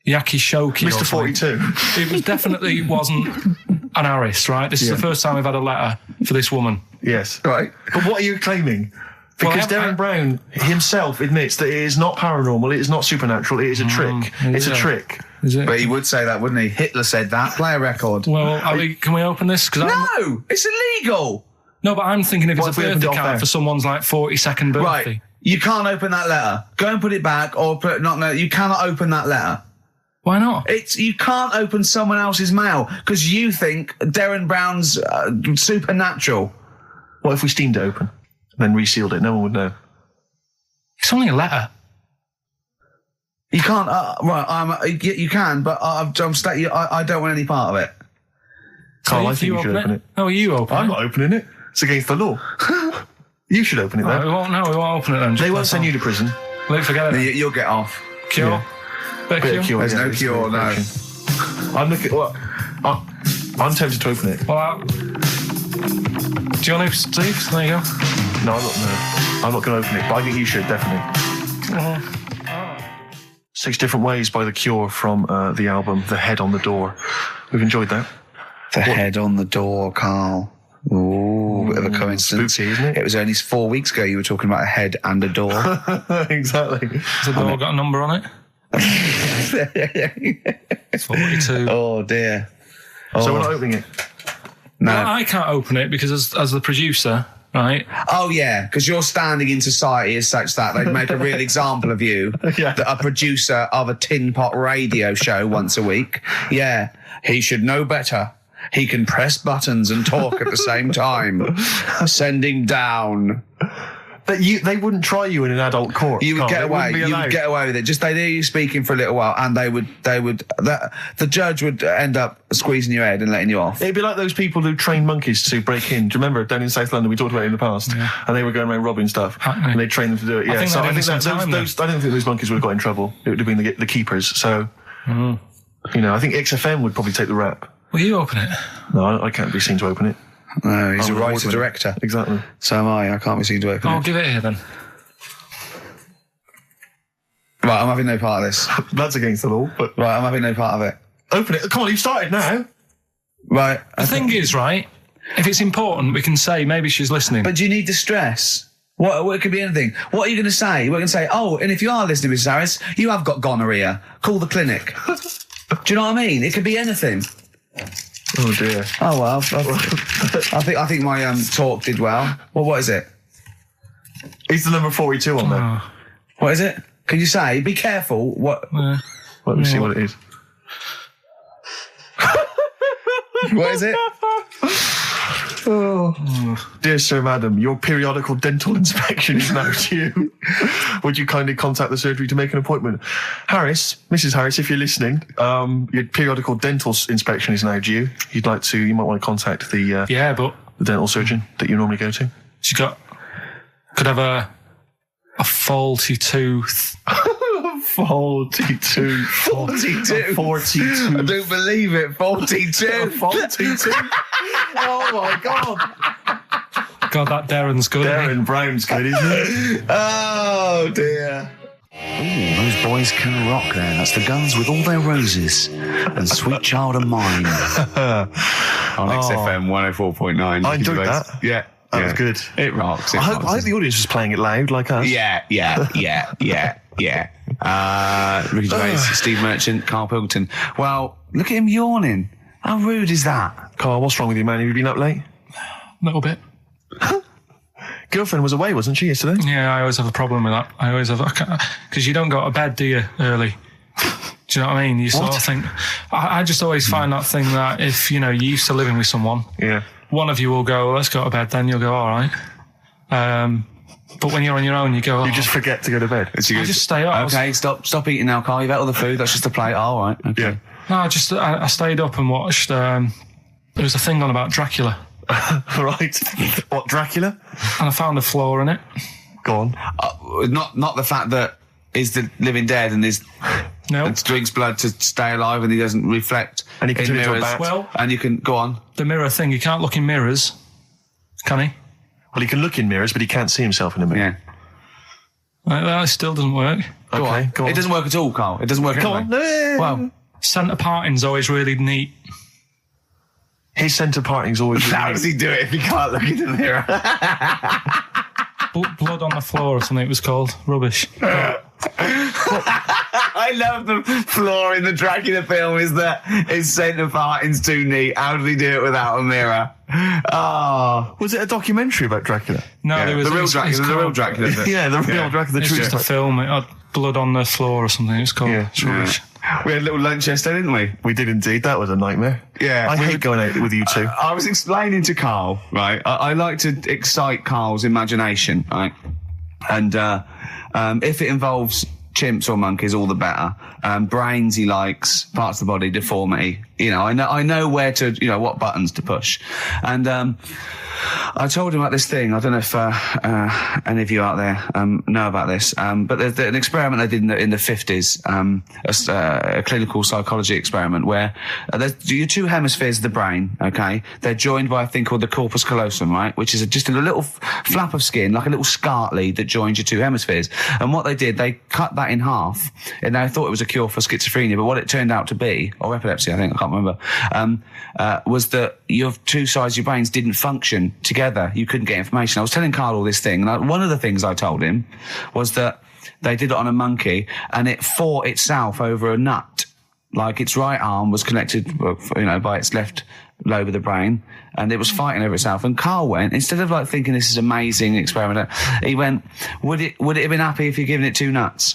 Shoki. Mr. 42. It was definitely wasn't an Harris, right? This is the first time we've had a letter for this woman. Yes. Right. But what are you claiming? Because Darren Brown himself admits that it is not paranormal, it is not supernatural, it is a trick. It's a trick. Is it? But he would say that, wouldn't he? Hitler said that. Play a record. Well, can we open this? No! It's illegal! No, but I'm thinking if it's a birthday card for someone's like 42nd birthday. Right. You can't open that letter. Go and put it back or you cannot open that letter. Why not? You can't open someone else's mail because you think Darren Brown's supernatural. What if we steamed it open and then resealed it? No one would know. It's only a letter. You can't, you can, but I don't want any part of it. Carl, I think you should open it. Oh, you open it? I'm not opening it. It's against the law. You should open it, though. We won't open it then. They won't send you to prison. Forget it. You'll get off. Cure? Yeah. Bit of cure? There's no cure, no. I'm looking... Well, I'm tempted to open it. Well, do you want to, Steve? There you go. No, I'm not going to open it, but I think you should, definitely. 6 Different Ways by The Cure from the album The Head on the Door. We've enjoyed that. Head on the door, Carl. Ooh, bit of a coincidence. Spooky, isn't it? It was only 4 weeks ago you were talking about a head and a door. Exactly. Has the door got a number on it? 42. Oh, dear. So we're not opening it? No. Well, I can't open it because as the producer, right? Oh, yeah, because your standing in society is such that they'd make a real example of you, a producer of a tin pot radio show once a week. Yeah, he should know better. He can press buttons and talk at the same time. Sending down. But they wouldn't try you in an adult court. You would get away. You would get away with it. Just they'd hear you speaking for a little while, and the judge would end up squeezing your head and letting you off. It'd be like those people who train monkeys to break in. Do you remember down in South London? We talked about it in the past, and they were going around robbing stuff, and they trained them to do it. Yeah, I don't think those monkeys would have got in trouble. It would have been the keepers. So, I think XFM would probably take the rap. Will you open it? No, I can't be seen to open it. No, he's a writer-director. Exactly. So am I. I can't be seen to open it. I'll give it here then. Right, I'm having no part of this. That's against the law, but... Right, I'm having no part of it. Open it. Come on, you've started now. Right. The thing is, right, if it's important, we can say maybe she's listening. But do you need the stress? What it could be anything. What are you going to say? We're going to say, oh, and if you are listening, Mrs. Harris, you have got gonorrhea. Call the clinic. Do you know what I mean? It could be anything. Oh dear. Oh well. I think my talk did well. Well, what is it? It's the number 42 on there. What is it? Can you say? Be careful. What? Let me see what it is. What is it? Dear Sir, Madam, your periodical dental inspection is now due. Would you kindly contact the surgery to make an appointment? Harris, Mrs. Harris, if you're listening, your periodical dental inspection is now due. You might want to contact the dental surgeon that you normally go to. She could have a faulty tooth. 42. 42. 42. I don't believe it. 42. 42. Oh my God. God, that Darren's good. Darren Brown's good, isn't it? Oh dear. Ooh, those boys can rock there. That's the Guns with All Their Roses and Sweet Child of Mine. On XFM 104.9. I enjoyed that. Yeah. That was good. It rocks. I hope the audience was playing it loud like us. Yeah. Ricky Gervais, Steve Merchant, Karl Pilkington. Well, look at him yawning. How rude is that? Carl, what's wrong with you, man? Have you been up late? A little bit. Girlfriend was away, wasn't she, yesterday? Yeah, I always have a problem with that. I always have, because you don't go to bed, do you, early? Do you know what I mean? You sort of think, I just always find that thing that if, you know, you're used to living with someone, one of you will go, let's go to bed, then you'll go, all right. But when you're on your own, you go, You just forget to go to bed. I just stay up. Okay, stop eating now, Carl. You've ate all the food. That's just a plate. All right. Okay. Yeah. No, I stayed up and watched, there was a thing on about Dracula. Right. What, Dracula? And I found a flaw in it. Go on. Not the fact that he's the living dead and drinks blood to stay alive and he doesn't reflect and he can in turn into a mirrors. bat. Well, and you can go on. The mirror thing, you can't look in mirrors, can he? Well, he can look in mirrors, but he can't see himself in a mirror. Yeah. That still doesn't work. Go on. It doesn't work at all, Carl. It doesn't work at all. Go on. No. Well, centre parting's always really neat. His centre parting's always really how neat. does he do it if he can't look in the mirror? Blood on the floor or something it was called. Rubbish. I love the flaw in the Dracula film is that his centre parting's too neat. How did he do it without a mirror? Oh. Was it a documentary about Dracula? No, Yeah, there was the real Dracula. Yeah, the real Dracula. The It's true just a story. film. It had blood on the floor or something. It's called. Yeah. It's rubbish. We had a little lunch yesterday, didn't we? We did indeed. That was a nightmare. Yeah. I hate going out with you two. I was explaining to Carl, right? I like to excite Carl's imagination, right? And if it involves chimps or monkeys, all the better. Brains he likes, parts of the body, deformity. You know, I know where to, you know, what buttons to push. And I told him about this thing. I don't know if any of you out there know about this, but there's an experiment they did in the 50s, a clinical psychology experiment where there's your two hemispheres of the brain, okay? They're joined by a thing called the corpus callosum, right? Which is just a little flap of skin, like a little scarlet lead that joins your two hemispheres. And what they did, they cut that in half, and they thought it was a cure for schizophrenia, but what it turned out to be, or epilepsy, I think, I can't remember, was that your two sides of your brains didn't function together. You couldn't get information. I was telling Karl all this thing, and one of the things I told him was that they did it on a monkey, and it fought itself over a nut. Like its right arm was connected, you know, by its left lobe of the brain, and it was fighting over itself. And Karl went, instead of like thinking this is amazing experiment, he went, would it have been happy if you'd given it two nuts?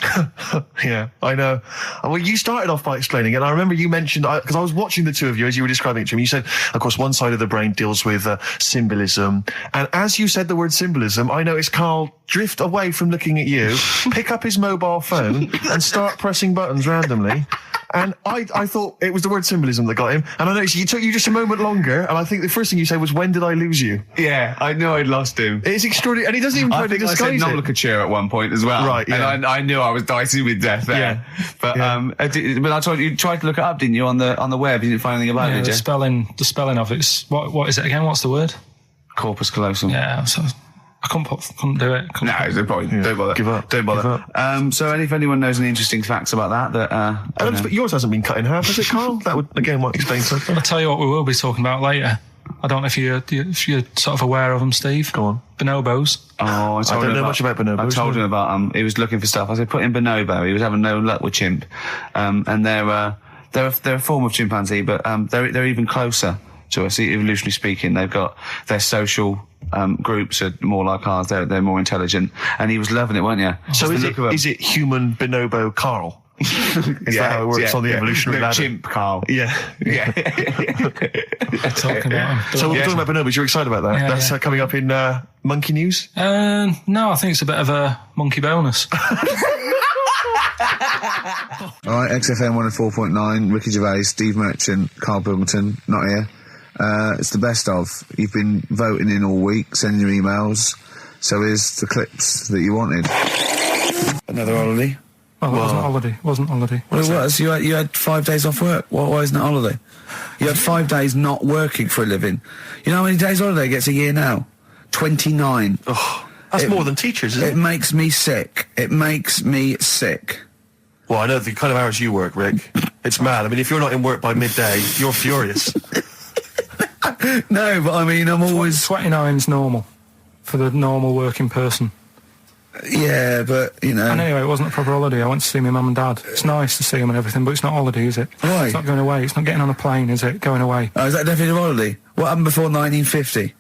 Yeah, I know. Well, you started off by explaining it, and I remember you mentioned, because I was watching the two of you as you were describing it to me, you said, of course, one side of the brain deals with symbolism, and as you said the word symbolism, I noticed Karl drift away from looking at you, pick up his mobile phone, and start pressing buttons randomly. And I thought it was the word symbolism that got him. And I noticed it took you just a moment longer. And I think the first thing you said was, when did I lose you? Yeah, I knew I'd lost him. It's extraordinary. And he doesn't even try to disguise I said it. nomenclature at one point as well. Right, yeah. And I knew I was dicey with death there. Yeah. But, Yeah. but I told you tried to look it up, didn't you, on the web? You didn't find anything about it, did The you? spelling of it's what is it again? What's the word? Corpus callosum. Yeah, so I couldn't do it. No, there's no point. Yeah. Don't bother. Give up. Don't bother. Give up. So if anyone knows any interesting facts about that I don't know. But yours hasn't been cut in half, has it, Karl? That would, again, might explain something. I'll tell you what we will be talking about later. I don't know if you're sort of aware of them, Steve. Go on. Bonobos. Oh, I don't know much about bonobos. I told him about he was looking for stuff. I said put in bonobo. He was having no luck with chimp, and they're a form of chimpanzee, but they're even closer to us, evolutionarily speaking. They've got their social groups are more like ours. They're more intelligent, and he was loving it, weren't you? So is it human bonobo Karl? Is that how it works on the evolutionary ladder? Chimp, Karl. Yeah. Yeah. Talking about them. So we're talking about bonobos. You're excited about that? Yeah, That's yeah. coming up in Monkey News? No, I think it's a bit of a monkey bonus. All right, XFM 104.9, Ricky Gervais, Steve Merchant, Karl Pilkington, not here. It's the best of. You've been voting in all week, sending your emails. So here's the clips that you wanted. Another holiday. Oh, it wasn't holiday. Well, it was. You had 5 days off work. Why isn't it holiday? You had 5 days not working for a living. You know how many days holiday gets a year now? 29. Oh. That's more than teachers, isn't it? It makes me sick. It makes me sick. Well, I know the kind of hours you work, Rick. It's mad. I mean, if you're not in work by midday, you're furious. No, but I mean, I'm always... 29's normal for the normal working person. Yeah, but, you know... And anyway, it wasn't a proper holiday. I went to see my mum and dad. It's nice to see them and everything, but it's not holiday, is it? Why? It's not going away. It's not getting on a plane, is it? Going away. Oh, is that definitely a holiday? What happened before 1950?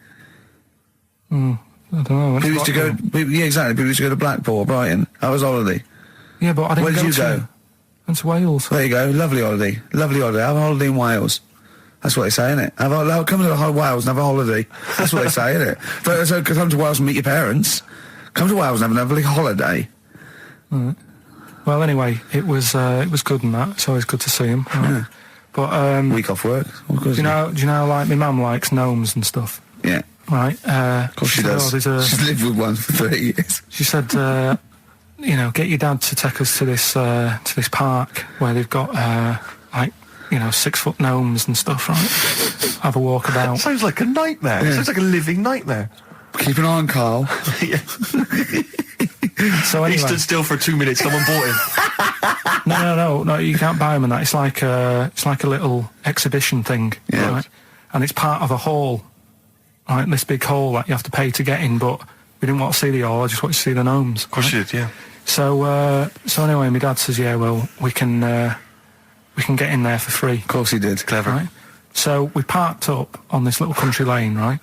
I don't know. People used to go... Yeah, exactly. People used to go to Blackpool or Brighton. That was holiday. Yeah, but I didn't Where did go you to... go? Went to Wales. There you go. Lovely holiday. Lovely holiday. Have a holiday in Wales. That's what they say, innit? Come to Wales and have a holiday. That's what they say, innit? So come to Wales and meet your parents. Come to Wales and have a lovely holiday. Right. Well, anyway, it was good and that. It's always good to see him. Right? Yeah. But week off work. Do you know, like my mum likes gnomes and stuff. Yeah. Right. Of course she does. She's lived with one for 30 years. She said, get your dad to take us to this park where they've got 6-foot gnomes and stuff. Right. Have a walk about. Sounds like a nightmare. Yeah. It sounds like a living nightmare. Keep an eye on Carl. Yeah. So anyway, he stood still for 2 minutes. Someone bought him. No. You can't buy them and that. It's like a little exhibition thing. Yeah. Right? And it's part of a hall. Right, this big hall that you have to pay to get in. But we didn't want to see the hall. I just wanted to see the gnomes. Of course you did. Yeah. So anyway, my dad says, yeah, well, we can get in there for free. Of course he did. Clever. Right? So we parked up on this little country lane, right?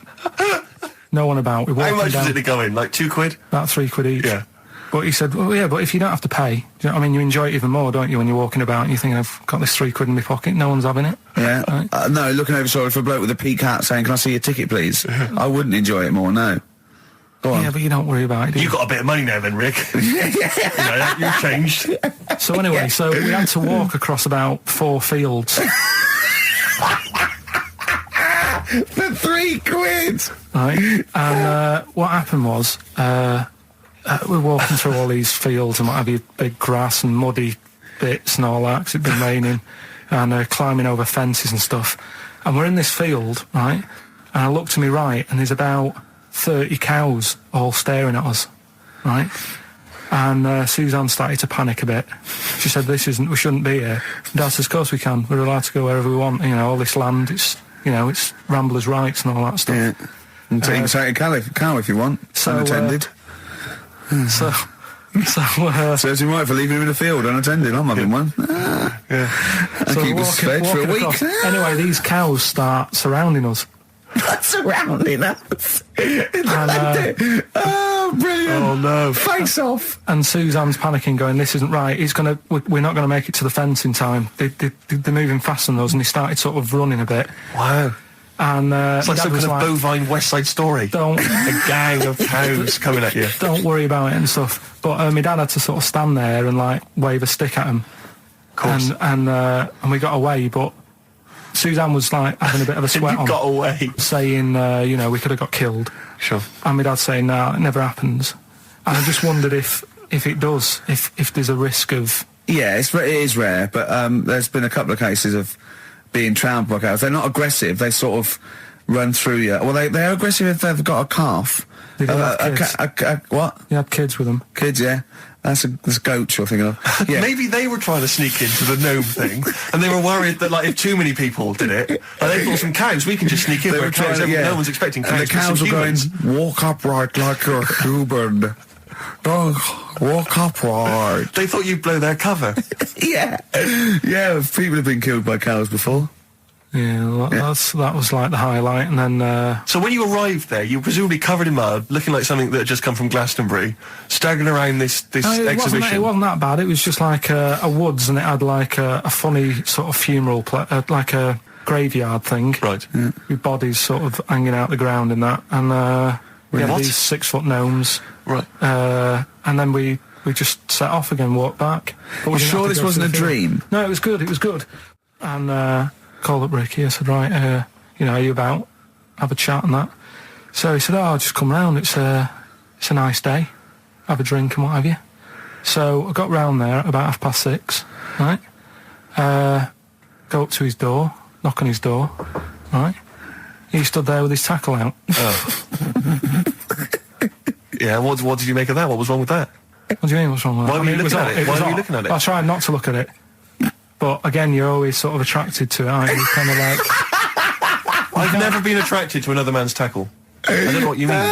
No one about. We walked How much down, was it to go in? Like £2? about £3 each. Yeah. But he said, well, yeah, but if you don't have to pay, do you know what I mean? You enjoy it even more, don't you, when you're walking about and you think, I've got this £3 in my pocket, no one's having it. Yeah. Right? No, looking over shoulder for a bloke with a peak hat saying, can I see your ticket, please? I wouldn't enjoy it more, no. Go on. Yeah, but you don't worry about it, do you? You got a bit of money now then, Rick. You've changed. So anyway, so we had to walk across about 4 fields. For £3! Right? And what happened was, we're walking through all these fields and what have you, big grass and muddy bits and all that, 'cause it'd been raining, and climbing over fences and stuff. And we're in this field, right? And I look to my right, and there's about 30 cows all staring at us, right? And Suzanne started to panic a bit. She said, we shouldn't be here. Dad says, of course we can. We're allowed to go wherever we want. You know, all this land, it's ramblers' rights and all that stuff. Yeah. And take a cow if you want. So, unattended. Serves him right for leaving him in the field unattended. I'm having one. Yeah. I keep us fed for a week. Across. Anyway, these cows start surrounding us. Surrounding us. Oh, brilliant. Oh, no. Face off. And Suzanne's panicking, going, this isn't right. We're not going to make it to the fence in time. They're moving faster than us, and he started sort of running a bit. Wow. And it's like some kind of bovine West Side Story. A gang of cows coming at you. Don't worry about it and stuff. But my dad had to sort of stand there and like wave a stick at him. Of course. And we got away, but Suzanne was like having a bit of a sweat on. Got away. Saying, we could have got killed. Sure. And my dad saying, no, it never happens. And I just wondered if it does, if there's a risk of... Yeah, it is rare, but there's been a couple of cases of being trampled by cows. They're not aggressive. They sort of run through you. Well, they're aggressive if they've got a calf. They do have kids. What? You had kids with them. Kids, yeah. That's goats you're thinking of. Yeah. Maybe they were trying to sneak into the gnome thing, and they were worried that, like, if too many people did it, and they thought some cows, we can just sneak in. They where were trying, no one's expecting cows. And the cows were going, walk upright like you're human. Don't walk upright. They thought you'd blow their cover. Yeah. Yeah, people have been killed by cows before. Yeah, that was like the highlight, and then... So when you arrived there, you were presumably covered in mud, looking like something that had just come from Glastonbury, staggering around this exhibition. It wasn't that bad. It was just like a woods, and it had like a funny sort of funeral, like a graveyard thing. Right. Yeah. With bodies sort of hanging out the ground and that. And we had these 6-foot gnomes. Right. And then we just set off again, walked back. But you sure this wasn't a dream? No, it was good. It was good. And... called up Ricky. I said, right, are you about? Have a chat and that. So he said, I'll just come round. It's a nice day. Have a drink and what have you. So I got round there at about 6:30, right? Go up to his door, knock on his door, right? He stood there with his tackle out. Oh. Yeah, what did you make of that? What was wrong with that? What do you mean, what's wrong with that? Why were you looking at it? Why were you looking at it? I tried not to look at it. But again, you're always sort of attracted to it, aren't you? Kind of like... I've never been attracted to another man's tackle. I don't know what you mean.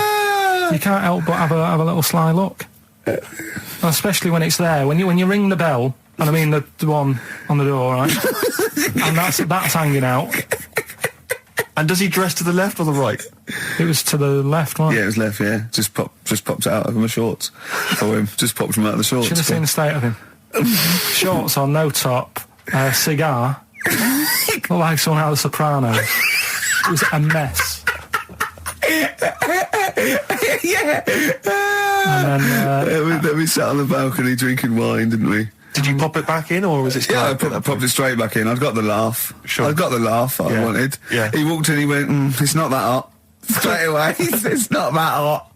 You can't help but have a little sly look. Especially when it's there. When you ring the bell, and I mean the one on the door, right? And that's hanging out. And does he dress to the left or the right? It was to the left, right? Yeah, it was left, yeah. Just popped it out of my shorts for him. Just popped him out of the shorts. Should have seen the state of him. Shorts on, no top, cigar. Looked like someone out of The Sopranos. It was a mess. Yeah. And then... we sat on the balcony drinking wine, didn't we? Did you pop it back in, or was it still... Yeah, I popped it straight back in. I'd got the laugh. Sure. I'd got the laugh I wanted. Yeah. He walked in, he went, it's not that hot. Straight away, it's not that hot.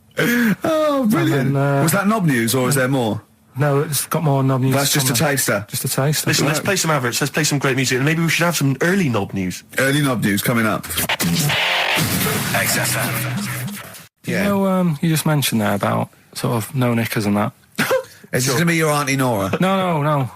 Oh, brilliant. Then, was that knob news, or is there more? No, it's got more knob news. That's just a taster. Just a taster. Listen, let's play some adverts, let's play some great music, and maybe we should have some early knob news. Early knob news coming up. XFM. You know, you just mentioned there about sort of no knickers and that. Is this going to be your Auntie Nora? No.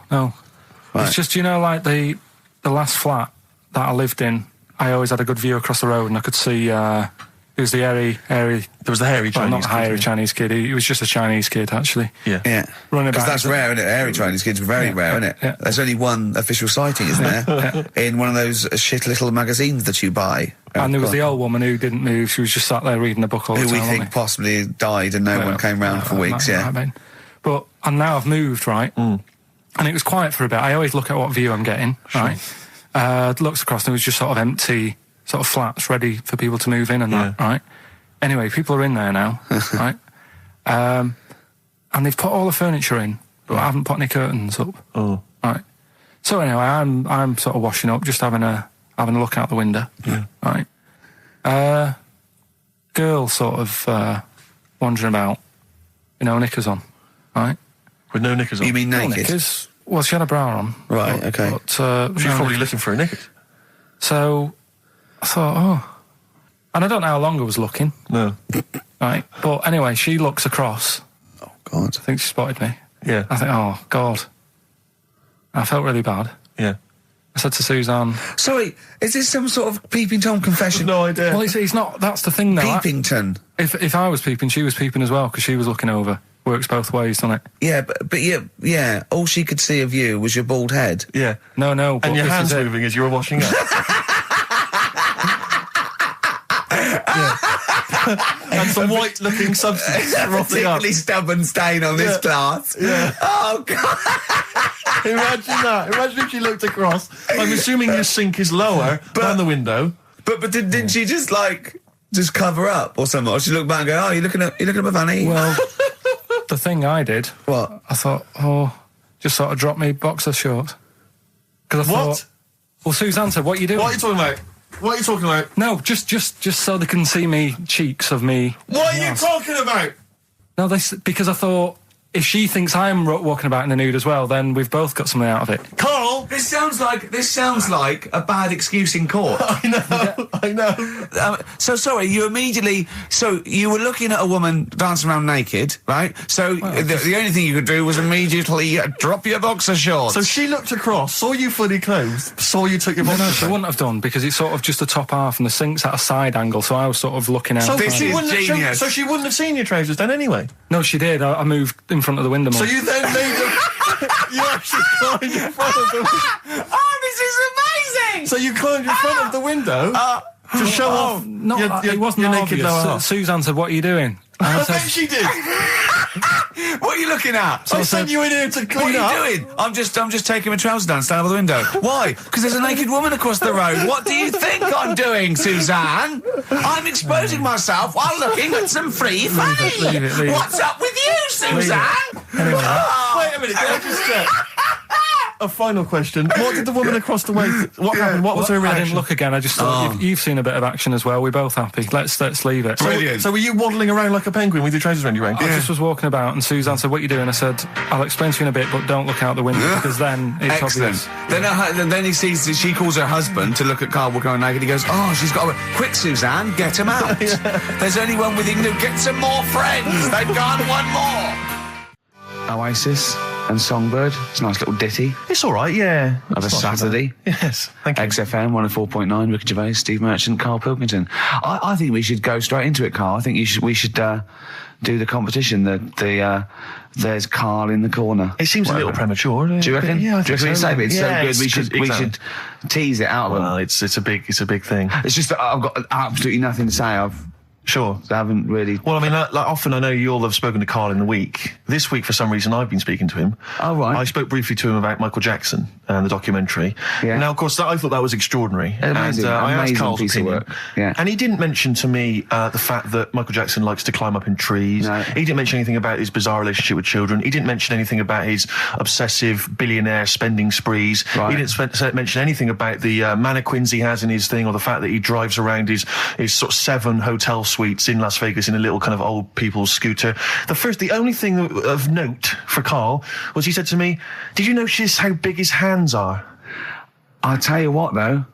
Right. It's just, you know, like the last flat that I lived in, I always had a good view across the road and I could see, it was the hairy... There was the hairy Chinese not kid, hairy yeah. Chinese kid, he was just a Chinese kid, actually. Yeah. Running Because back. that's rare, isn't it? Hairy Chinese kids are very rare, isn't it? Yeah. There's only one official sighting, isn't there? In one of those shit little magazines that you buy. And there was the old woman who didn't move, she was just sat there reading a book all the who time. we think possibly died and no one came round for weeks, But, and now I've moved, right? And it was quiet for a bit. I always look at what view I'm getting, right? Looks across and it was just sort of empty, sort of flats ready for people to move in and that, right? Anyway, people are in there now, right? And they've put all the furniture in, but I haven't put any curtains up. Oh. Right. So anyway, I'm sort of washing up, just having a look out the window. Yeah. Right. Girl sort of wandering about, you know, knickers on, right? With no knickers on? You mean No naked? knickers. Well, she had a bra on. Right, okay. But, She's no probably knickers. looking for a knickers. So I thought, oh. And I don't know how long I was looking. No. Right. But anyway, she looks across. Oh, God. I think she spotted me. Yeah. I think, oh, God. I felt really bad. Yeah. I said to Suzanne... Sorry, is this some sort of Peeping Tom confession? No idea. Well, it's not... That's the thing, though. Peepington. If I was peeping, she was peeping as well, because she was looking over. Works both ways, doesn't it? Yeah, but yeah, all she could see of you was your bald head. Yeah. No. But And your this hands is it. moving as you were washing up. And some white-looking substance A frothing up. particularly stubborn stain on this glass. Yeah. Oh, God. Imagine that. Imagine if she looked across. I'm assuming your sink is lower than the window. But didn't she just cover up or something? Or she looked back and go, oh, you looking at my fanny? Well, the thing I did... What? I thought, just sort of drop me boxer shorts. Because I thought... Well, Suzanne said, what are you doing? What are you talking about? What are you talking about? No, just so they can see me cheeks of me. What are you talking about? No, because I thought if she thinks I'm walking about in the nude as well, then we've both got something out of it. Carl! This sounds like a bad excuse in court. I know. So sorry, you were looking at a woman dancing around naked, right? So the only thing you could do was immediately drop your boxer shorts. So she looked across, saw you fully clothed, saw you took your boxers No, she wouldn't have done, because it's sort of just the top half and the sink's at a side angle, so I was sort of looking out. So This she is wouldn't have genius. so she wouldn't have seen your trousers then anyway. No, she did. I moved in front of the window more. So you then made them. You actually climbed in front of the. Oh, this is amazing! So you climbed in front of the window to show off. It wasn't your naked obvious. lower half. Susan said, "What are you doing?" And I I said, bet she did. What are you looking at? I sent you in here to What clean are up. you doing? I'm just taking my trousers down, stand over the window. Why? Because there's a naked woman across the road. What do you think I'm doing, Suzanne? I'm exposing myself while looking at some free fanny. leave it. What's up with you, Suzanne? Anyway. Oh. Wait a minute, can I just check? A final question. What did the woman across the way... What happened? What was her reaction? I didn't look again. I just thought, you've seen a bit of action as well. We're both happy. Let's leave it. Brilliant. So were you waddling around like a penguin with your trousers around your ankles? I just was walking about, and Suzanne said, "What are you doing?" I said, "I'll explain to you in a bit, but don't look out the window because then it's Excellent. obvious." Then he sees that she calls her husband to look at Karl walking around naked. He goes, "Oh, she's got a... Quick, Suzanne, get him out. There's only one with him. Get some more friends. They've gone one more." Oasis and Songbird. It's a nice little ditty It's all right, yeah. of a It's not so Saturday. bad. Yes, thank you. XFM 104.9, Ricky Gervais, Steve Merchant, Karl Pilkington. I think we should go straight into it, Karl. I think we should do the competition. There's Karl in the corner. It seems a little premature. Do you reckon? Yeah, I Do you think reckon so. it's so Yeah, good? We should tease it out of Well, them. it's a big thing. It's just that I've got absolutely nothing to say. Sure. I haven't really... Well, I mean, like often I know you all have spoken to Karl in the week. This week, for some reason, I've been speaking to him. Oh, right. I spoke briefly to him about Michael Jackson and the documentary. Yeah. Now, of course, I thought that was extraordinary. Amazing, and I asked amazing Karl's piece of opinion. work. Yeah. And he didn't mention to me the fact that Michael Jackson likes to climb up in trees. No. He didn't mention anything about his bizarre relationship with children. He didn't mention anything about his obsessive billionaire spending sprees. Right. He didn't mention anything about the mannequins he has in his thing, or the fact that he drives around his sort of 7 hotel suites in Las Vegas in a little kind of old people's scooter. The only thing of note for Karl was he said to me, "Did you notice how big his hands are?" I'll tell you what, though.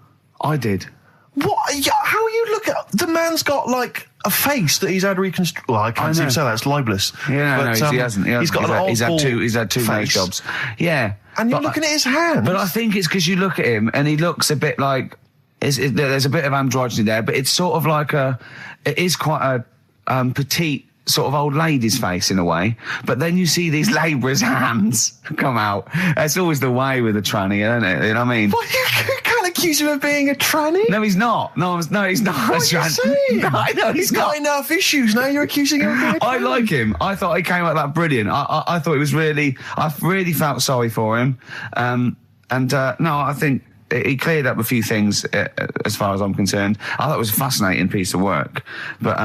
I did. What? Yeah, how are you looking at... The man's got, like, a face that he's had reconstructed. Well, I can't seem to say that. It's libelous. Yeah, But, he hasn't. He's got he's an had two face. nose jobs. Yeah. And you're looking at his hands. But I think it's because you look at him and he looks a bit like... there's a bit of androgyny there, but it's sort of like it is quite a petite sort of old lady's face in a way. But then you see these labourers' hands come out. That's always the way with a tranny, isn't it? You know what I mean? What, you can't accuse him of being a tranny? No, he's not. No, he's not. What are you saying? No, I know he's got not. enough issues. Now you're accusing him of being a tranny. I like him. I thought he came out that brilliant. I thought it was really... I really felt sorry for him. No, I think... He cleared up a few things as far as I'm concerned. I thought it was a fascinating piece of work. But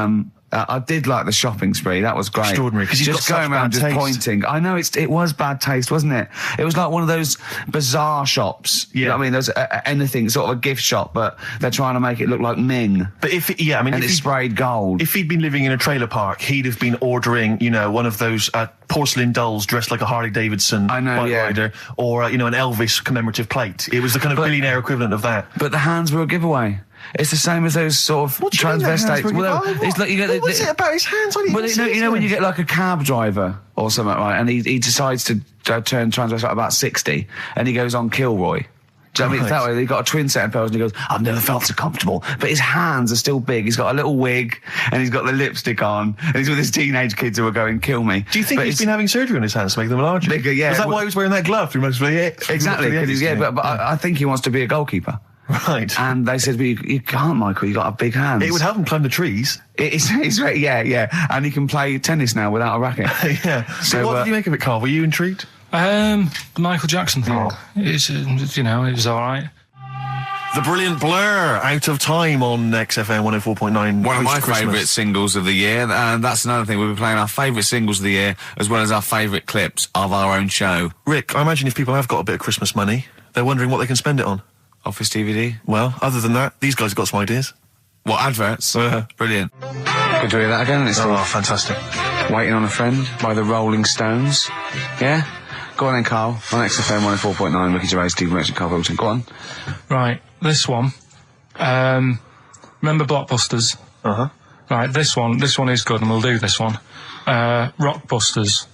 I did like the shopping spree. That was great. Extraordinary, because he's just got going such around bad just taste. pointing. I know it was bad taste, wasn't it? It was like one of those bizarre shops. You know what I mean? There's anything, sort of a gift shop, but they're trying to make it look like Ming. But and it's sprayed gold. If he'd been living in a trailer park, he'd have been ordering, one of those porcelain dolls dressed like a Harley Davidson bike rider, or an Elvis commemorative plate. It was the kind of billionaire equivalent of that. But the hands were a giveaway. It's the same as those sort of transvestites. It's like you get. What was it about his hands? I didn't you know when you get like a cab driver or something, right? And he decides to turn transvestite about 60, and he goes on Kilroy. Do you know what I mean? That way, he got a twin set of pearls, and he goes, "I've never felt so comfortable." But his hands are still big. He's got a little wig, and he's got the lipstick on, and he's with his teenage kids who are going, "Kill me." Do you think he's been having surgery on his hands to make them larger? Bigger, yeah. Is that why he was wearing that glove through most of the Exactly. But I think he wants to be a goalkeeper. Right. And they said, well, you can't, Michael, you've got big hands. It would help him climb the trees. Yeah. And he can play tennis now without a racket. Yeah. So what did you make of it, Karl? Were you intrigued? The Michael Jackson thing. It was all right. The brilliant Blur, Out of Time on XFM 104.9. One of my favourite singles of the year, and that's another thing. We'll be playing our favourite singles of the year, as well as our favourite clips of our own show. Rick, I imagine if people have got a bit of Christmas money, they're wondering what they can spend it on. Office DVD. Well, other than that, these guys have got some ideas. What, adverts? Brilliant. Could we hear that again? It's fantastic. Waiting on a Friend by the Rolling Stones. Yeah? Go on then, Karl. On XFM 104.9, Ricky Gervais, Steve Merchant, Karl Pilkington. Go on. Right, this one. Remember Blockbusters? Uh-huh. Right, this one is good, and we'll do this one. Rockbusters.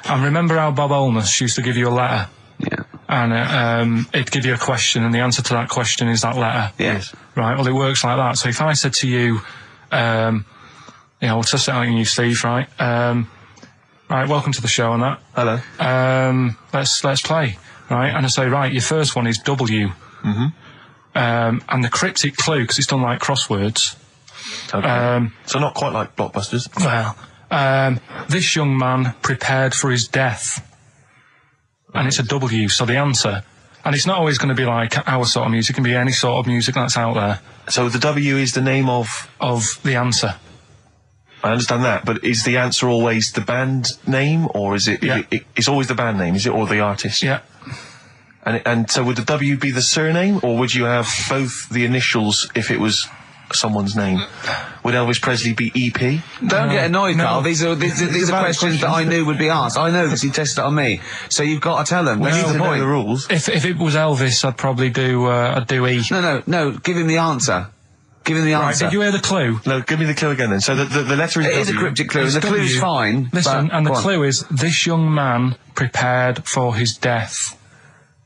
And remember how Bob Holness used to give you a letter? Yeah. And it'd give you a question, and the answer to that question is that letter. Yes. Right, well, it works like that. So if I said to you, we'll test it out on you, Steve, right? Right, welcome to the show and that. Hello. Let's play, right? And I say, right, your first one is W. Mm-hmm. And the cryptic clue, because it's done like crosswords. Okay. So not quite like Blockbusters. Well, this young man prepared for his death. And it's a W, so the answer... And it's not always going to be like our sort of music. It can be any sort of music that's out there. So the W is the name of the answer. I understand that, but is the answer always the band name, or is it... Yeah. It's always the band name, is it, or the artist? Yeah. And so would the W be the surname, or would you have both the initials if it was someone's name? Would Elvis Presley be EP? Don't get annoyed, Carl. These are questions that I knew would be asked. I know because you tested it on me. So you've got to tell them. We need What's to the know point? the rules. If it was Elvis, I'd probably do E. No. Give him the answer. Give him the Right, answer. did you hear the clue? No, give me the clue again then. So the letter is It is a W. cryptic clue. It's The clue's W. fine. Listen, but, and the go on. clue is, this young man prepared for his death.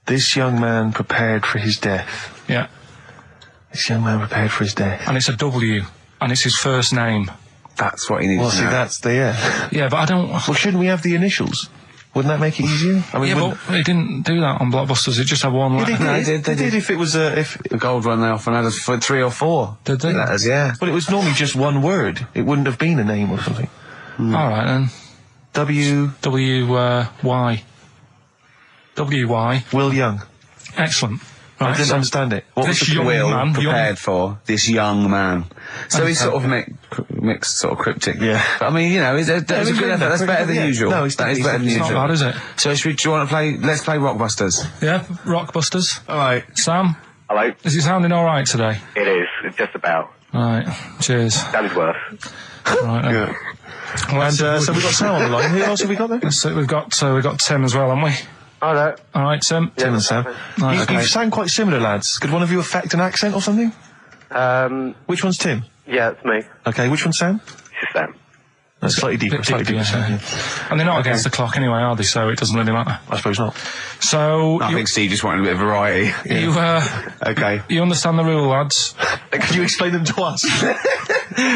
This young man prepared for his death. Yeah. This young man prepared for his death. And it's a W. And it's his first name. That's what he needs Well, to see, know. that's the, yeah. Yeah, but I don't... Well, shouldn't we have the initials? Wouldn't that make it easier? I mean, Yeah, wouldn't- but they didn't do that on Blockbusters. It just had one letter. They did if it was if The gold one they often had us for 3 or 4 Did they? letters, yeah. but it was normally just one word. It wouldn't have been a name or something. All right, then. W. W-Y. W-Y. Will Young. Excellent. I Right, didn't so understand it. What was this the young Will man... prepared for this young man. So he's sort of mixed, sort of cryptic. Yeah. But I mean, you know, that's a good effort. That's better than Yeah. usual. No, it's that is better than It's not usual. bad, is it? So do you want to play? Let's play Rockbusters. Yeah, Rockbusters. All right. Sam, Hello. is it sounding all right today? It is. It's just about. Right, cheers. Sounded worse. Right, then. Yeah. And so we've got Sam on the line. Who else have we got there? So we've got Tim as well, haven't we? Hello. All right, Tim. Tim and Sam. Right, You sound quite similar, lads. Could one of you affect an accent or something? Which one's Tim? Yeah, it's me. Okay, which one's Sam? It's Sam. That's slightly deeper. Bit Slightly deeper, deeper. yeah. Sam, And they're not against the clock anyway, are they? So it doesn't really matter. I suppose not. So I think Steve just wanted a bit of variety. Okay. you understand the rule, lads? Could you explain them to us?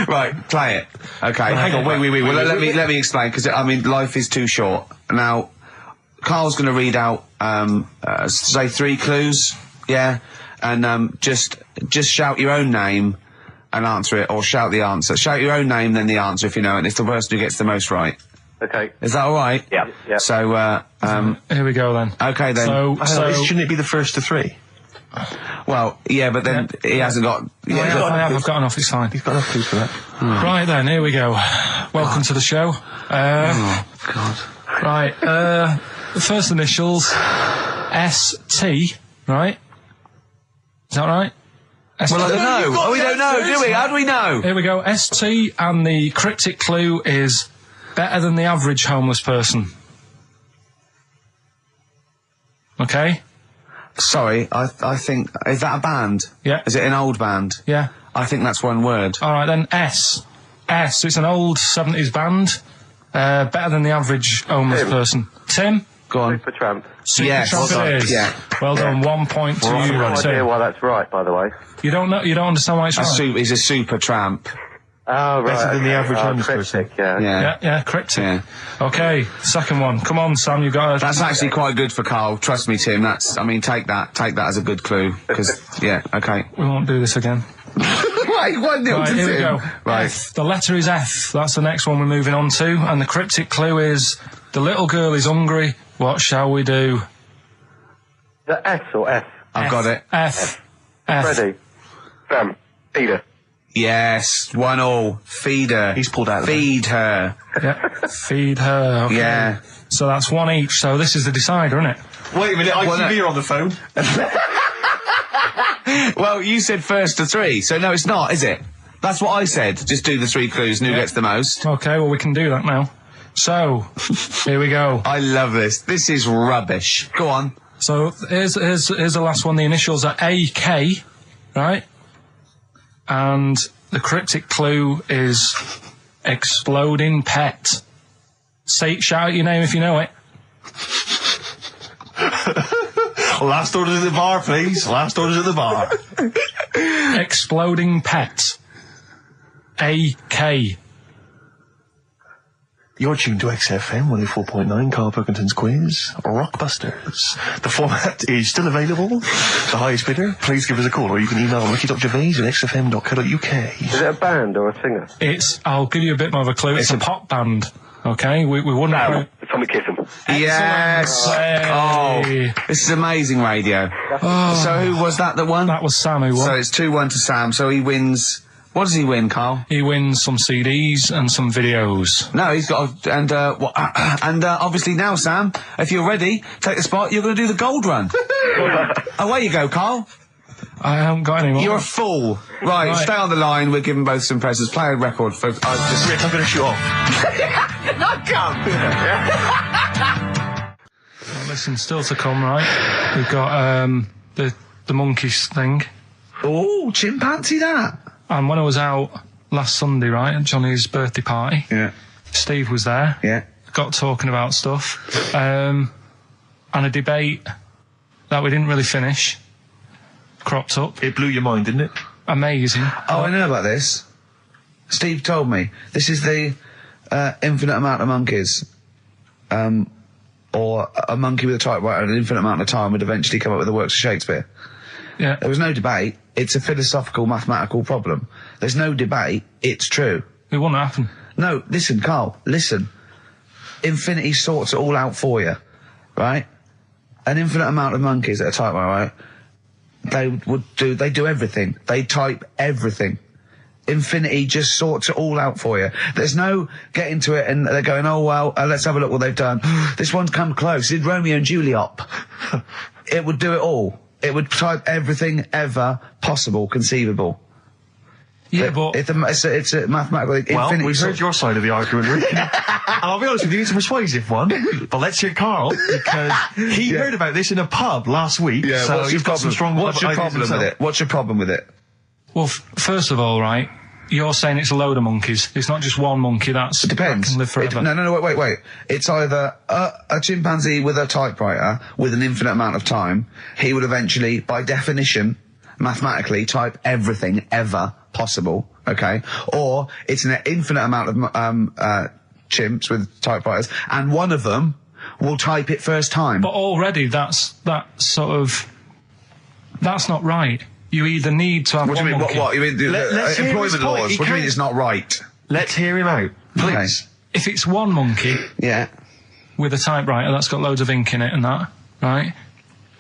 Right, play it. Okay. Hang on, wait. Well, let me explain because I mean life is too short. Now, Carl's going to read out say 3 clues, yeah, and just shout your own name and answer it, or shout the answer. Shout your own name, then the answer if you know it. And it's the person who gets the most right. Okay. Is that all right? Yeah. Yeah. So, Here we go then. okay then. So Shouldn't it be the first to 3? Well, yeah, but then he hasn't got. Yeah, I've got enough. It's fine. You've got enough clues for that. Right then, here we go. Welcome to the show. oh God. Right, the first initials, S-T, right? Is that right? Well, I don't know. Oh, we don't know, do we? How do we know? Here we go, S-T, and the cryptic clue is better than the average homeless person. Okay? Sorry, I think, is that a band? Yeah. Is it an old band? Yeah. I think that's one word. Alright then, S. It's an old 70s band. Better than the average homeless person. Tim? Go on. Supertramp. Yes. Supertramp it is. Yeah. Well done, 1 point to I have you, no idea Tim. why that's right, by the way. You don't understand why it's right? He's a super tramp. Oh, right. Better than the average homeless cryptic, person. yeah. Yeah, cryptic. Yeah. Okay, second one. Come on, Sam, you got it. That's actually quite good for Carl. Trust me, Tim. Take that as a good clue. Because, yeah, okay. We won't do this again. Right, 1-0 Right, to here we Tim. go. Right. F. The letter is F. That's the next one we're moving on to. And the cryptic clue is, the little girl is hungry. What shall we do? The S or F? I've got it. F. Ready? Sam. Peter. Yes, 1-1. Feed her. He's pulled out of Feed her. Yeah. Feed her. Okay. Yeah. So that's 1 each. So this is the decider, isn't it? Wait a minute, ITV are on the phone. Well, you said first to 3, so no, it's not, is it? That's what I said. Just do the 3 clues and who gets the most. Okay, well, we can do that now. So, here we go. I love this. This is rubbish. Go on. So, here's the last one. The initials are AK, right? And the cryptic clue is exploding pet. Shout out your name if you know it. Last orders at the bar, please. Last orders at the bar. Exploding pet. AK. You're tuned to XFM 104.9, Karl Pilkington's quiz, Rockbusters. The format is still available. The highest bidder, please give us a call, or you can email ricky.gervais@xfm.co.uk. Is it a band or a singer? I'll give you a bit more of a clue. It's a pop band. Okay, we wouldn't. No. Tommy Kissam. Yes. Hey. Oh, this is amazing radio. So who was that that won? That was Sam who won. So it's 2-1 to Sam. So he wins What does he win, Karl? He wins some CDs and some videos. No, he's got obviously now, Sam, if you're ready, take the spot. You're going to do the gold run. Away you go, Karl. I haven't got any more. You're a fool. Right, stay on the line. We're giving both some presents. Play a record, folks. Rick, I'm going to shoot off. Well, listen, still to come, right? We've got the monkeys thing. Oh, chimpanzee that. And when I was out last Sunday, right, at Johnny's birthday party, Steve was there. Yeah. Got talking about stuff. And a debate that we didn't really finish cropped up. It blew your mind, didn't it? Amazing. Oh, I know about this. Steve told me. This is the infinite amount of monkeys. Or a monkey with a typewriter and an infinite amount of time would eventually come up with the works of Shakespeare. Yeah. There was no debate. It's a philosophical, mathematical problem. There's no debate. It's true. It won't happen. No, listen, Karl, listen. Infinity sorts it all out for you, right? An infinite amount of monkeys at a typewriter, right? They do everything. They type everything. Infinity just sorts it all out for you. There's no getting to it and they're going, oh, well, let's have a look what they've done. This one's come close. Did Romeo and Juliet. It would do it all. It would type everything ever possible, conceivable. Yeah, but... It's a mathematical... Well, we've heard your side of the argument, Rick. And I'll be honest with you, it's a persuasive one. But let's hear Karl, because he heard about this in a pub last week. Yeah, so what's your problem? What's your problem with it? What's your problem with it? Well, first of all, right, you're saying it's a load of monkeys. It's not just one monkey that depends. Can live forever. No, wait. It's either a chimpanzee with a typewriter with an infinite amount of time. He would eventually, by definition, mathematically, type everything ever possible, okay? Or it's an infinite amount of chimps with typewriters, and one of them will type it first time. But already that's not right. You either need to have what do you mean? monkey. What? You mean employment laws? What do you mean it's not right? Let's hear him out, please. Okay. If it's one monkey with a typewriter that's got loads of ink in it and that, right?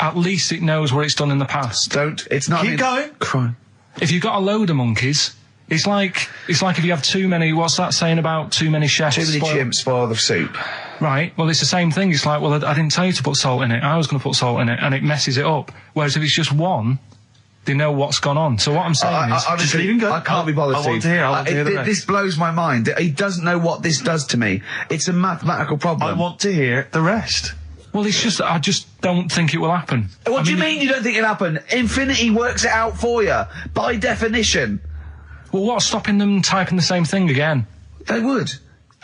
At least it knows where it's done in the past. It's not... Keep going. Crime. If you've got a load of monkeys, it's like if you have too many, what's that saying about too many chefs? Too many chimps spoil the soup. Right, well, it's the same thing. It's like, well, I didn't tell you to put salt in it. I was going to put salt in it, and it messes it up. Whereas if it's just one, they know what's gone on. So what I'm saying is... just leave him go. I can't be bothered, I want to hear the rest. This blows my mind. He doesn't know what this does to me. It's a mathematical problem. I want to hear the rest. Well, it's just, I just don't think it will happen. What do you mean you don't think it'll happen? Infinity works it out for you, by definition. Well, what's stopping them typing the same thing again? They would.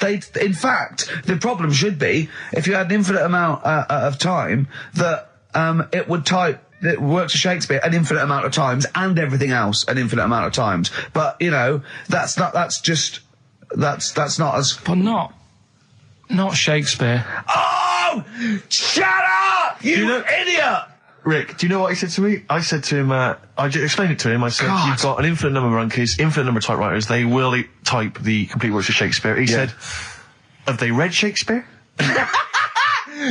In fact, the problem should be, if you had an infinite amount of time, that it would type the works of Shakespeare an infinite amount of times, and everything else an infinite amount of times. But, you know, that's not as... But not Shakespeare. Oh! Shut up! You idiot! Rick, do you know what he said to me? I said to him, I explained it to him. I said, you've got an infinite number of monkeys, infinite number of typewriters. They will type the complete works of Shakespeare. He said, have they read Shakespeare?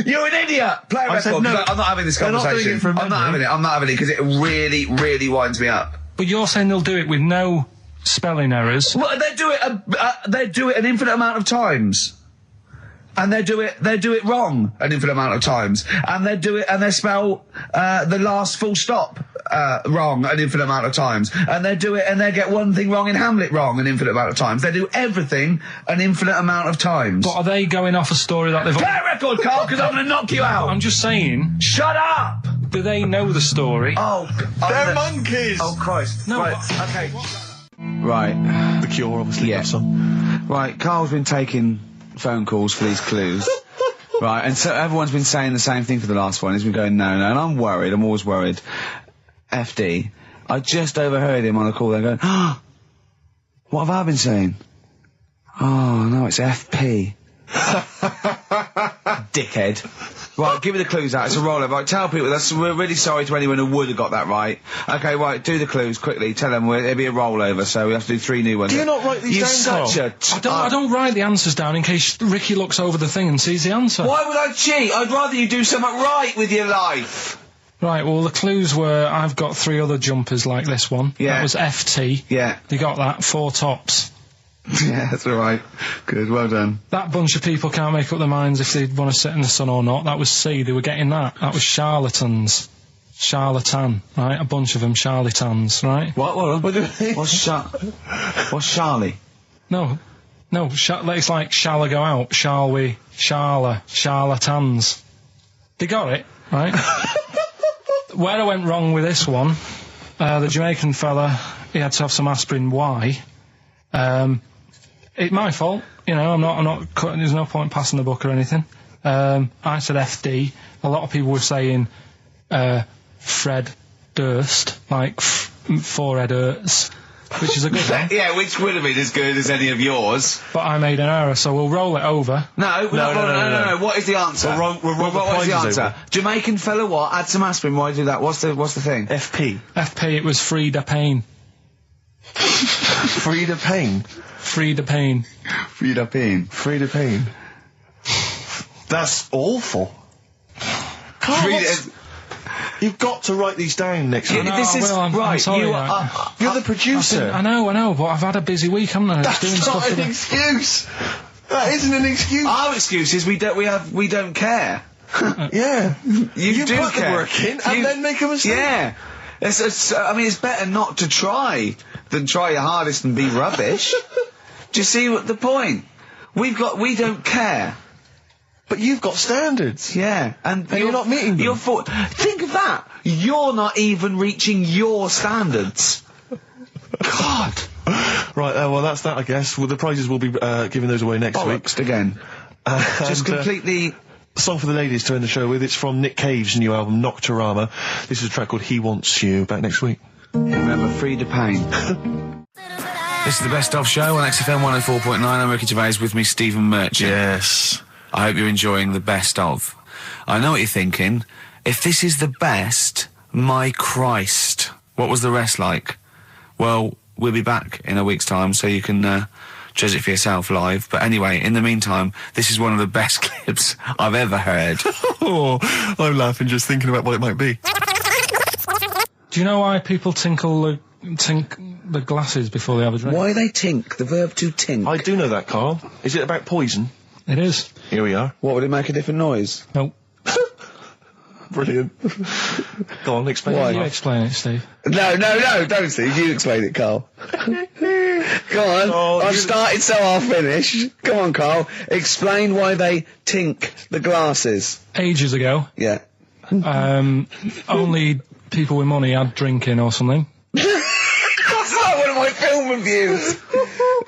You're an idiot! Play a record. Said, no, I'm not having this conversation. I'm not having it because it really, really winds me up. But you're saying they'll do it with no spelling errors. Well, they do it an infinite amount of times. And they do it wrong an infinite amount of times. And they spell the last full stop wrong an infinite amount of times. And they get one thing wrong in Hamlet wrong an infinite amount of times. They do everything an infinite amount of times. But are they going off a story that they've... Play a record, Karl, because I'm going to knock you out. I'm just saying... Shut up! Do they know the story? Oh, they're monkeys! Oh, Christ. No, right, okay. Right. The Cure, obviously. Yeah. Right, Carl's been taking phone calls for these clues. Right, and so everyone's been saying the same thing for the last one. He's been going, no, and I'm worried. I'm always worried. FD. I just overheard him on a call. They're going, oh, what have I been saying? Oh, no, it's FP. Dickhead. Right, give me the clues out. It's a rollover. Right, tell people, we're really sorry to anyone who would have got that right. Okay, right, do the clues quickly. Tell them it'll be a rollover, so we have to do 3 new ones. Do you not write these down, I don't write the answers down in case Ricky looks over the thing and sees the answer. Why would I cheat? I'd rather you do something right with your life. Right, well, the clues were I've got 3 other jumpers like this one. Yeah. That was FT. Yeah. You got that, 4 tops. Yeah, that's all right. Good, well done. That bunch of people can't make up their minds if they want to sit in the sun or not. That was C, they were getting that. That was charlatans. Charlatan, right? A bunch of them, charlatans, right? What? What's Charlie? No, it's like, shall I go out? Shall we? Charlatans. They got it, right? Where I went wrong with this one, the Jamaican fella, he had to have some aspirin. Why? It's my fault, you know, I'm not cutting, there's no point passing the buck or anything. I said FD. A lot of people were saying, Fred Durst, like, forehead hurts, which is a good one. Yeah, which would have been as good as any of yours. But I made an error, so we'll roll it over. No. What is the answer? What was the answer? Jamaican fella what? Add some aspirin, why do that? What's the thing? FP, it was Frida Payne. Frida Payne. Frida Payne. Frida Payne. Frida Payne. That's awful. You've got to write these down next week. I'm sorry, you're the producer. I know, but I've had a busy week, haven't I? That's not an excuse. That isn't an excuse. Our excuse is we don't care. Yeah. You do put care. the work in and then make a mistake. Yeah. It's better not to try than try your hardest and be rubbish. Do you see what the point? We don't care. But you've got standards. Yeah, and you're not meeting them. Think of that. You're not even reaching your standards. God. Right, well, that's that, I guess. Well, the prizes will be giving those away next week. Again. Just completely... Song for the ladies to end the show with. It's from Nick Cave's new album, Nocturama. This is a track called He Wants You. Back next week. Remember, Frida Payne. This is the Best Of Show on XFM 104.9. I'm Ricky Gervais, with me, Stephen Merchant. Yes. I hope you're enjoying the Best Of. I know what you're thinking. If this is the best, my Christ, what was the rest like? Well, we'll be back in a week's time, so you can judge it for yourself live. But anyway, in the meantime, this is one of the best clips I've ever heard. Oh, I'm laughing just thinking about what it might be. Do you know why people tink the glasses before they have a drink? Why they tink? The verb to tink. I do know that, Carl. Is it about poison? It is. Here we are. What, would it make a different noise? Nope. Brilliant. Go on, explain Why? it. You explain it, Steve. No, don't, Steve. You explain it, Carl. Go on. Oh, I've started, so I'll finish. Go on, Carl. Explain why they tink the glasses. Ages ago, Yeah. only people with money had drinking or something. That's like one of my film reviews.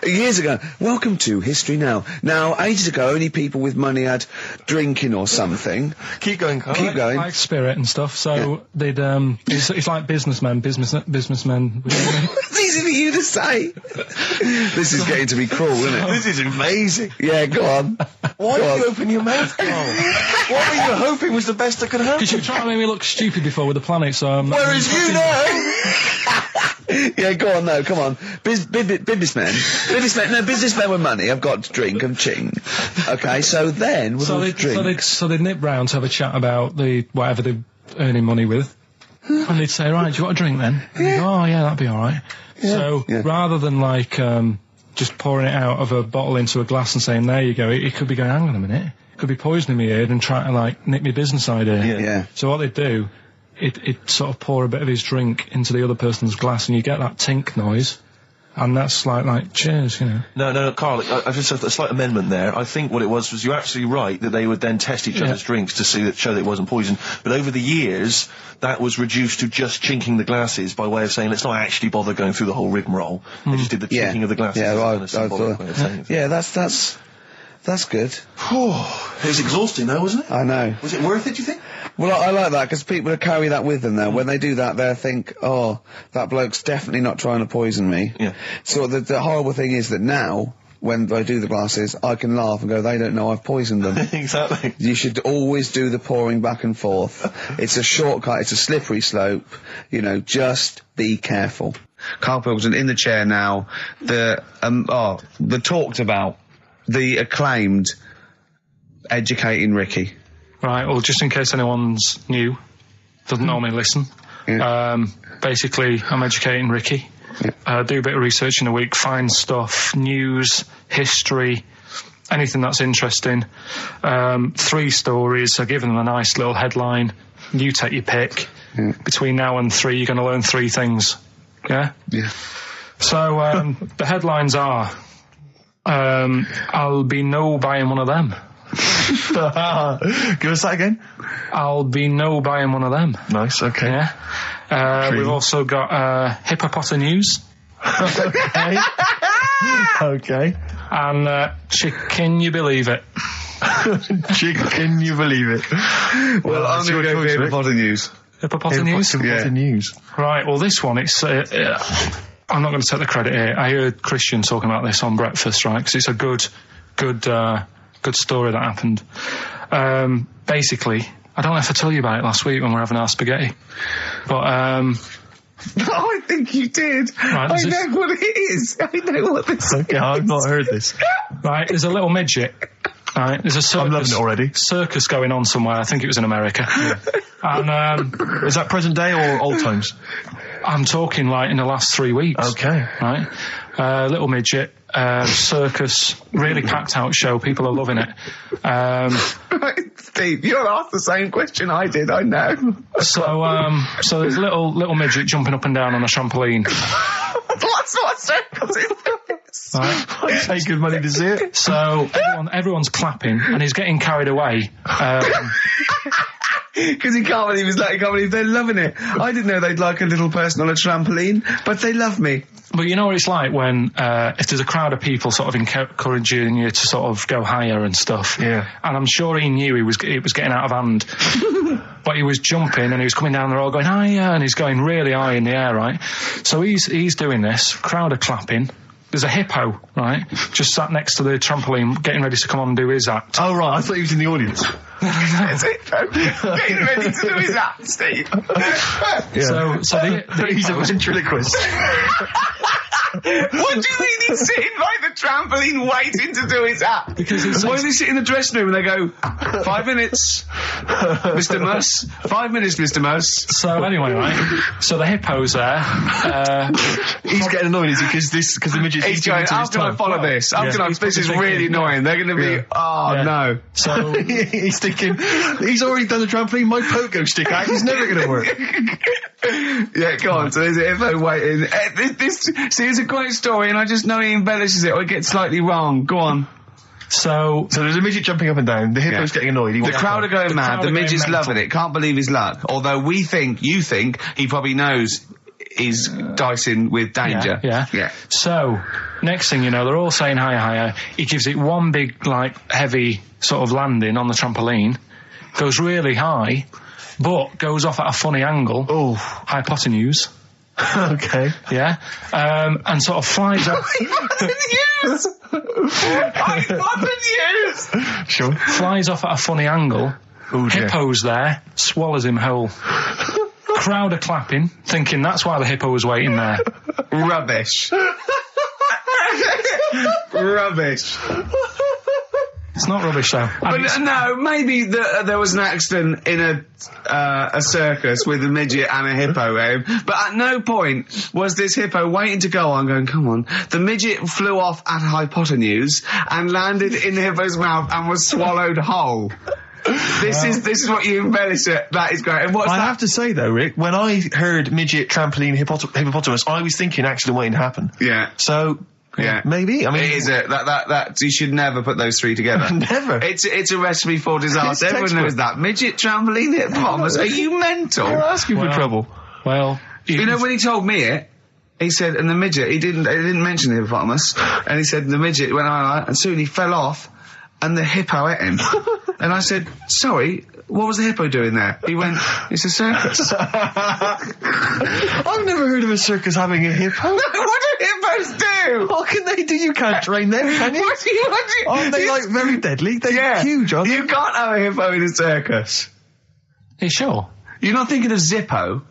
Years ago. Welcome to History Now. Now, ages ago, only people with money had drinking or something. Keep going, Carl. Keep going. Like spirit and stuff, so they'd, it's like businessmen with money. It's easy for you to say. This is getting to be cruel, isn't it? This is amazing. Yeah, go on. Why did you open your mouth, Carl? What were you hoping was the best that could happen? Because you were trying to make me look stupid before with the planet, so I'm not... Whereas you know... Yeah, go on, no, come on. Businessmen with money have got to drink and ching. Okay, so then we'll drink. So they'd nip round to have a chat about whatever they're earning money with. And they'd say, right, do you want a drink then? And they'd go, oh yeah, that'd be alright. So, rather than like, just pouring it out of a bottle into a glass and saying, there you go, it could be going, hang on a minute, it could be poisoning me head and trying to like nick my business idea. Yeah. So what they'd do, it sort of pour a bit of his drink into the other person's glass and you get that tink noise. And that's like, cheers, you know. No, Carl, I just have a slight amendment there. I think what it was you're absolutely right that they would then test each other's drinks to show that it wasn't poison. But over the years, that was reduced to just chinking the glasses by way of saying, let's not actually bother going through the whole rigmarole. They just did the chinking of the glasses. Yeah, that's good. It was exhausting though, wasn't it? I know. Was it worth it, do you think? Well, I like that, because people carry that with them now. When they do that, they'll think, oh, that bloke's definitely not trying to poison me. Yeah. So the horrible thing is that now, when I do the glasses, I can laugh and go, they don't know I've poisoned them. Exactly. You should always do the pouring back and forth. It's a shortcut, it's a slippery slope. You know, just be careful. Karl Pilkington in the chair now. The talked about, the acclaimed educating Ricky. Right, well, just in case anyone's new, doesn't normally listen. Basically, I'm educating Ricky. Do a bit of research in a week, find stuff, news, history, anything that's interesting. 3 stories. I give them a nice little headline. You take your pick. Between now and 3, you're going to learn 3 things. Yeah? Yeah. So, the headlines are, I'll be no buying one of them. Give us that again. I'll be no buying one of them. Nice, okay. Yeah. We've also got hippopotamus news. Okay. Okay. And can you believe it? Can you believe it? Well, I'm going to go for hippopotamus news. Hippopotamus news? Right, well, this one, it's... I'm not going to take the credit here. I heard Christian talking about this on breakfast, right? Because it's a good story that happened. Basically, I don't know if I told you about it last week when we were having our spaghetti, but I think you did. Right, I know what it is. I know what this is. Okay, I've not heard this. Right, there's a little midget. Right, there's a circus, I'm loving it already. Circus going on somewhere. I think it was in America. And is that present day or old times? I'm talking like in the last 3 weeks. Okay. Right, little midget. Circus, really packed out show. People are loving it. Steve, you asked the same question I did. I know. So there's a little midget jumping up and down on a trampoline. That's what circus is. Right. I pay good money to see it. So everyone's clapping, and he's getting carried away. Because he can't believe they're loving it. I didn't know they'd like a little person on a trampoline, but they love me. But you know what it's like when, if there's a crowd of people sort of encouraging you to sort of go higher and stuff. Yeah. And I'm sure he knew it was getting out of hand. But he was jumping and he was coming down the road going higher, and he's going really high in the air, right? So he's doing this, crowd are clapping. There's a hippo, right, just sat next to the trampoline, getting ready to come on and do his act. Oh, right, I thought he was in the audience. That's it, getting ready to do his act, Steve. Yeah. So he's a ventriloquist. What do you mean he's sitting by the trampoline waiting to do his act? Because why does he sit in the dressing room and they go, 5 minutes, Mr. Muss, 5 minutes, Mr. Muss. So anyway, right, so the hippo's there. He's getting annoyed, is he? Because the midget's he's going, how can I follow this? This is really annoying. They're going to be, no. So he's thinking, he's already done the trampoline, my pogo stick act is never going to work. Yeah, go on. So there's a hippo waiting. See, it's a great story, and I just know he embellishes it or it gets slightly wrong. Go on. So there's a midget jumping up and down. The hippo's getting annoyed. The crowd are going mad. The midget's loving it. Can't believe his luck. Although you think he probably knows he's dicing with danger. Yeah. So next thing you know, they're all saying higher. He gives it one big, like, heavy sort of landing on the trampoline. Goes really high, but goes off at a funny angle. Oh, hypotenuse. Okay. Yeah. And sort of flies off. Hypotenuse! Sure. Flies off at a funny angle. Ooh, Hippo's there, swallows him whole. Crowd are clapping, thinking that's why the hippo was waiting there. Rubbish. Rubbish. It's not rubbish, though. But no, maybe there was an accident in a circus with a midget and a hippo, but at no point was this hippo waiting to go on, going, come on. The midget flew off at hypotenuse and landed in the hippo's mouth and was swallowed whole. This is what you embellish it. That is great. And what's I have to say, though, Rick, when I heard midget, trampoline, hippopotamus, I was thinking accident waiting to happen. Yeah. So... Yeah, maybe. I mean, it is that you should never put those three together. Never. It's a recipe for disaster. Everyone knows that. Midget, trampoline, hippopotamus. Are you mental? You're asking for trouble. Well, you know when he told me it, he said, and the midget, he didn't mention the hippopotamus, and he said the midget went on, and soon he fell off, and the hippo ate him. And I said, sorry. What was the hippo doing there? He went, it's a circus. I've never heard of a circus having a hippo. No, what do hippos do? What can they do? You can't train them, can you? What do you... Aren't they, like, very deadly? They're huge, aren't they? You can't have a hippo in a circus. Are you sure? You're not thinking of Zippo?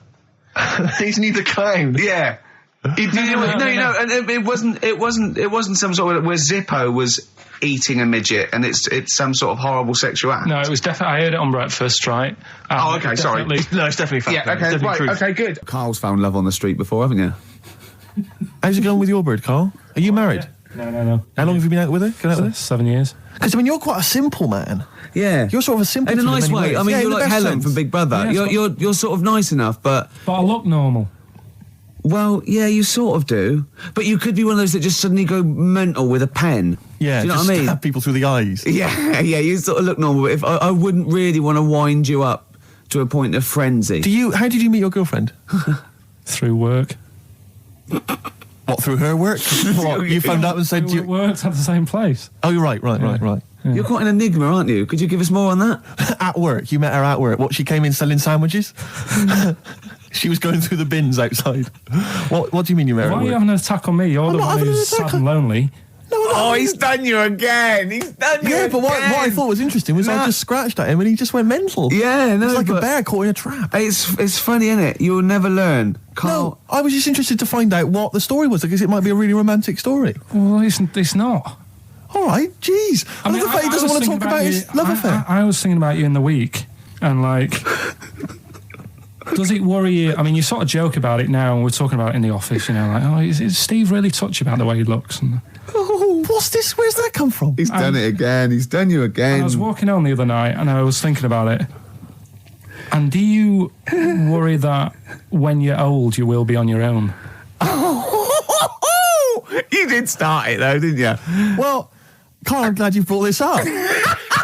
He's neither clown. Yeah. It wasn't some sort of where Zippo was eating a midget, and it's some sort of horrible sexual act. No, it was definitely. I heard it on breakfast, right? Oh, okay, sorry. No, it's definitely fact. Yeah, okay, right, okay, good. Carl's found love on the street before, haven't you? How's it going with your bird, Carl? Are you married? No. How long have you been out with her? 7 years. Because, I mean, you're quite a simple man. Yeah. You're sort of a simple in a nice way. ways. I mean, yeah, you're like Helen from Big Brother. Yeah, you're sort of nice enough, but I look normal. Well, yeah, you sort of do. But you could be one of those that just suddenly go mental with a pen. Yeah, do you know just what I mean? Stab people through the eyes. Yeah, you sort of look normal. But if I wouldn't really want to wind you up to a point of frenzy. How did you meet your girlfriend? Through work. What, through her work? What, you phoned up and said... We worked at the same place. Oh, you're right. Yeah. You're quite an enigma, aren't you? Could you give us more on that? At work. You met her at work. What, she came in selling sandwiches? She was going through the bins outside. What do you mean you met her at Why work? are you having an attack on me? You're the one who's sad and lonely. He's done you again. Yeah, but what I thought was interesting was I just scratched at him and he just went mental. Yeah, no, it's like a bear caught in a trap. It's funny, isn't it? You'll never learn. No, I was just interested to find out what the story was, because it might be a really romantic story. Well, it's not. All right, jeez. I mean, the fact he doesn't want to talk about his love affair. I was thinking about you in the week, and like... Does it worry you? I mean, you sort of joke about it now, and we're talking about it in the office, you know, like, is Steve really touchy about the way he looks? And, what's this? Where's that come from? He's done it again. He's done you again. I was walking home the other night, and I was thinking about it. And do you worry that when you're old, you will be on your own? You did start it, though, didn't you? Well, Carl, I'm glad you brought this up.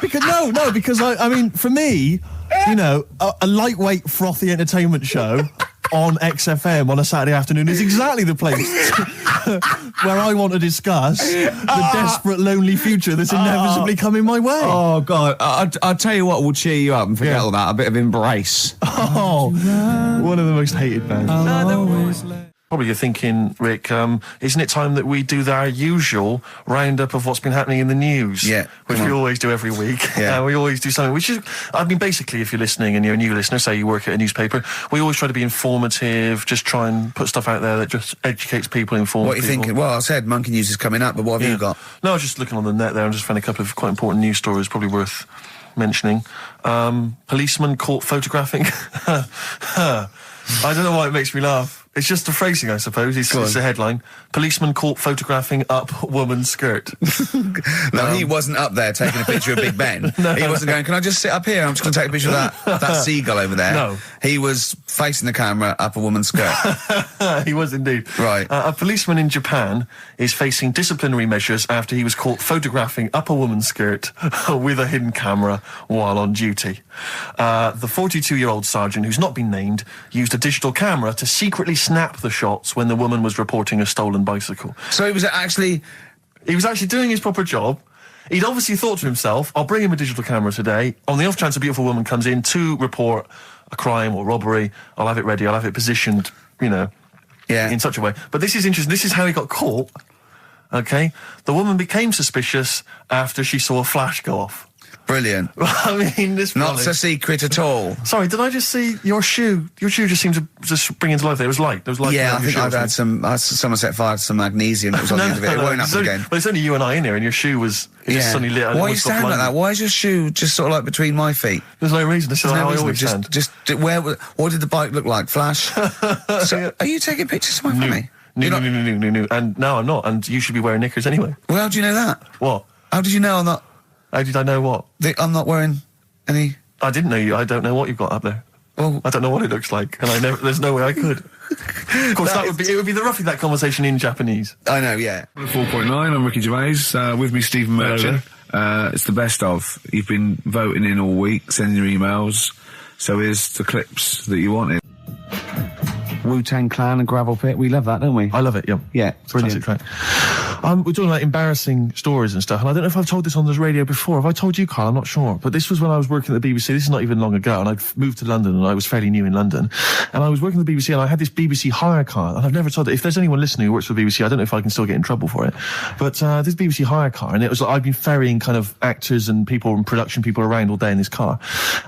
because I mean, for me, you know, a lightweight, frothy entertainment show on XFM on a Saturday afternoon is exactly the place where I want to discuss the desperate, lonely future that's inevitably coming my way. Oh, God. I'll tell you what will cheer you up and forget all that. A bit of Embrace. Oh, one of the most hated bands. Probably you're thinking, Rick, isn't it time that we do our usual roundup of what's been happening in the news? Yeah. Which we always do every week. Yeah. We always do something, which is, I mean, basically, if you're listening and you're a new listener, say you work at a newspaper, we always try to be informative, just try and put stuff out there that just educates people, informs What are you people. thinking? Well, I said Monkey News is coming up, but what have you got? No, I was just looking on the net there and just found a couple of quite important news stories, probably worth mentioning. Policeman caught photographing. I don't know why it makes me laugh. It's just the phrasing, I suppose. It's the headline. Policeman caught photographing up woman's skirt. No, he wasn't up there taking a picture of Big Ben. He wasn't going, can I just sit up here? I'm just going to take a picture of that seagull over there. No. He was facing the camera up a woman's skirt. He was indeed. Right. A policeman in Japan is facing disciplinary measures after he was caught photographing up a woman's skirt with a hidden camera while on duty. The 42-year-old sergeant, who's not been named, used a digital camera to secretly snap the shots when the woman was reporting a stolen bicycle. So he was actually doing his proper job. He'd obviously thought to himself, I'll bring him a digital camera today. On the off chance a beautiful woman comes in to report a crime or robbery, I'll have it ready, I'll have it positioned, you know, in such a way. But this is interesting. This is how he got caught. Okay? The woman became suspicious after she saw a flash go off. brilliant. I mean, this not so secret at all. Sorry, did I just see your shoe? Your shoe just seemed to just spring into life there. It was light. There was light. Yeah, I think I'd had someone set fire to some magnesium that was on the end of it. It won't happen again. But it's only you and I in here, and your shoe was just suddenly lit. Why are you standing like that? Why is your shoe just sort of like between my feet? There's no reason. This is how I always stand. What did the bike look like? Flash? So, are you taking pictures of my family? No. And no, I'm not. And you should be wearing knickers anyway. Well, how do you know that? What? How did you know I'm not? How did I know what? I'm not wearing any... I didn't know you. I don't know what you've got up there. Well, I don't know what it looks like, and there's no way I could. Of course, it would be roughly that conversation in Japanese. I know, yeah. 4.9, I'm Ricky Gervais, with me Stephen Merchant. It's the best of. You've been voting in all week, sending your emails, so here's the clips that you wanted. Wu-Tang Clan and Gravel Pit, we love that, don't we? I love it, yeah. Yeah, brilliant. Classic track. We're talking about embarrassing stories and stuff, and I don't know if I've told this on the radio before. Have I told you, Carl? I'm not sure. But this was when I was working at the BBC. This is not even long ago, and I'd moved to London, and I was fairly new in London. And I was working at the BBC, and I had this BBC hire car, and I've never told it. If there's anyone listening who works for the BBC, I don't know if I can still get in trouble for it. But this BBC hire car, and it was like I'd been ferrying kind of actors and people and production people around all day in this car.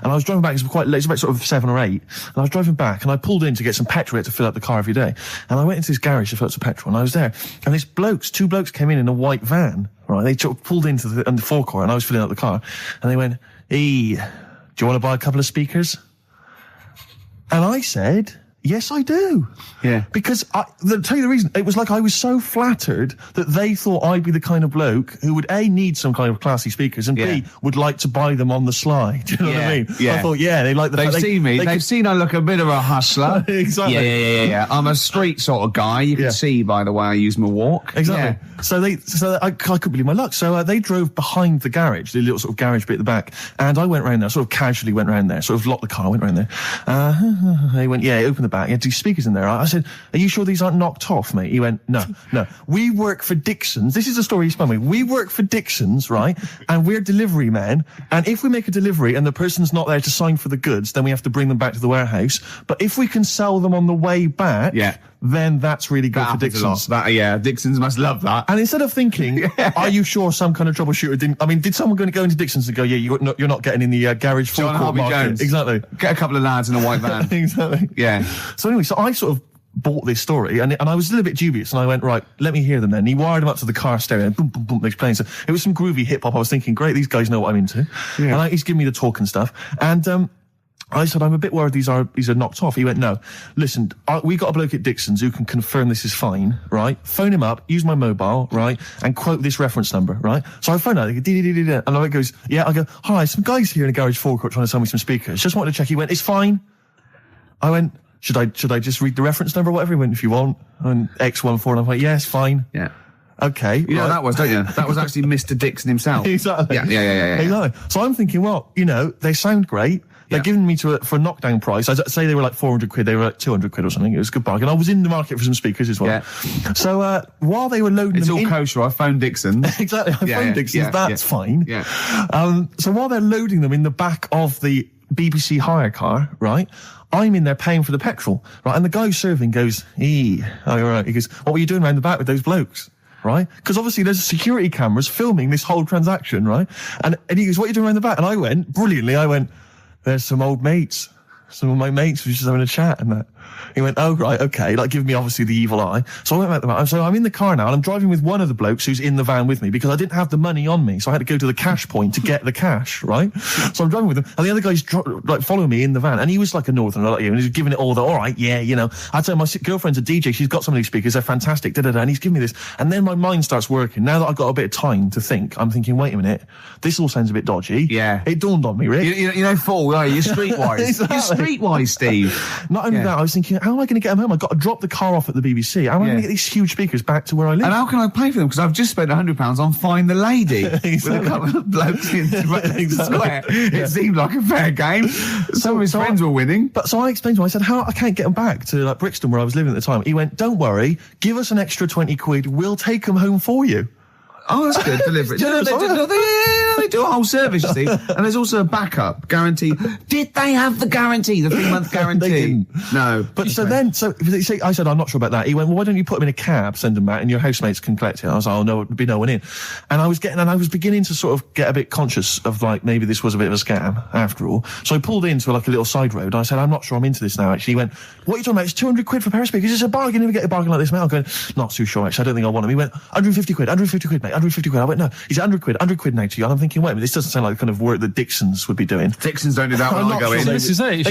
And I was driving back, it was quite late, it was about sort of 7 or 8, and I was driving back, and I pulled in to get some petrol. to fill up the car every day. And I went into this garage to fill up some petrol, and I was there. And two blokes came in a white van, right? They pulled into the forecourt, and I was filling up the car. And they went, "Hey, do you want to buy a couple of speakers?" And I said, "Yes, I do." Yeah. Because I'll tell you the reason. It was like I was so flattered that they thought I'd be the kind of bloke who would A, need some kind of classy speakers, and B, would like to buy them on the sly. Do you know what I mean? Yeah. I thought, they like the They've seen me. They've seen I look a bit of a hustler. Exactly. Yeah. I'm a street sort of guy. You can see by the way I use my walk. Exactly. Yeah. So I couldn't believe my luck. So they drove behind the garage, the little sort of garage bit at the back, and I went round there, sort of casually went round there, sort of locked the car, went round there. They went, open the back. You had 2 speakers in there. I said, "Are you sure these aren't knocked off, mate?" He went, No. We work for Dixon's. This is the story he spun me. We work for Dixon's, right? And we're delivery men. And if we make a delivery and the person's not there to sign for the goods, then we have to bring them back to the warehouse. But if we can sell them on the way back, then that's really good for Dixon's. Dixon's must love that. And instead of thinking, are you sure some kind of troubleshooter did someone going to go into Dixon's and go, you're not getting in the garage forecourt market? Jones. Exactly. Get a couple of lads in a white van. Exactly. Yeah. So anyway, I sort of bought this story, and I was a little bit dubious, and I went, right, let me hear them then. And he wired them up to the car stereo, and boom, boom, boom, they're playing. So it was some groovy hip-hop. I was thinking, great, these guys know what I'm into. Yeah. And he's giving me the talk and stuff. And I said, I'm a bit worried these are knocked off. He went, no, listen, we got a bloke at Dixon's who can confirm this is fine, right? Phone him up, use my mobile, right? And quote this reference number, right? So I phone out, and I goes, I go, hi, some guys here in the garage forecourt trying to sell me some speakers. Just wanted to check. He went, it's fine. I went, should I just read the reference number or whatever? He went, if you want. And X14, and I went, yes, fine. Yeah. Okay. You know that was, don't you? That was actually Mr. Dixon himself. Exactly. Yeah. Exactly. So I'm thinking, well, they sound great. They're giving me for a knockdown price. I'd say they were like 400 quid. They were like 200 quid or something. It was a good bargain. I was in the market for some speakers as well. Yeah. So while they were loading it's them all kosher. I phoned Dixon. Exactly. I phoned Dixon. That's fine. Yeah. So while they're loading them in the back of the BBC hire car, right, I'm in there paying for the petrol, right, and the guy serving goes, right. He goes, what were you doing around the back with those blokes? Right? Because obviously there's security cameras filming this whole transaction, right? And he goes, what are you doing around the back? And I went, brilliantly, there's some old mates. Some of my mates were just having a chat and that. He went, oh, right, okay, like giving me obviously the evil eye. So I went back to the van. So I'm in the car now and I'm driving with one of the blokes who's in the van with me because I didn't have the money on me. So I had to go to the cash point to get the cash, right? So I'm driving with him and the other guy's following me in the van and he was like a northerner like you and he was giving it all all right, I'd say my girlfriend's a DJ, she's got some of these speakers, they're fantastic, and he's giving me this. And then my mind starts working. Now that I've got a bit of time to think, I'm thinking, wait a minute, this all sounds a bit dodgy. Yeah. It dawned on me, Rick. You're streetwise. Exactly. You're streetwise, Steve. Not only that, I was thinking, how am I going to get them home? I've got to drop the car off at the BBC. How am I going to get these huge speakers back to where I live? And how can I pay for them? Because I've just spent £100 on Find the Lady with a couple of blokes in the square. It seemed like a fair game. Some of his friends were winning. But so I explained to him, I said, I can't get them back to Brixton where I was living at the time. He went, don't worry, give us an extra 20 quid, we'll take them home for you. Oh, that's good. Delivery. They do a whole service, you see. And there's also a backup guarantee. Did they have the guarantee, the 3-month guarantee? They didn't. No. But so I said, I'm not sure about that. He went, well, why don't you put them in a cab, send them back, and your housemates can collect it? I was like, oh, no, there'd be no one in. And I was beginning to sort of get a bit conscious of maybe this was a bit of a scam after all. So I pulled into a little side road. I said, I'm not sure I'm into this now, actually. He went, what are you talking about? It's 200 quid for a pair of speakers. It's a bargain. You never get a bargain like this, mate. I'm going, not too sure, actually. I don't think I want them. He went, 150 quid, mate. 150 quid. I went, no, he's 100 quid now to you. And I'm thinking, wait a minute, this doesn't sound like the kind of work that Dixon's would be doing. Dixon's don't do that when I go in. This is it.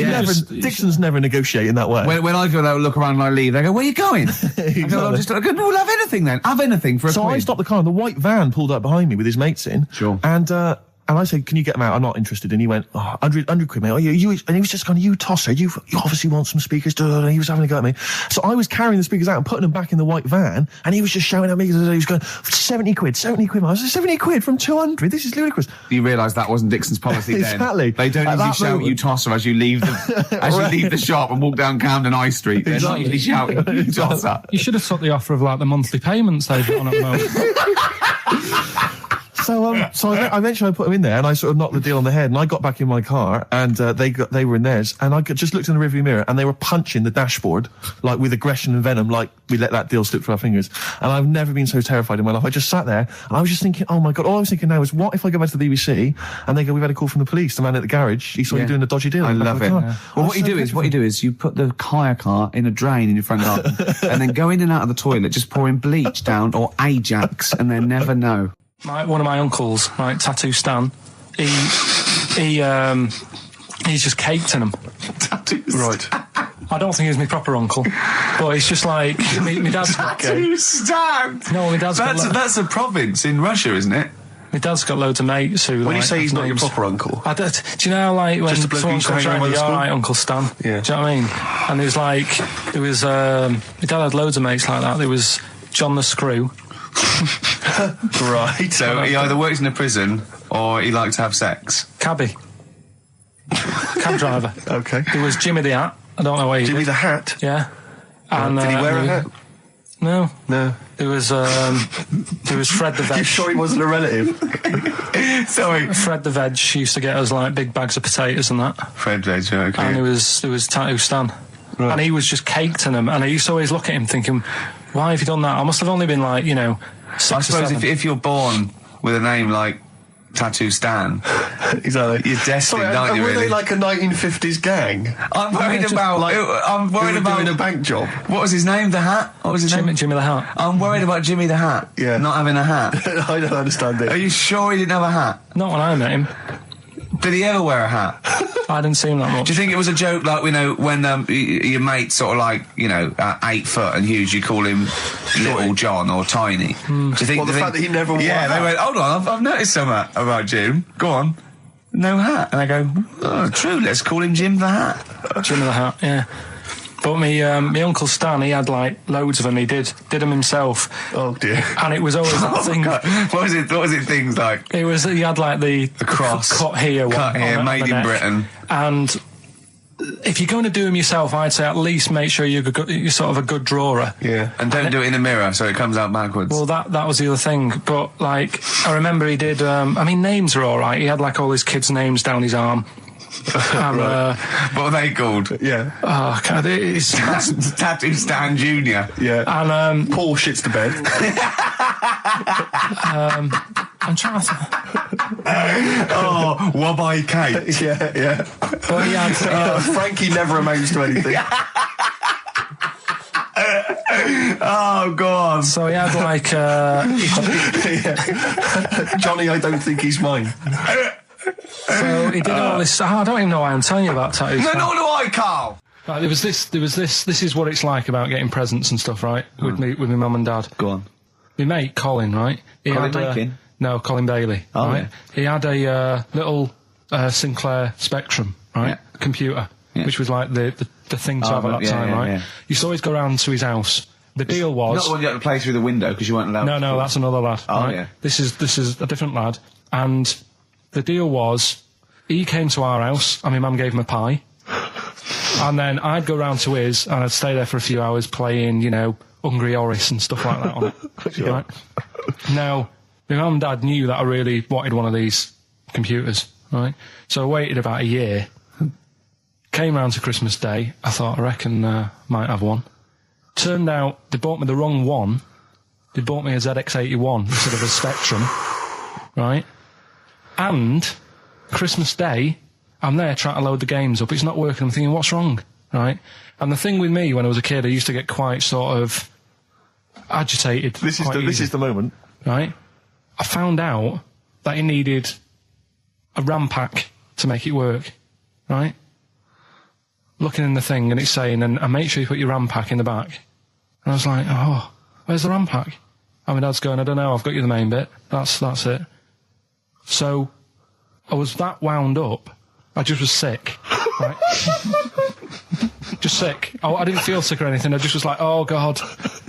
Dixon's never negotiate in that way. When I go there, look around and I leave, they go, where are you going? Exactly. I go, no, we'll have anything then. Have anything for a So quid. I stopped the car and the white van pulled up behind me with his mates in. Sure. And I said, can you get them out? I'm not interested. And he went, 100 quid, mate. Oh, you, and he was just going, you tosser, you obviously want some speakers. And he was having a go at me. So I was carrying the speakers out and putting them back in the white van. And he was just shouting at me. He was going, 70 quid. I was like, 70 quid from 200? This is ludicrous. You realise that wasn't Dixon's policy then. Exactly. They don't usually shout you tosser as you leave the shop and walk down Camden High Street. They're not usually shouting you tosser. You should have took the offer of the monthly payments they've got on at the moment. So I mentioned I put them in there, and I sort of knocked the deal on the head, and I got back in my car, and they were in theirs, and I just looked in the rearview mirror, and they were punching the dashboard, like with aggression and venom, like we let that deal slip through our fingers. And I've never been so terrified in my life. I just sat there, and I was just thinking, oh my God, all I was thinking now is, what if I go back to the BBC, and they go, we've had a call from the police, the man at the garage, he saw you doing a dodgy deal. I love it. Yeah. Well, what you do is you put the hire car in a drain in your front garden, and then go in and out of the toilet, just pouring bleach down or Ajax, and they never know. One of my uncles, right, Tattoo Stan, he's just caked in them. Right. I don't think he's my proper uncle, but it's just like my dad's Tattoo Stan. No, my dad's that's a province in Russia, isn't it? My dad's got loads of mates who. When you say he's not your proper uncle, do you know how, like, when someone comes around, you're all right, Uncle Stan? Yeah. Do you know what I mean? And there was my dad had loads of mates like that. There was John the Screw. Right. So he either works in a prison or he likes to have sex. Cabby. Cab driver. Okay. There was Jimmy the Hat. I don't know where he Jimmy did. the Hat? Yeah. And, did he wear a hat? No. No. There was Fred the Veg. You sure he wasn't a relative? Sorry. Fred the Veg used to get us like big bags of potatoes and that. Fred Veg, okay. And there was Tattoo Stan. Right. And he was just caked in them. And I used to always look at him thinking, why have you done that? I must have only been like, 6 I or suppose 7. if you're born with a name like Tattoo Stan, exactly, you're destined, aren't you? Were Really? they like a 1950s gang? I'm worried about doing a bank job. What was his name? The Hat. What was his name? Jimmy the Hat. I'm worried about Jimmy the Hat. Yeah. Not having a hat. I don't understand it. Are you sure he didn't have a hat? Not when I met him. Did he ever wear a hat? I didn't see him that much. Do you think it was a joke, like, when your mate's sort of like, 8 foot and huge, you call him Little John or Tiny? Do you think the fact that he never wore a hat? Yeah, they went, hold on, I've noticed something about Jim. Go on. No hat. And I go, oh, true, let's call him Jim the Hat. Jim the Hat, yeah. But my Uncle Stan, he had like loads of them. He did them himself. Oh dear! And it was always that thing. God. What was it? Things like he had like the cross cut here, made in Britain. And if you're going to do them yourself, I'd say at least make sure you're sort of a good drawer. Yeah, and don't do it in the mirror so it comes out backwards. Well, that was the other thing. But like, I remember he did. Names are all right. He had like all his kids' names down his arm. And, what are they called? Yeah. Oh, God, it's Tattoo Stan Jr. Yeah. And Paul shits to bed. I'm trying to. Wobby Kate. Yeah. But he had, Frankie never amounts to anything. Oh, God. So he had like. Johnny, I don't think he's mine. So he did all this. I don't even know why I'm telling you about tattoos. No, nor do I, Carl. Right, there was this. This is what it's like about getting presents and stuff, right? With my mum and dad. Go on. My mate Colin, right? Colin Bacon? No, Colin Bailey. Oh, right? yeah. He had a little Sinclair Spectrum, right? Yeah. Computer, yeah. which was like the thing to have at that time, right? Yeah. You used to always go round to his house. The deal was not the one you had to play through the window because you weren't allowed. No, that's another lad. Oh, right? yeah. This is a different lad, and the deal was he came to our house and my mum gave him a pie, and then I'd go round to his and I'd stay there for a few hours playing, Hungry Horace and stuff like that on it. Sure. Right? Now, my mum and dad knew that I really wanted one of these computers, right? So I waited about a year. Came round to Christmas Day. I thought, I reckon might have one. Turned out they bought me the wrong one. They bought me a ZX81 instead of a Spectrum, right? And Christmas Day, I'm there trying to load the games up. It's not working. I'm thinking, what's wrong, right? And the thing with me when I was a kid, I used to get quite sort of agitated. This is the moment, right? I found out that it needed a RAM pack to make it work, right? Looking in the thing and it's saying, and make sure you put your RAM pack in the back. And I was like, oh, where's the RAM pack? And my dad's going, I don't know, I've got you the main bit. That's it. So I was that wound up, I just was sick, right? Just sick. I didn't feel sick or anything, I just was like, oh God,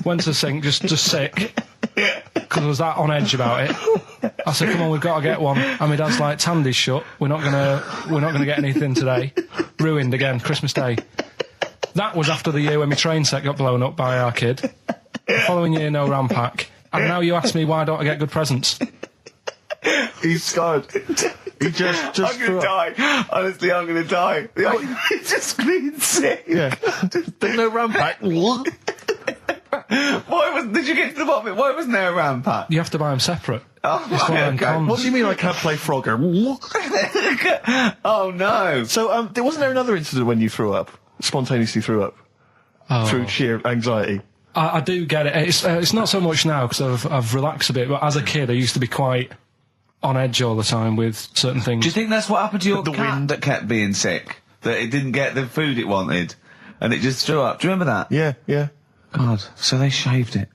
went to the sink, just sick. Because I was that on edge about it. I said, come on, we've got to get one. And my dad's like, Tandy's shut, we're not gonna get anything today. Ruined again, Christmas Day. That was after the year when my train set got blown up by our kid. The following year, no RAM pack. And now you ask me, why don't I get good presents? He's scarred. He just I'm gonna die. Honestly, I'm gonna die. He's just screaming sick. Yeah. There's no ram pack. Did you get to the bottom of it? Why wasn't there a ram pack? You have to buy them separate. Oh, It's one of them okay. cons. What do you mean I can't play Frogger? Oh no. So, wasn't there another incident when you threw up? Spontaneously threw up? Through sheer anxiety? I do get it. It's not so much now because I've relaxed a bit, but as a kid I used to be quite on edge all the time with certain things. Do you think that's what happened to your The cat wind. that kept being sick? That it didn't get the food it wanted? And it just threw up. Do you remember that? Yeah. God, so they shaved it.